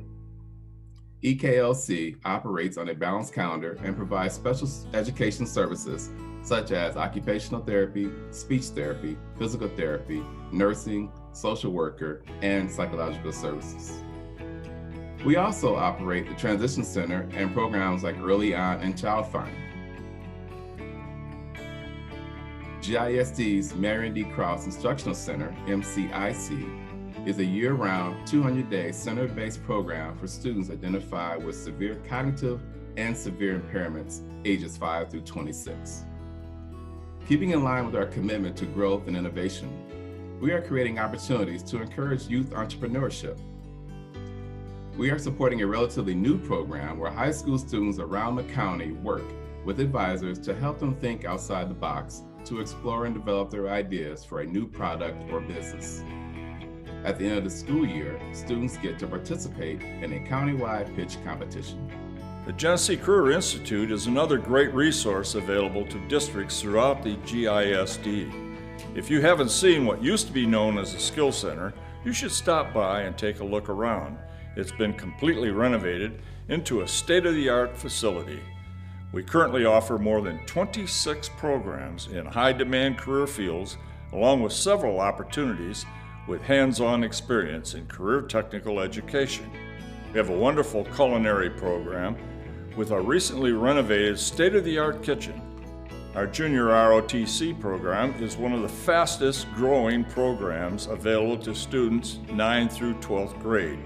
EKLC operates on a balanced calendar and provides special education services such as occupational therapy, speech therapy, physical therapy, nursing, social worker, and psychological services. We also operate the Transition Center and programs like Early On and Child Find. GISD's Marion D. Krause Instructional Center, MCIC, is a year-round, 200-day center-based program for students identified with severe cognitive and severe impairments, ages 5 through 26. Keeping in line with our commitment to growth and innovation, we are creating opportunities to encourage youth entrepreneurship. We are supporting a relatively new program where high school students around the county work with advisors to help them think outside the box to explore and develop their ideas for a new product or business. At the end of the school year, students get to participate in a countywide pitch competition. The Genesee Career Institute is another great resource available to districts throughout the GISD. If you haven't seen what used to be known as a skill center, you should stop by and take a look around. It's been completely renovated into a state-of-the-art facility. We currently offer more than 26 programs in high-demand career fields, along with several opportunities with hands-on experience in career technical education. We have a wonderful culinary program with a recently renovated state-of-the-art kitchen. Our junior ROTC program is one of the fastest growing programs available to students 9th through 12th grade.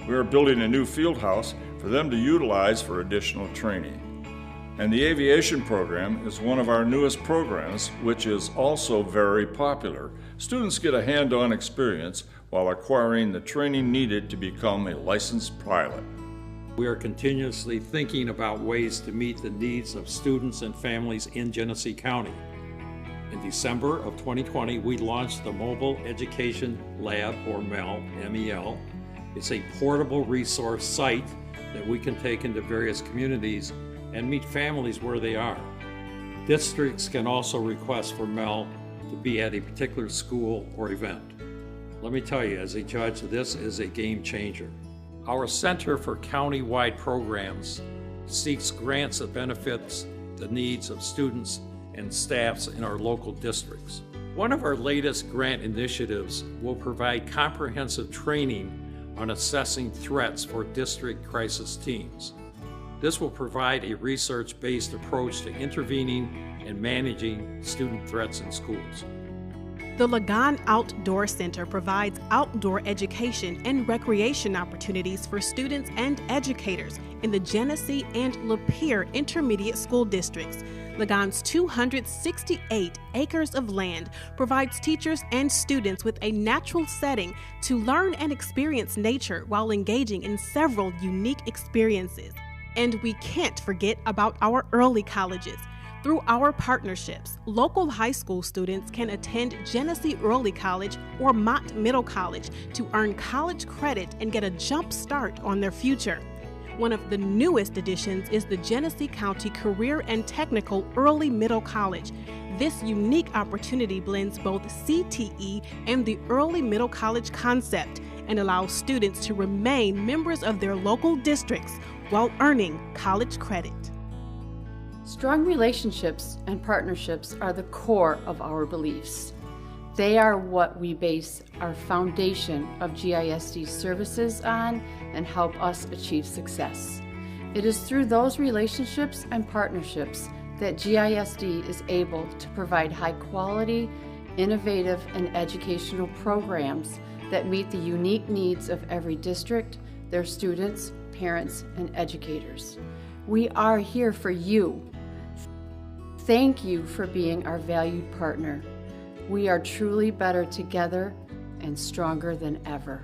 We are building a new field house for them to utilize for additional training. And the aviation program is one of our newest programs, which is also very popular. Students get a hand-on experience while acquiring the training needed to become a licensed pilot. We are continuously thinking about ways to meet the needs of students and families in Genesee County. In December of 2020, we launched the Mobile Education Lab, or MEL, M-E-L. It's a portable resource site that we can take into various communities and meet families where they are. Districts can also request for MEL to be at a particular school or event. Let me tell you, as a judge, this is a game changer. Our Center for County-Wide Programs seeks grants that benefits the needs of students and staffs in our local districts. One of our latest grant initiatives will provide comprehensive training on assessing threats for district crisis teams. This will provide a research-based approach to intervening and managing student threats in schools. The Lagaan Outdoor Center provides outdoor education and recreation opportunities for students and educators in the Genesee and Lapeer Intermediate School Districts. Lagaan's 268 acres of land provides teachers and students with a natural setting to learn and experience nature while engaging in several unique experiences. And we can't forget about our early colleges. Through our partnerships, local high school students can attend Genesee Early College or Mott Middle College to earn college credit and get a jump start on their future. One of the newest additions is the Genesee County Career and Technical Early Middle College. This unique opportunity blends both CTE and the early middle college concept and allows students to remain members of their local districts while earning college credit. Strong relationships and partnerships are the core of our beliefs. They are what we base our foundation of GISD services on and help us achieve success. It is through those relationships and partnerships that GISD is able to provide high quality, innovative, and educational programs that meet the unique needs of every district, their students, parents, and educators. We are here for you. Thank you for being our valued partner. We are truly better together and stronger than ever.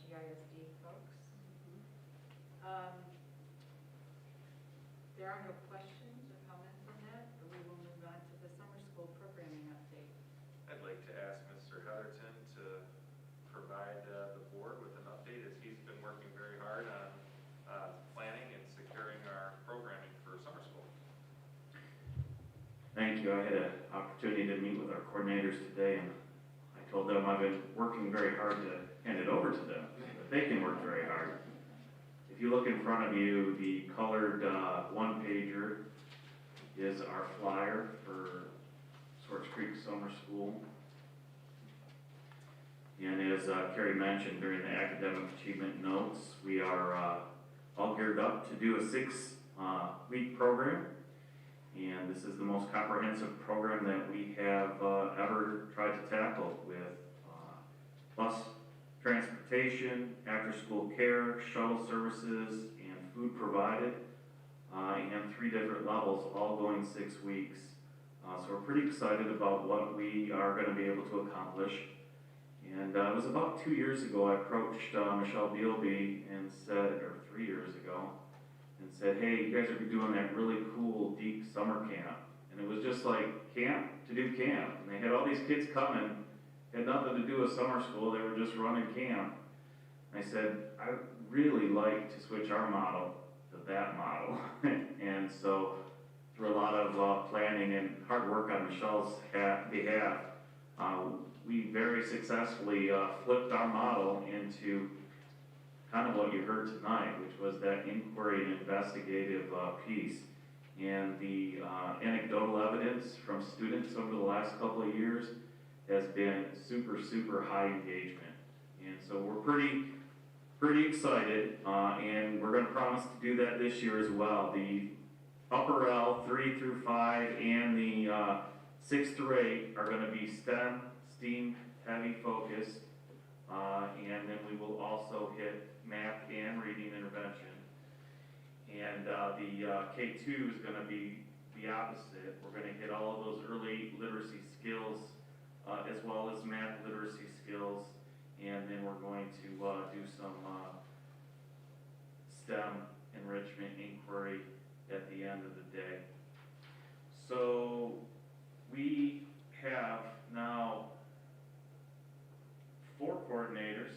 GISD folks. There are no questions or comments on that, but we will move on to the summer school programming update. I'd like to ask Mr. Heatherton to provide the board with an update as he's been working very hard on planning and securing our programming for summer school. Thank you. I had an opportunity to meet with our coordinators today, and I told them I've been working very hard to hand it over to them, but they can work very hard. If you look in front of you, the colored one-pager is our flyer for Swartz Creek Summer School. And as Carrie mentioned during the academic achievement notes, we are all geared up to do a 6-week program. And this is the most comprehensive program that we have ever tried to tackle with transportation, after-school care, shuttle services, and food provided, and 3 different levels, all going 6 weeks. So we're pretty excited about what we are going to be able to accomplish. And it was about 2 years ago I approached Michelle Bealby and said, or 3 years ago, and said, hey, you guys are doing that really cool deep summer camp. And it was just like camp to do camp. And they had all these kids coming, had nothing to do with summer school, they were just running camp. And I said, I'd really like to switch our model to that model. And so through a lot of planning and hard work on Michelle's behalf, we very successfully flipped our model into kind of what you heard tonight, which was that inquiry and investigative piece. And the anecdotal evidence from students over the last couple of years has been super, super high engagement. And so we're pretty excited, and we're going to promise to do that this year as well. The upper L, 3 through 5, and the 6 through 8 are going to be STEM, STEAM heavy focused, and then we will also hit math and reading intervention. And the K2 is going to be the opposite. We're going to hit all of those early literacy skills as well as math literacy skills, and then we're going to do some STEM enrichment inquiry at the end of the day. So we have now 4 coordinators,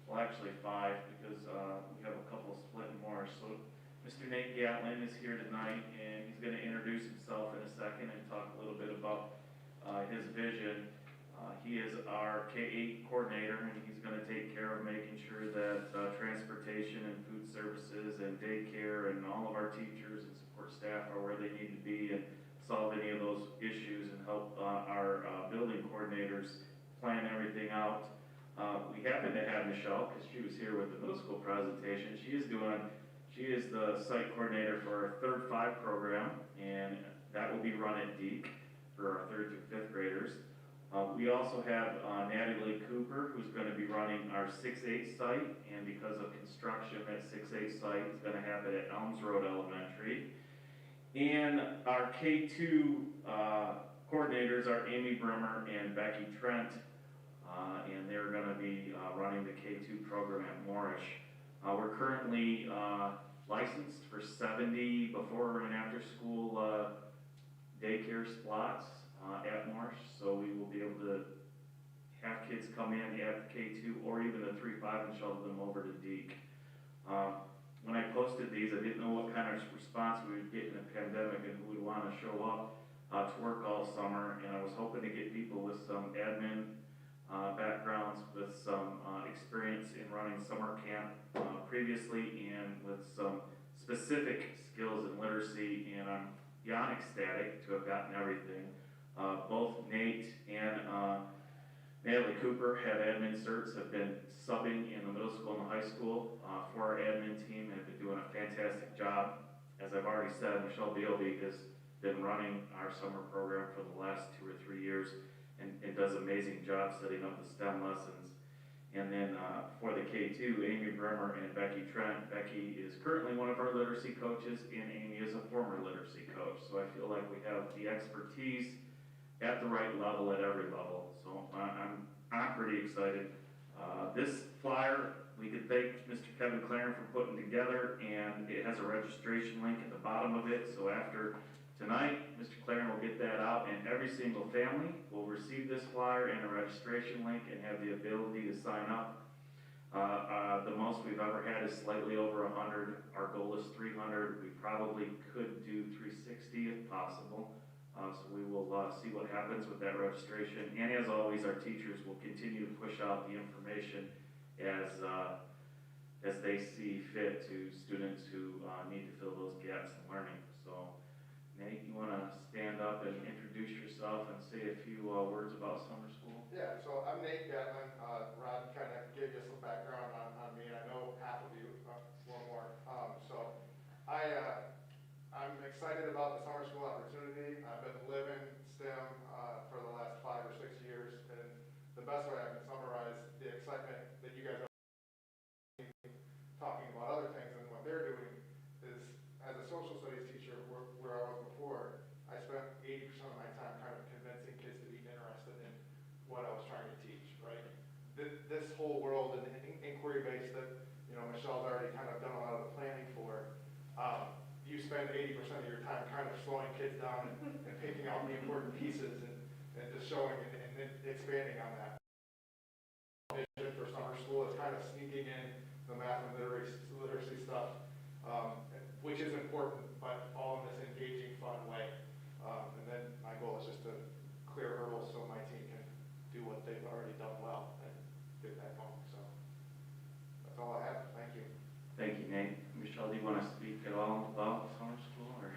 well actually 5, because we have a couple splitting more. So Mr. Nate Gatlin is here tonight, and he's going to introduce himself in a second and talk a little bit about his vision. He is our K-8 coordinator, and he's going to take care of making sure that transportation and food services and daycare and all of our teachers and support staff are where they need to be and solve any of those issues and help our building coordinators plan everything out. We happen to have Michelle, because she was here with the middle school presentation. She is the site coordinator for our 3rd 5 program, and that will be run at Deke for our 3rd through 5th graders. We also have Natalie Cooper, who's going to be running our 6-8 site, and because of construction, that 6-8 site is going to happen at Elms Road Elementary. And our K2 coordinators are Amy Brimmer and Becky Trent, and they're going to be running the K2 program at Moorish. We're currently licensed for 70 before and after school daycare slots at Moorish, so we will be able to have kids come in at the K2 or even the 3-5 and shuttle them over to Deke. When I posted these, I didn't know what kind of response we would get in a pandemic and who would want to show up to work all summer, and I was hoping to get people with some admin backgrounds, with some experience in running summer camp previously, and with some specific skills in literacy, and I'm beyond ecstatic to have gotten everything. Both Nate and Natalie Cooper have admin certs, have been subbing in the middle school and the high school for our admin team, and have been doing a fantastic job. As I've already said, Michelle Bealby has been running our summer program for the last 2 or 3 years, and does an amazing job setting up the STEM lessons. And then for the K2, Amy Bremer and Becky Trent. Becky is currently one of our literacy coaches, and Amy is a former literacy coach. So I feel like we have the expertise at the right level at every level. So I'm pretty excited. This flyer, we could thank Mr. Kevin Claren for putting together, and it has a registration link at the bottom of it. So after tonight, Mr. Claren will get that out, and every single family will receive this flyer and a registration link and have the ability to sign up. The most we've ever had is slightly over 100. Our goal is 300. We probably could do 360 if possible. So we will see what happens with that registration. And as always, our teachers will continue to push out the information as they see fit to students who need to fill those gaps in learning. So Nate, you want to stand up and introduce yourself and say a few words about summer school? Yeah, so I'm Nate Gatlin. Rod kind of gave you some background on me, and I know half of you, one more. So I'm excited about the summer school opportunity. I've been living STEM for the last 5 or 6 years, and the best way I can summarize the excitement that you guys spend 80% of your time kind of slowing kids down and picking out the important pieces and just showing and then expanding on that. For summer school is kind of sneaking in the math and literacy stuff, which is important, but all in this engaging, fun way. And then my goal is just to clear hurdles so my team can do what they've already done well and get that going. So that's all I have. Thank you. Thank you, Nate. Michelle, do you want to speak at all about summer school? Or?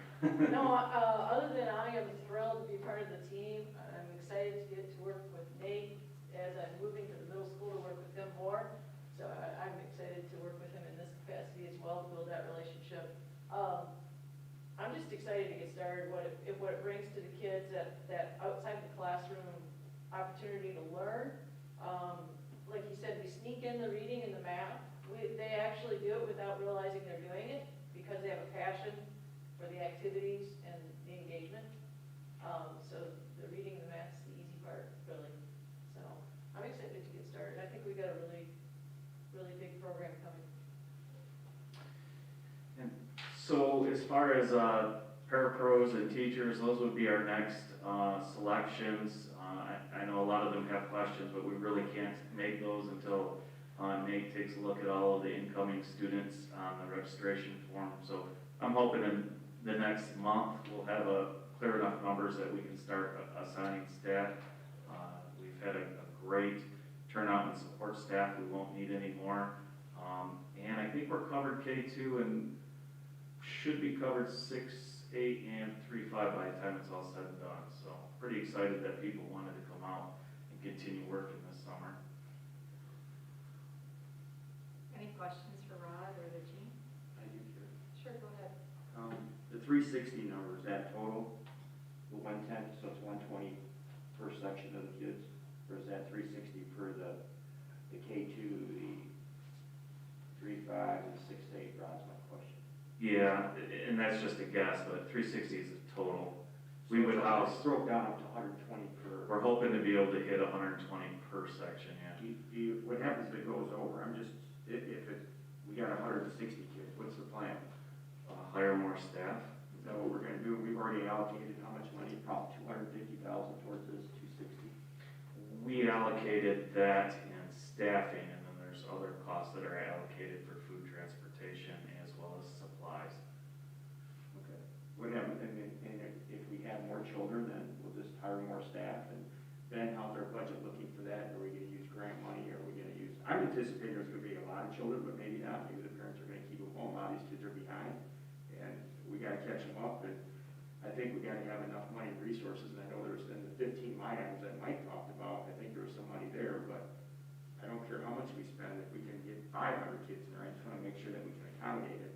No, other than I am thrilled to be part of the team. I'm excited to get to work with Nate as I'm moving to the middle school to work with him more. So I'm excited to work with him in this capacity as well, to build that relationship. I'm just excited to get started. What it brings to the kids, that outside the classroom opportunity to learn. Like you said, we sneak in the reading and the math. They actually do it without realizing they're doing it because they have a passion for the activities and the engagement. So the reading and the math is the easy part, really. So I'm excited to get started. I think we got a really, really big program coming. And so as far as parapros and teachers, those would be our next selections. I know a lot of them have questions, but we really can't make those until Nate takes a look at all of the incoming students on the registration form. So I'm hoping in the next month we'll have clear enough numbers that we can start assigning staff. We've had a great turnout in support staff. We won't need any more. And I think we're covered K2 and should be covered 6, 8, and 3, 5 by the time it's all said and done. So pretty excited that people wanted to come out and continue working this summer. Any questions for Rod or the team? I do, sure. Sure, go ahead. The 360 number, is that total? The 110, so it's 120 per section of the kids? Or is that 360 per the K2, the 3, 5, and 6, 8? Rod's my question. Yeah, and that's just a guess, but 360 is a total. We would house. Broke down up to 120 per. We're hoping to be able to hit 120 per section, yeah. What happens if it goes over? We got 160 kids, what's the plan? Hire more staff. Is that what we're going to do? We've already allocated how much money? Probably 250,000 towards this 260. We allocated that in staffing, and then there's other costs that are allocated for food transportation as well as supplies. Okay. What happens, and if we have more children, then we'll just hire more staff? And then how's our budget looking for that? Are we going to use grant money? Or are we going to use, I'm anticipating there's going to be a lot of children, but maybe not. Maybe the parents are going to keep them home. A lot of these kids are behind, and we got to catch them up. And I think we got to have enough money and resources. And I know there's in the 15 line items that Mike talked about, I think there was some money there, but I don't care how much we spend. If we can get 500 kids in there, I just want to make sure that we can accommodate it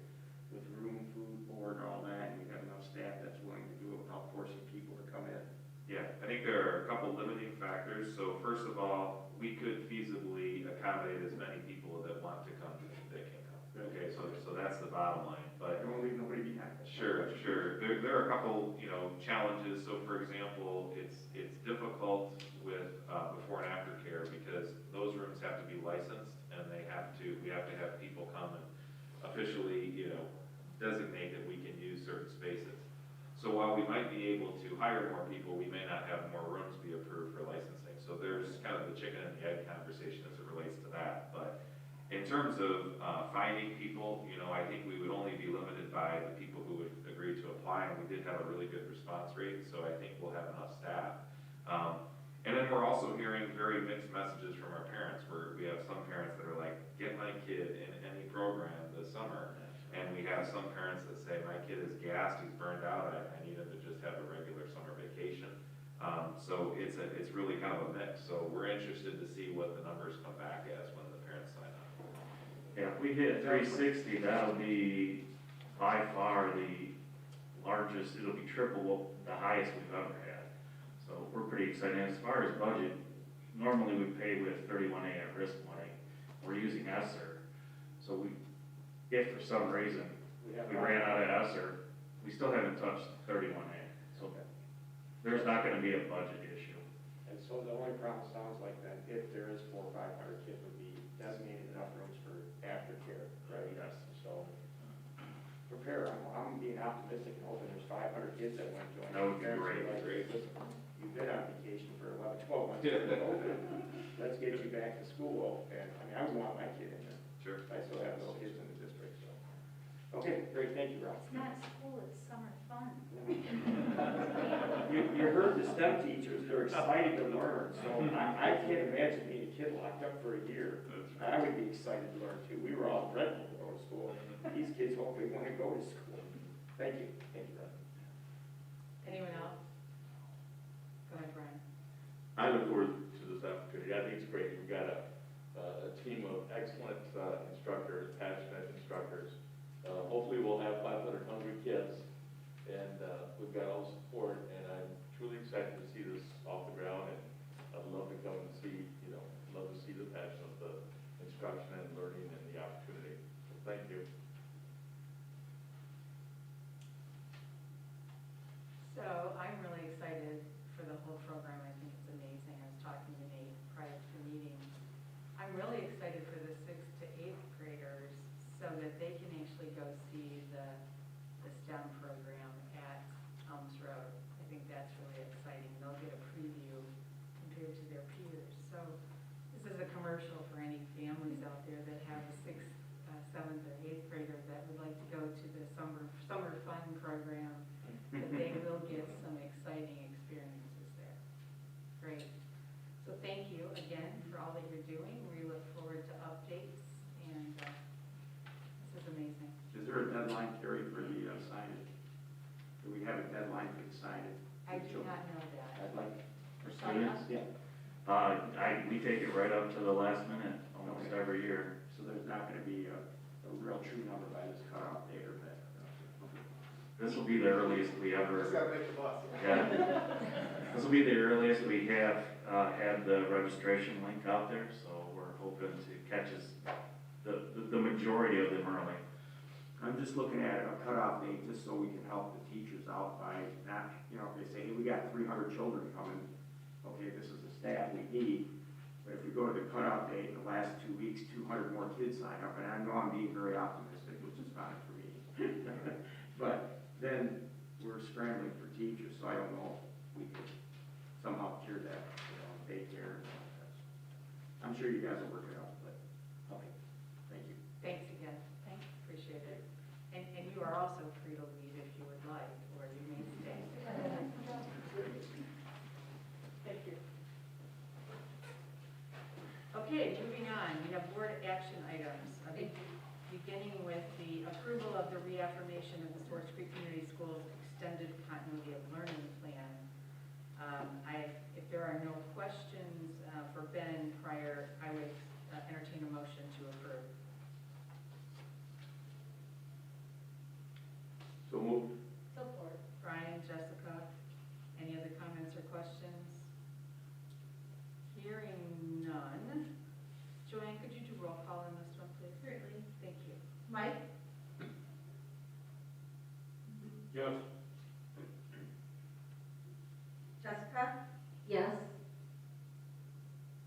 with room, food, board, all that, and we have enough staff that's willing to do it without forcing people to come in. Yeah, I think there are a couple limiting factors. So first of all, we could feasibly accommodate as many people that want to come that can come. Okay, so that's the bottom line. But don't leave nobody behind. Sure. There are a couple, challenges. So for example, it's difficult with before and after care because those rooms have to be licensed and we have to have people come and officially, designate that we can use certain spaces. So while we might be able to hire more people, we may not have more rooms be approved for licensing. So there's kind of the chicken and the egg conversation as it relates to that. But in terms of finding people, I think we would only be limited by the people who would agree to apply, and we did have a really good response rate, so I think we'll have enough staff. And then we're also hearing very mixed messages from our parents, where we have some parents that are like, get my kid in any program this summer. And we have some parents that say, my kid is gassed, he's burned out, I need him to just have a regular summer vacation. So it's really kind of a mix. So we're interested to see what the numbers come back as when the parents sign up. Yeah, if we hit 360, that'll be by far the largest, it'll be triple the highest we've ever had. So we're pretty excited. As far as budget, normally we pay with 31A at risk money. We're using ESSER. So if for some reason we ran out of ESSER, we still haven't touched 31A. So there's not going to be a budget issue. And so the only problem sounds like that if there is 400 or 500 kids would be designated enough rooms for aftercare, right? Yes. So prepare. I'm being optimistic and hoping there's 500 kids that want to join. That would be Parents great. are like, listen, you've been on vacation for 11, 12 months. Let's get you back to school. And I mean, I would want my kid in there. Sure. I still have little kids in the district, so. Okay, great, thank you, Ralph. It's not school, it's summer fun. You heard the STEM teachers, they're excited to learn, so I can't imagine being a kid locked up for a year. I would be excited to learn too. We were all dreadful to go to school. These kids hopefully want to go to school. Thank you, Ralph. Anyone else? Go ahead, Brian. I look forward to this opportunity. I think it's great. We've got a team of excellent instructors, passionate instructors. Hopefully we'll have 500 hungry kids, and we've got all the support, and I'm truly excited to see this off the ground, and I'd love to come and see, love to see the passion of the instruction and learning and the opportunity. So thank you. So I'm really excited for the whole program. I think it's amazing. I was talking to Nate prior to the meeting. I'm really excited for the 6th to 8th graders so that they can actually go see the STEM program at Elms Road. I think that's really exciting. They'll get a preview compared to their peers. So this is a commercial for any families out there that have a 6th, 7th, or 8th grader that would like to go to the summer fun program. That they will get some exciting experiences there. Great. So thank you again for all that you're doing. We look forward to updates, and this is amazing. Is there a deadline, Carrie, for the signage? Do we have a deadline for the signage? I do not know that. I'd like, for Sign-up? students, We take it right up to the last minute, almost every year. So there's not going to be a real true number by this cutoff date or that? This will be the earliest we ever. Just gotta make the bus. Yeah. This will be the earliest we have had the registration link out there, so we're hoping to catch the majority of them early. I'm just looking at a cutoff date just so we can help the teachers out by not, if they say, hey, we got 300 children coming, okay, this is the staff we need. But if we go to the cutoff date in the last 2 weeks, 200 more kids sign up, and I know I'm being very optimistic, which is fine for me. But then we're scrambling for teachers, so I don't know if we could somehow cure that, daycare and all that. I'm sure you guys will work it out, but, okay, thank you. Thanks again. Thanks, appreciate it. And you are also free to leave if you would like, or you may stay. Thank you. Okay, moving on. We have board action items. Beginning with the approval of the reaffirmation of the Swartz Creek Community Schools Extended Continuity of Learning Plan. If there are no questions for Ben prior, I would entertain a motion to approve. So moved. Support. Brian, Jessica, any other comments or questions? Hearing none. Joanne, could you do roll call on this one, please? Certainly. Thank you. Mike? Yes. Jessica? Yes.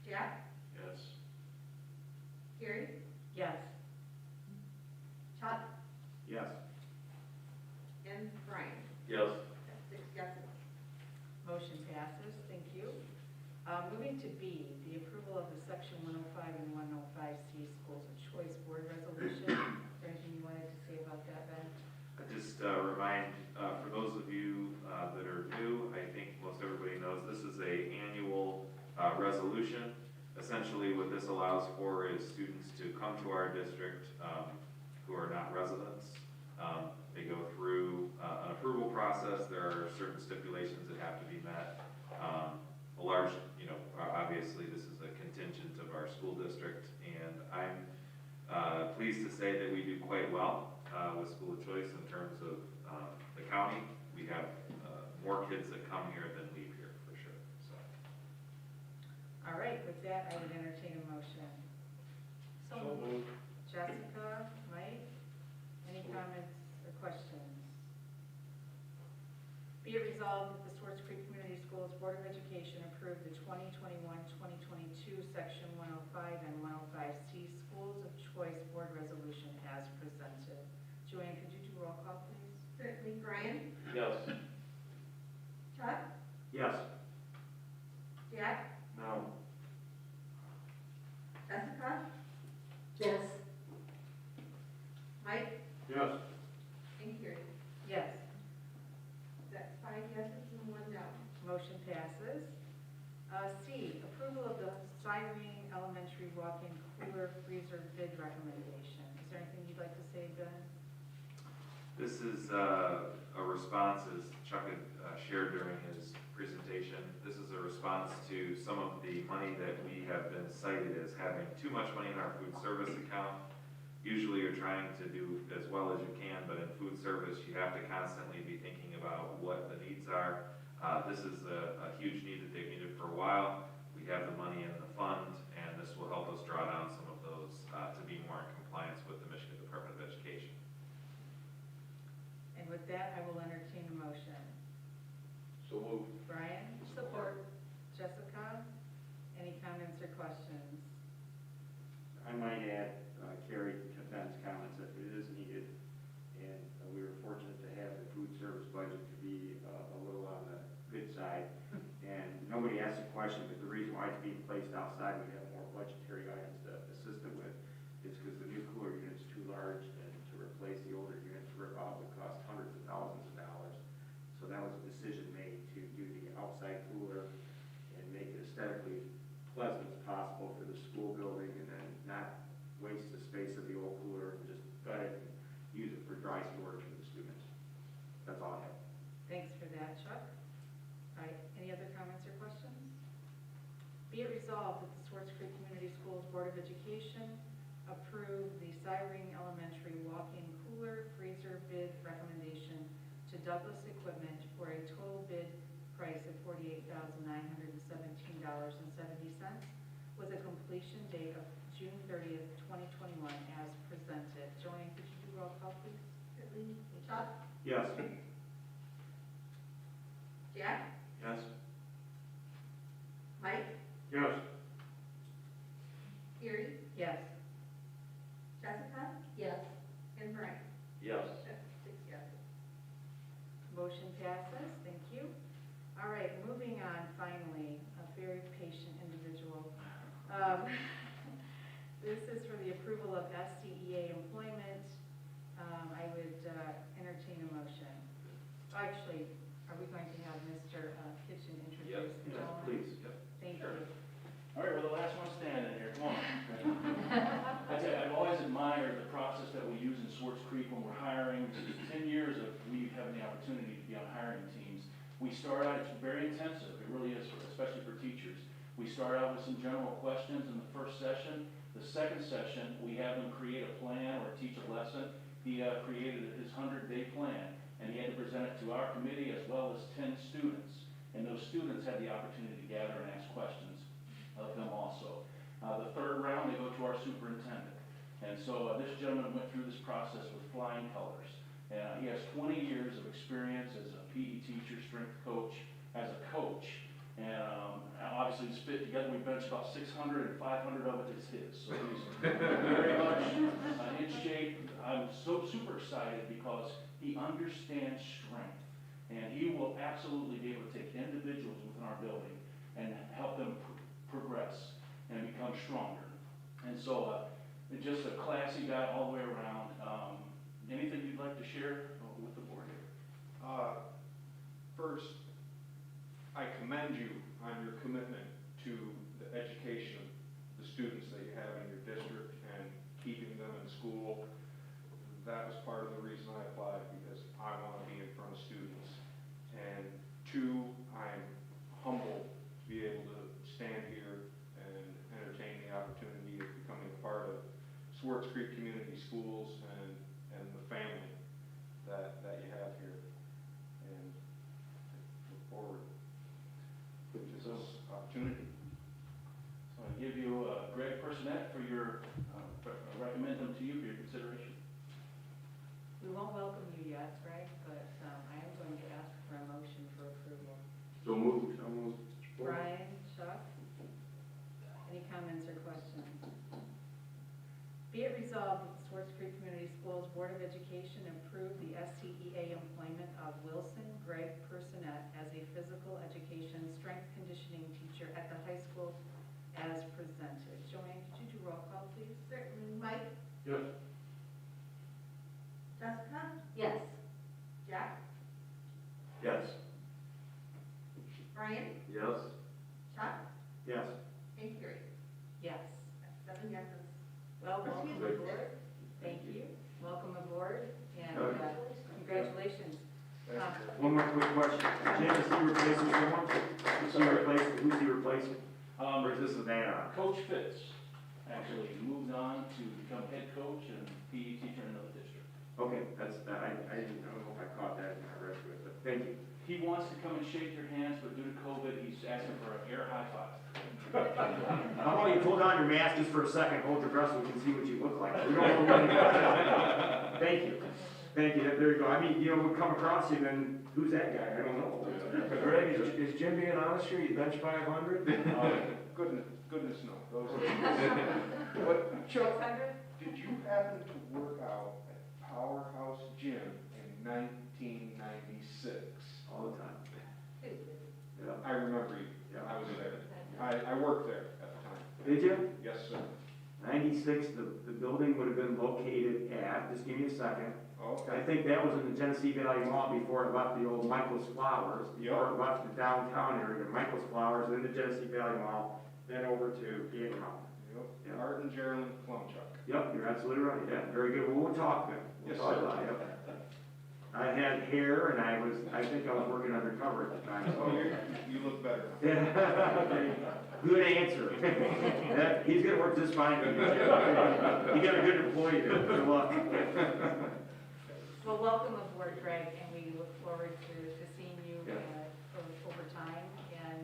Jack? Yes. Carrie? Yes. Chuck? Yes. And Brian? Yes. 6 yeses. Motion passes. Thank you. Moving to B, the approval of the Section 105 and 105C Schools of Choice Board Resolution. Is there anything you wanted to say about that, Ben? Just remind, for those of you that are new, I think most everybody knows this is an annual resolution. Essentially what this allows for is students to come to our district who are not residents. They go through an approval process. There are certain stipulations that have to be met. A large, obviously this is a contingent of our school district, and I'm pleased to say that we do quite well with school of choice in terms of the county. We have more kids that come here than leave here, for sure. So. All right, with that, I would entertain a motion. So moved. Jessica, Mike, any comments or questions? Be it resolved that the Swartz Creek Community Schools Board of Education approve the 2021-2022 Section 105 and 105C Schools of Choice Board Resolution as presented. Joanne, could you do roll call, please? Certainly. Brian? Yes. Chuck? Yes. Jack? No. Jessica? Yes. Mike? Yes. And Carrie? Yes. That's 5 yeses and 1 no. Motion passes. C, approval of the Signage Elementary walk-in cooler freezer bid recommendation. Is there anything you'd like to say, Ben? This is a response, as Chuck had shared during his presentation. This is a response to some of the money that we have been cited as having too much money in our food service account. Usually you're trying to do as well as you can, but in food service you have to constantly be thinking about what the needs are. This is a huge need that they've needed for a while. We have the money in the fund, and this will help us draw down some of those to be more in compliance with the Michigan Department of Education. And with that, I will entertain a motion. So moved. Brian? Support. Jessica? Any comments or questions? I might add, Carrie, to Ben's comments, that it is needed, and we were fortunate to have the food service budget to be a little on the good side. And nobody asked a question, but the reason why it's being placed outside, we have more budgetary items to assist them with, is because the new cooler unit's too large, and to replace the older units would cost hundreds of thousands of dollars. So that was a decision made to do the outside cooler and make it aesthetically pleasant as possible for the school building, and then not waste the space of the old cooler and just gut it and use it for dry storage for the students. That's all I have. Thanks for that, Chuck. All right, any other comments or questions? Be it resolved that the Swartz Creek Community Schools Board of Education approve the Siring Elementary walk-in cooler freezer bid recommendation to Douglas Equipment for a total bid price of $48,917.70 with a completion date of June 30th, 2021 as presented. Joanne, could you do roll call, please? Certainly. Chuck? Yes. Jack? Yes. Mike? Yes. Carrie? Yes. Jessica? Yes. And Brian? Yes. That's 6 yeses. Motion passes, thank you. All right, moving on, finally, a very patient individual. This is for the approval of SCEA employment. I would entertain a motion. Actually, are we going to have Mr. Kitchen introduce the gentleman? Please. Thank you. All right, we're the last one standing here, come on. I've always admired the process that we use in Swartz Creek when we're hiring. 10 years of we having the opportunity to be on hiring teams. We start out, it's very intensive, it really is, especially for teachers. We start out with some general questions in the first session. The second session, we have them create a plan or teach a lesson. He created his 100-day plan, and he had to present it to our committee as well as 10 students. And those students had the opportunity to gather and ask questions of them also. The third round, they go to our superintendent. And so this gentleman went through this process with flying colors. He has 20 years of experience as a PE teacher, strength coach, as a coach. And obviously it's fit together. We benched about 600 and 500 of it is his. So he's very much in shape. I'm so super excited because he understands strength. And he will absolutely be able to take individuals within our building and help them progress and become stronger. And so just a classy guy all the way around. Anything you'd like to share with the board here? First, I commend you on your commitment to the education of the students that you have in your district and keeping them in school. That was part of the reason I applied, because I want to be in front of students. And two, I'm humbled to be able to stand here and entertain the opportunity of becoming a part of Swartz Creek Community Schools and the family that you have here. And look forward to this opportunity. So I give you Greg Personette for your, recommend them to you for your consideration. We won't welcome you yet, Greg, but I am going to ask for a motion for approval. So moved. So moved. Brian, Chuck, any comments or questions? Be it resolved that the Swartz Creek Community Schools Board of Education approve the SCEA employment of Wilson Greg Personette as a physical education strength conditioning teacher at the high school as presented. Joanne, could you do roll call, please? Certainly. Mike? Yes. Jessica? Yes. Jack? Yes. Brian? Yes. Chuck? Yes. And Carrie? Yes. 7 yeses. Well, welcome Excuse me. aboard. Thank you. Welcome aboard, and congratulations. One more quick question. Jim, is he replacing someone? Who's he replacing? Or is this an add-on? Coach Fitz actually moved on to become head coach and PE teacher in another district. Okay, that's, I don't know if I caught that in my rest of it, but thank you. He wants to come and shake your hands, but due to COVID, he's asking for an air high five. How about you pull down your mask just for a second, hold your breath so we can see what you look like. We don't know what Thank you. Thank you. There you go. I mean, you know, we come across you, then who's that guy? I don't know. Greg, is Jim being honest here? You bench 500? Goodness no. But Chuck, 600? did you happen to work out at Powerhouse Gym in 1996? All the time. Yeah. I remember you. Yeah. I was there. I worked there at the time. Did you? Yes, sir. 96, the building would have been located at, just give me a second. Okay. I think that was in the Genesee Valley Mall before it left the old Michael's Flowers. Before it left the downtown area, Michael's Flowers, then the Genesee Valley Mall, then over to Gate Mountain. Yep. Yeah. Art and Geraldine Plumchuck. Yep, you're absolutely right. Yeah, very good. Well, we'll talk then. We'll Yes, talk sir. about it. Yep. I had hair, and I think I was working undercover at the time. So. You look better now. Yeah. Good answer. He's going to work just fine. You got a good employee there. Good luck. Well, welcome aboard, Greg, and we look forward to seeing you over time. And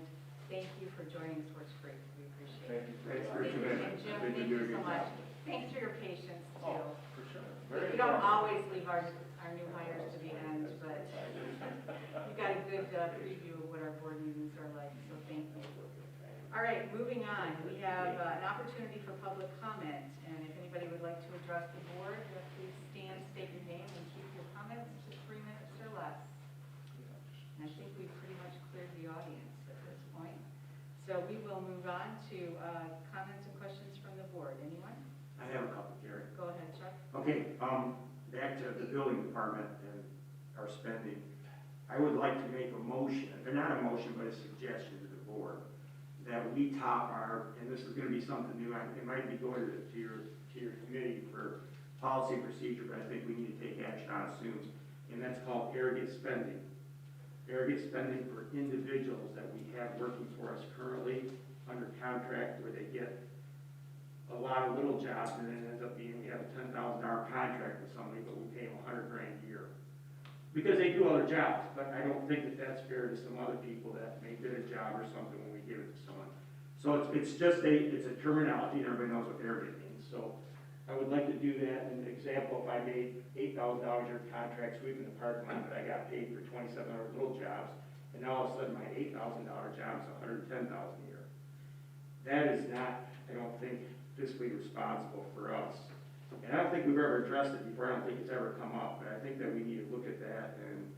thank you for joining Swartz Creek. We appreciate it. Thanks for coming. And Jim, thank you so much. Thanks for your patience, too. Oh, for sure. We don't always leave our new hires to the end, but you got a good preview of what our board meetings are like, so thank you. All right, moving on. We have an opportunity for public comment, and if anybody would like to address the board, please stand, state your name, and keep your comments to 3 minutes or less. And I think we've pretty much cleared the audience at this point. So we will move on to comments and questions from the board. Anyone? I have a couple, Gary. Go ahead, Chuck. Okay, back to the building department and our spending. I would like to make a motion, or not a motion, but a suggestion to the board, that we top our, and this is going to be something new, it might be going to your committee for policy and procedure, but I think we need to take action on it soon, and that's called arrogant spending. Arrogant spending for individuals that we have working for us currently under contract, where they get a lot of little jobs, and then it ends up being, we have a $10,000 contract with somebody, but we pay them $100,000 a year. Because they do other jobs, but I don't think that that's fair to some other people that may get a job or something when we give it to someone. So it's just it's a terminology, and everybody knows what arrogant means. So I would like to do that. An example, if I made $8,000 a year contract sweeping the parking lot, but I got paid for 2,700 little jobs, and now all of a sudden my $8,000 job is $110,000 a year. That is not, I don't think, fiscally responsible for us. And I don't think we've ever addressed it before. I don't think it's ever come up, but I think that we need to look at that and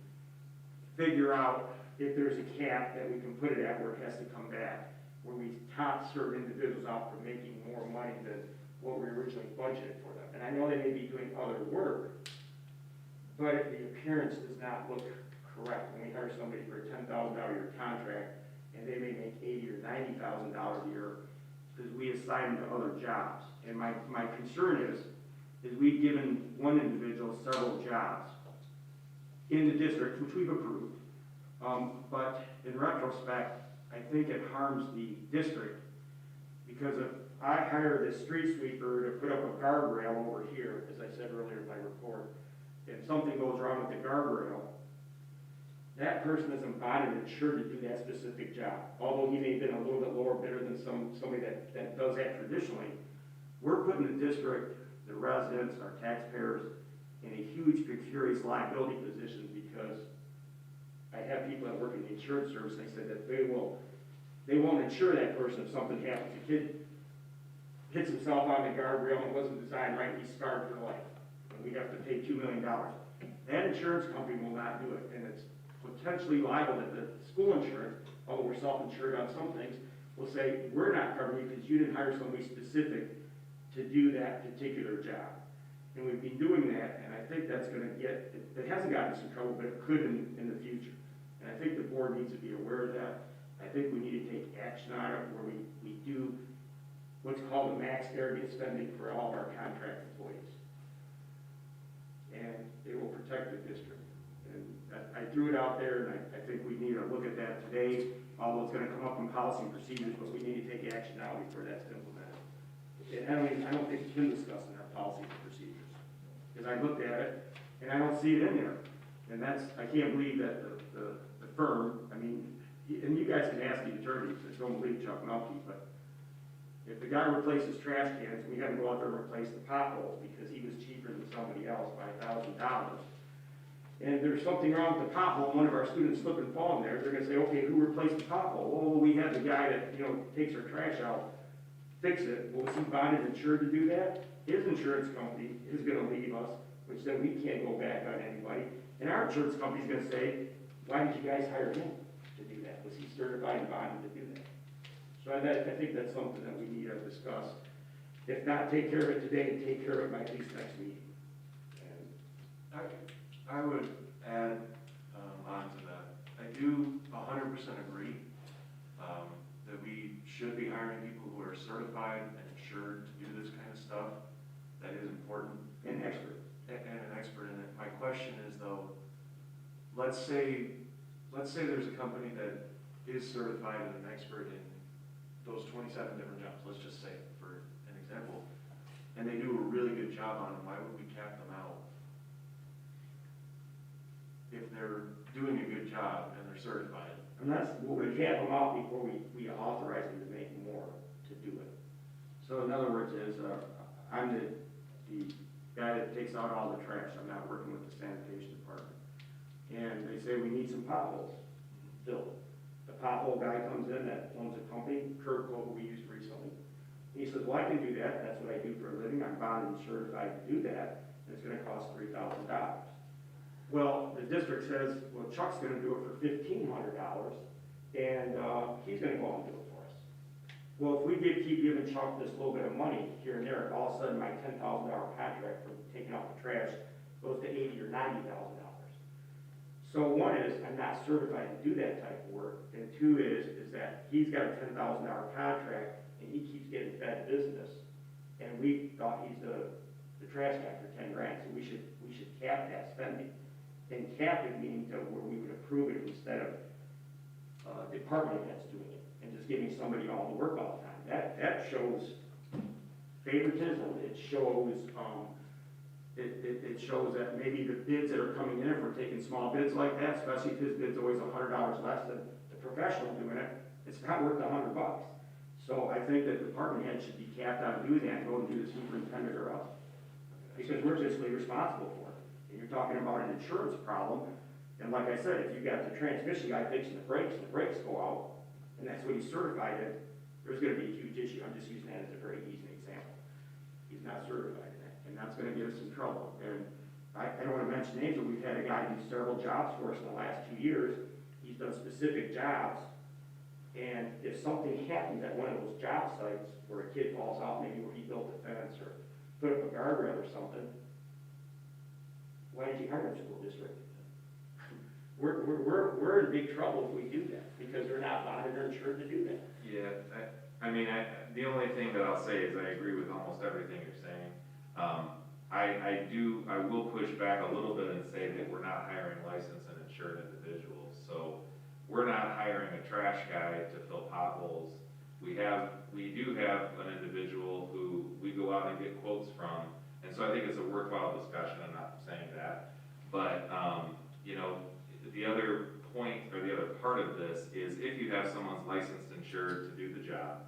figure out if there's a cap that we can put it at where it has to come back, where we top certain individuals out for making more money than what we originally budgeted for them. And I know they may be doing other work, but the appearance does not look correct. When we hire somebody for a $10,000 a year contract, and they may make $80,000 or $90,000 a year, because we assign them to other jobs. And my concern is we've given one individual several jobs in the district, which we've approved. But in retrospect, I think it harms the district, because if I hire this street sweeper to put up a guardrail over here, as I said earlier in my report, and something goes wrong with the guardrail, that person isn't bonded and insured to do that specific job. Although he may have been a little bit lower bidder than somebody that does that traditionally, we're putting the district, the residents, our taxpayers, in a huge precarious liability position, because I have people that work in the insurance service, and they said that they won't insure that person if something happens. hits himself on the guardrail and wasn't designed right, he's scarred for life. And we have to pay $2 million. That insurance company will not do it, and it's potentially liable that the school insurance, although we're self-insured on some things, will say, we're not covering you because you didn't hire somebody specific to do that particular job. And we've been doing that, and I think that's gonna get, it hasn't gotten us in trouble, but it could in the future. And I think the board needs to be aware of that. I think we need to take action on it where we do what's called a max aggregate spending for all of our contract employees. And it will protect the district. And I threw it out there, and I think we need to look at that today, although it's gonna come up in policy and procedures, but we need to take action now before that's implemented. And I don't think it's been discussed in our policy and procedures. Because I looked at it, and I don't see it in there. And that's, I can't believe that the firm, I mean, and you guys can ask the attorneys that don't believe Chuck Melke, but if the guy replaces trash cans, we gotta go out there and replace the potholes because he was cheaper than somebody else by $1,000. And there's something wrong with the pothole, one of our students slip and fall in there, they're gonna say, okay, who replaced the pothole? Well, we had the guy that, takes our trash out, fix it. Well, was he bonded and insured to do that? His insurance company is gonna leave us, which then we can't go back on anybody. And our insurance company's gonna say, why did you guys hire him to do that? Was he certified and bonded to do that? So I think that's something that we need to discuss. If not, take care of it today, take care of it by at least next meeting. And I would add on to that. I do 100% agree that we should be hiring people who are certified and insured to do this kind of stuff. That is important. And expert. And an expert in it. My question is though, let's say there's a company that is certified and an expert in those 27 different jobs, let's just say for an example, and they do a really good job on them, why would we cap them out? If they're doing a good job and they're certified. Unless we cap them out before we authorize them to make more to do it. So in other words is, I'm the guy that takes out all the trash. I'm not working with the sanitation department. And they say we need some potholes filled. The pothole guy comes in that owns a company, Kurt Cole, we used recently. He says, well, I can do that. That's what I do for a living. I'm bonded and certified to do that. And it's gonna cost $3,000. Well, the district says, well, Chuck's gonna do it for $1,500, and he's gonna go out and do it for us. Well, if we keep giving Chuck this little bit of money here and there, all of a sudden my $10,000 contract for taking out the trash goes to $80,000 or $90,000. So one is, I'm not certified to do that type of work, and two is that he's got a $10,000 contract, and he keeps getting fed business, and we thought he's the trash guy for $10,000, so we should cap that spending. And cap it meaning to where we would approve it instead of department heads doing it and just giving somebody all the work all the time. That shows favoritism. It shows it shows that maybe the bids that are coming in, if we're taking small bids like that, especially if his bid's always $100 less than the professional doing it, it's not worth $100. So I think that department heads should be capped out of doing that and go and do the superintendent or us, because we're fiscally responsible for it. And you're talking about an insurance problem, and like I said, if you got the transmission guy fixing the brakes and the brakes go out, and that's what he's certified in, there's going to be a huge issue. I'm just using that as a very easy example. He's not certified in that, and that's going to get us in trouble. And I don't want to mention names, but we've had a guy do several jobs for us in the last 2 years. He's done specific jobs, and if something happens at one of those job sites where a kid falls out, maybe where he built a fence or put up a guardrail or something, why did you hire him, school district? We're in big trouble if we do that, because they're not bonded or insured to do that. Yeah, the only thing that I'll say is I agree with almost everything you're saying. I will push back a little bit and say that we're not hiring licensed and insured individuals. So we're not hiring a trash guy to fill potholes. We do have an individual who we go out and get quotes from, and so I think it's a worthwhile discussion. I'm not saying that, but the other point or the other part of this is if you have someone's licensed insured to do the job,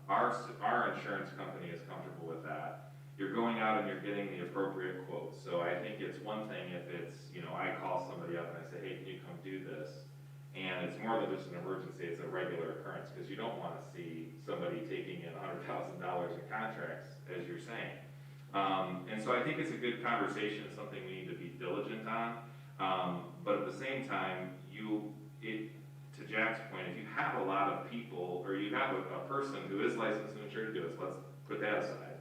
our insurance company is comfortable with that. You're going out and you're getting the appropriate quotes. So I think it's one thing if it's, I call somebody up and I say, hey, can you come do this? And it's more than just an emergency, it's a regular occurrence, because you don't want to see somebody taking in $100,000 in contracts, as you're saying. And so I think it's a good conversation, it's something we need to be diligent on. But at the same time, to Jack's point, if you have a lot of people, or you have a person who is licensed and insured to do this, let's put that aside,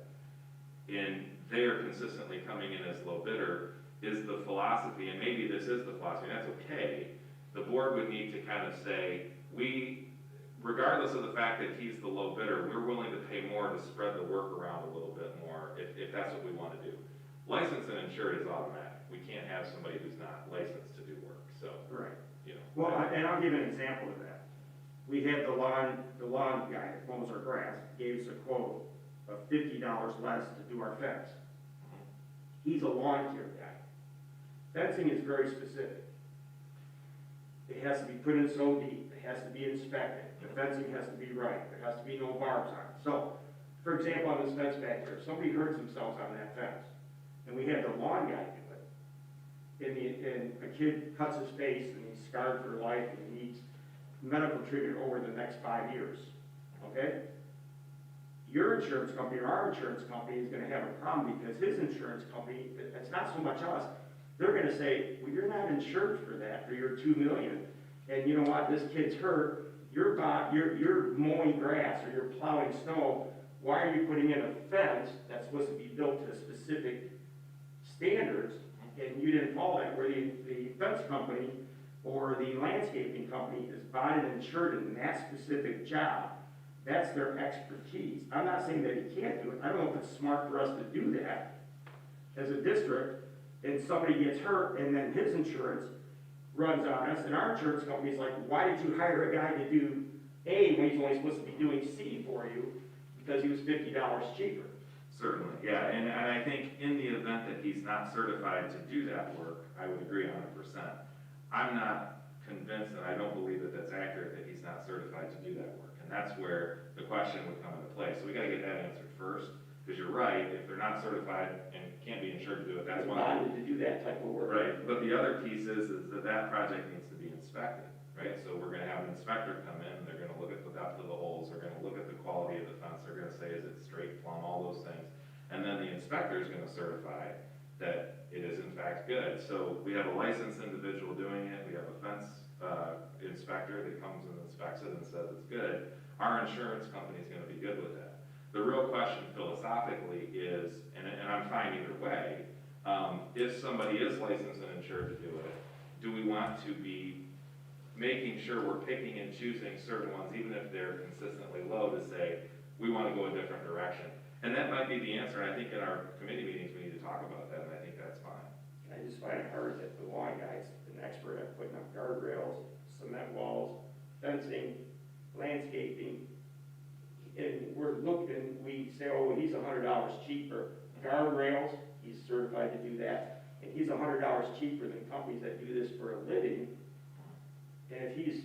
and they're consistently coming in as low bidder, is the philosophy, and maybe this is the philosophy, and that's okay, the board would need to kind of say, regardless of the fact that he's the low bidder, we're willing to pay more to spread the work around a little bit more, if that's what we want to do. Licensed and insured is automatic. We can't have somebody who's not licensed to do work, so. Right. You know. Well, and I'll give an example of that. We had the lawn guy that mows our grass, gave us a quote of $50 less to do our fence. He's a lawn care guy. Fencing is very specific. It has to be put in so deep, it has to be inspected, the fencing has to be right, there has to be no barbs on it. So, for example, on this fence back here, if somebody hurts themselves on that fence, and we had the lawn guy do it, and a kid cuts his face and he's scarred for life and he needs medical treatment over the next 5 years, okay? Your insurance company or our insurance company is gonna have a problem because his insurance company, it's not so much us, they're gonna say, well, you're not insured for that, for your $2 million. And you know what, this kid's hurt, you're mowing grass or you're plowing snow, why are you putting in a fence that's supposed to be built to specific standards, and you didn't follow that, where the fence company or the landscaping company is bought and insured in that specific job. That's their expertise. I'm not saying that he can't do it. I don't know if it's smart for us to do that as a district, and somebody gets hurt, and then his insurance runs on us, and our insurance company's like, why did you hire a guy to do A when he's only supposed to be doing C for you, because he was $50 cheaper? Certainly, yeah, and I think in the event that he's not certified to do that work, I would agree 100%. I'm not convinced, and I don't believe that that's accurate, that he's not certified to do that work, and that's where the question would come into play. So we gotta get that answered first, because you're right, if they're not certified and can't be insured to do it, that's one thing. To do that type of work. Right, but the other piece is that project needs to be inspected, right? So we're gonna have an inspector come in, they're gonna look at the depth of the holes, they're gonna look at the quality of the fence, they're gonna say, is it straight, plumb, all those things. And then the inspector is gonna certify that it is in fact good. So we have a licensed individual doing it, we have a fence inspector that comes and inspects it and says it's good. Our insurance company is gonna be good with that. The real question philosophically is, and I'm fine either way, if somebody is licensed and insured to do it, do we want to be making sure we're picking and choosing certain ones, even if they're consistently low, to say, we want to go a different direction? And that might be the answer, and I think in our committee meetings we need to talk about that, and I think that's fine. I just find it hard that the lawn guy's an expert at putting up guardrails, cement walls, fencing, landscaping, and we're looking, we say, oh, he's $100 cheaper. Guardrails, he's certified to do that, and he's $100 cheaper than companies that do this for a living. And if he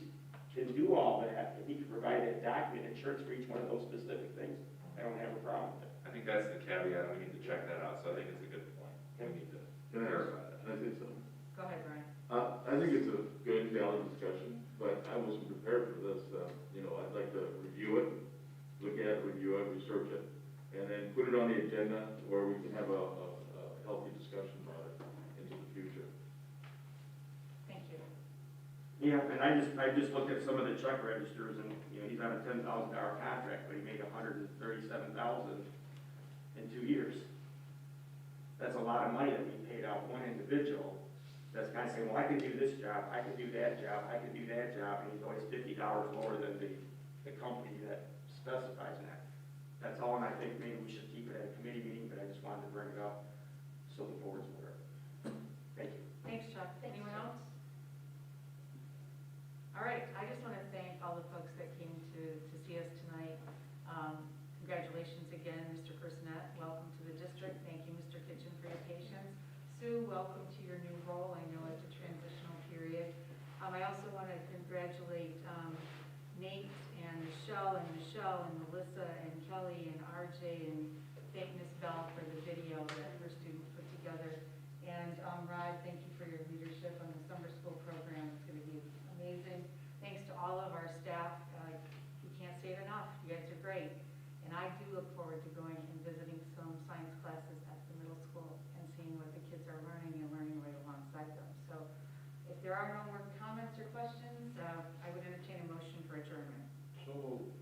can do all that, if he can provide that document, insurance for each one of those specific things, I don't have a problem with it. I think that's the caveat, we need to check that out, so I think it's a good point. We need to verify that. Can I say something? Go ahead, Brian. I think it's a good, valid discussion, but I wasn't prepared for this. I'd like to review it, look at it, review it, research it, and then put it on the agenda where we can have a healthy discussion about it into the future. Thank you. Yeah, and I just looked at some of the check registers, and he's on a $10,000 contract, but he made $137,000 in 2 years. That's a lot of money that we paid out one individual. That's kind of saying, well, I can do this job, I can do that job, I can do that job, and he's always $50 lower than the company that specifies that. That's all, and I think maybe we should keep it at a committee meeting, but I just wanted to bring it up so the board's aware. Thank you. Thanks, Chuck. Anyone else? All right, I just want to thank all the folks that came to see us tonight. Congratulations again, Mr. Personette. Welcome to the district. Thank you, Mr. Kitchen, for your patience. Sue, welcome to your new role. I know it's a transitional period. I also want to congratulate Nate and Michelle and Melissa and Kelly and RJ, and thank Ms. Bell for the video that her students put together. And Rod, thank you for your leadership on the summer school program. It's going to be amazing. there are no more comments or questions, I would entertain a motion for adjournment. So moved.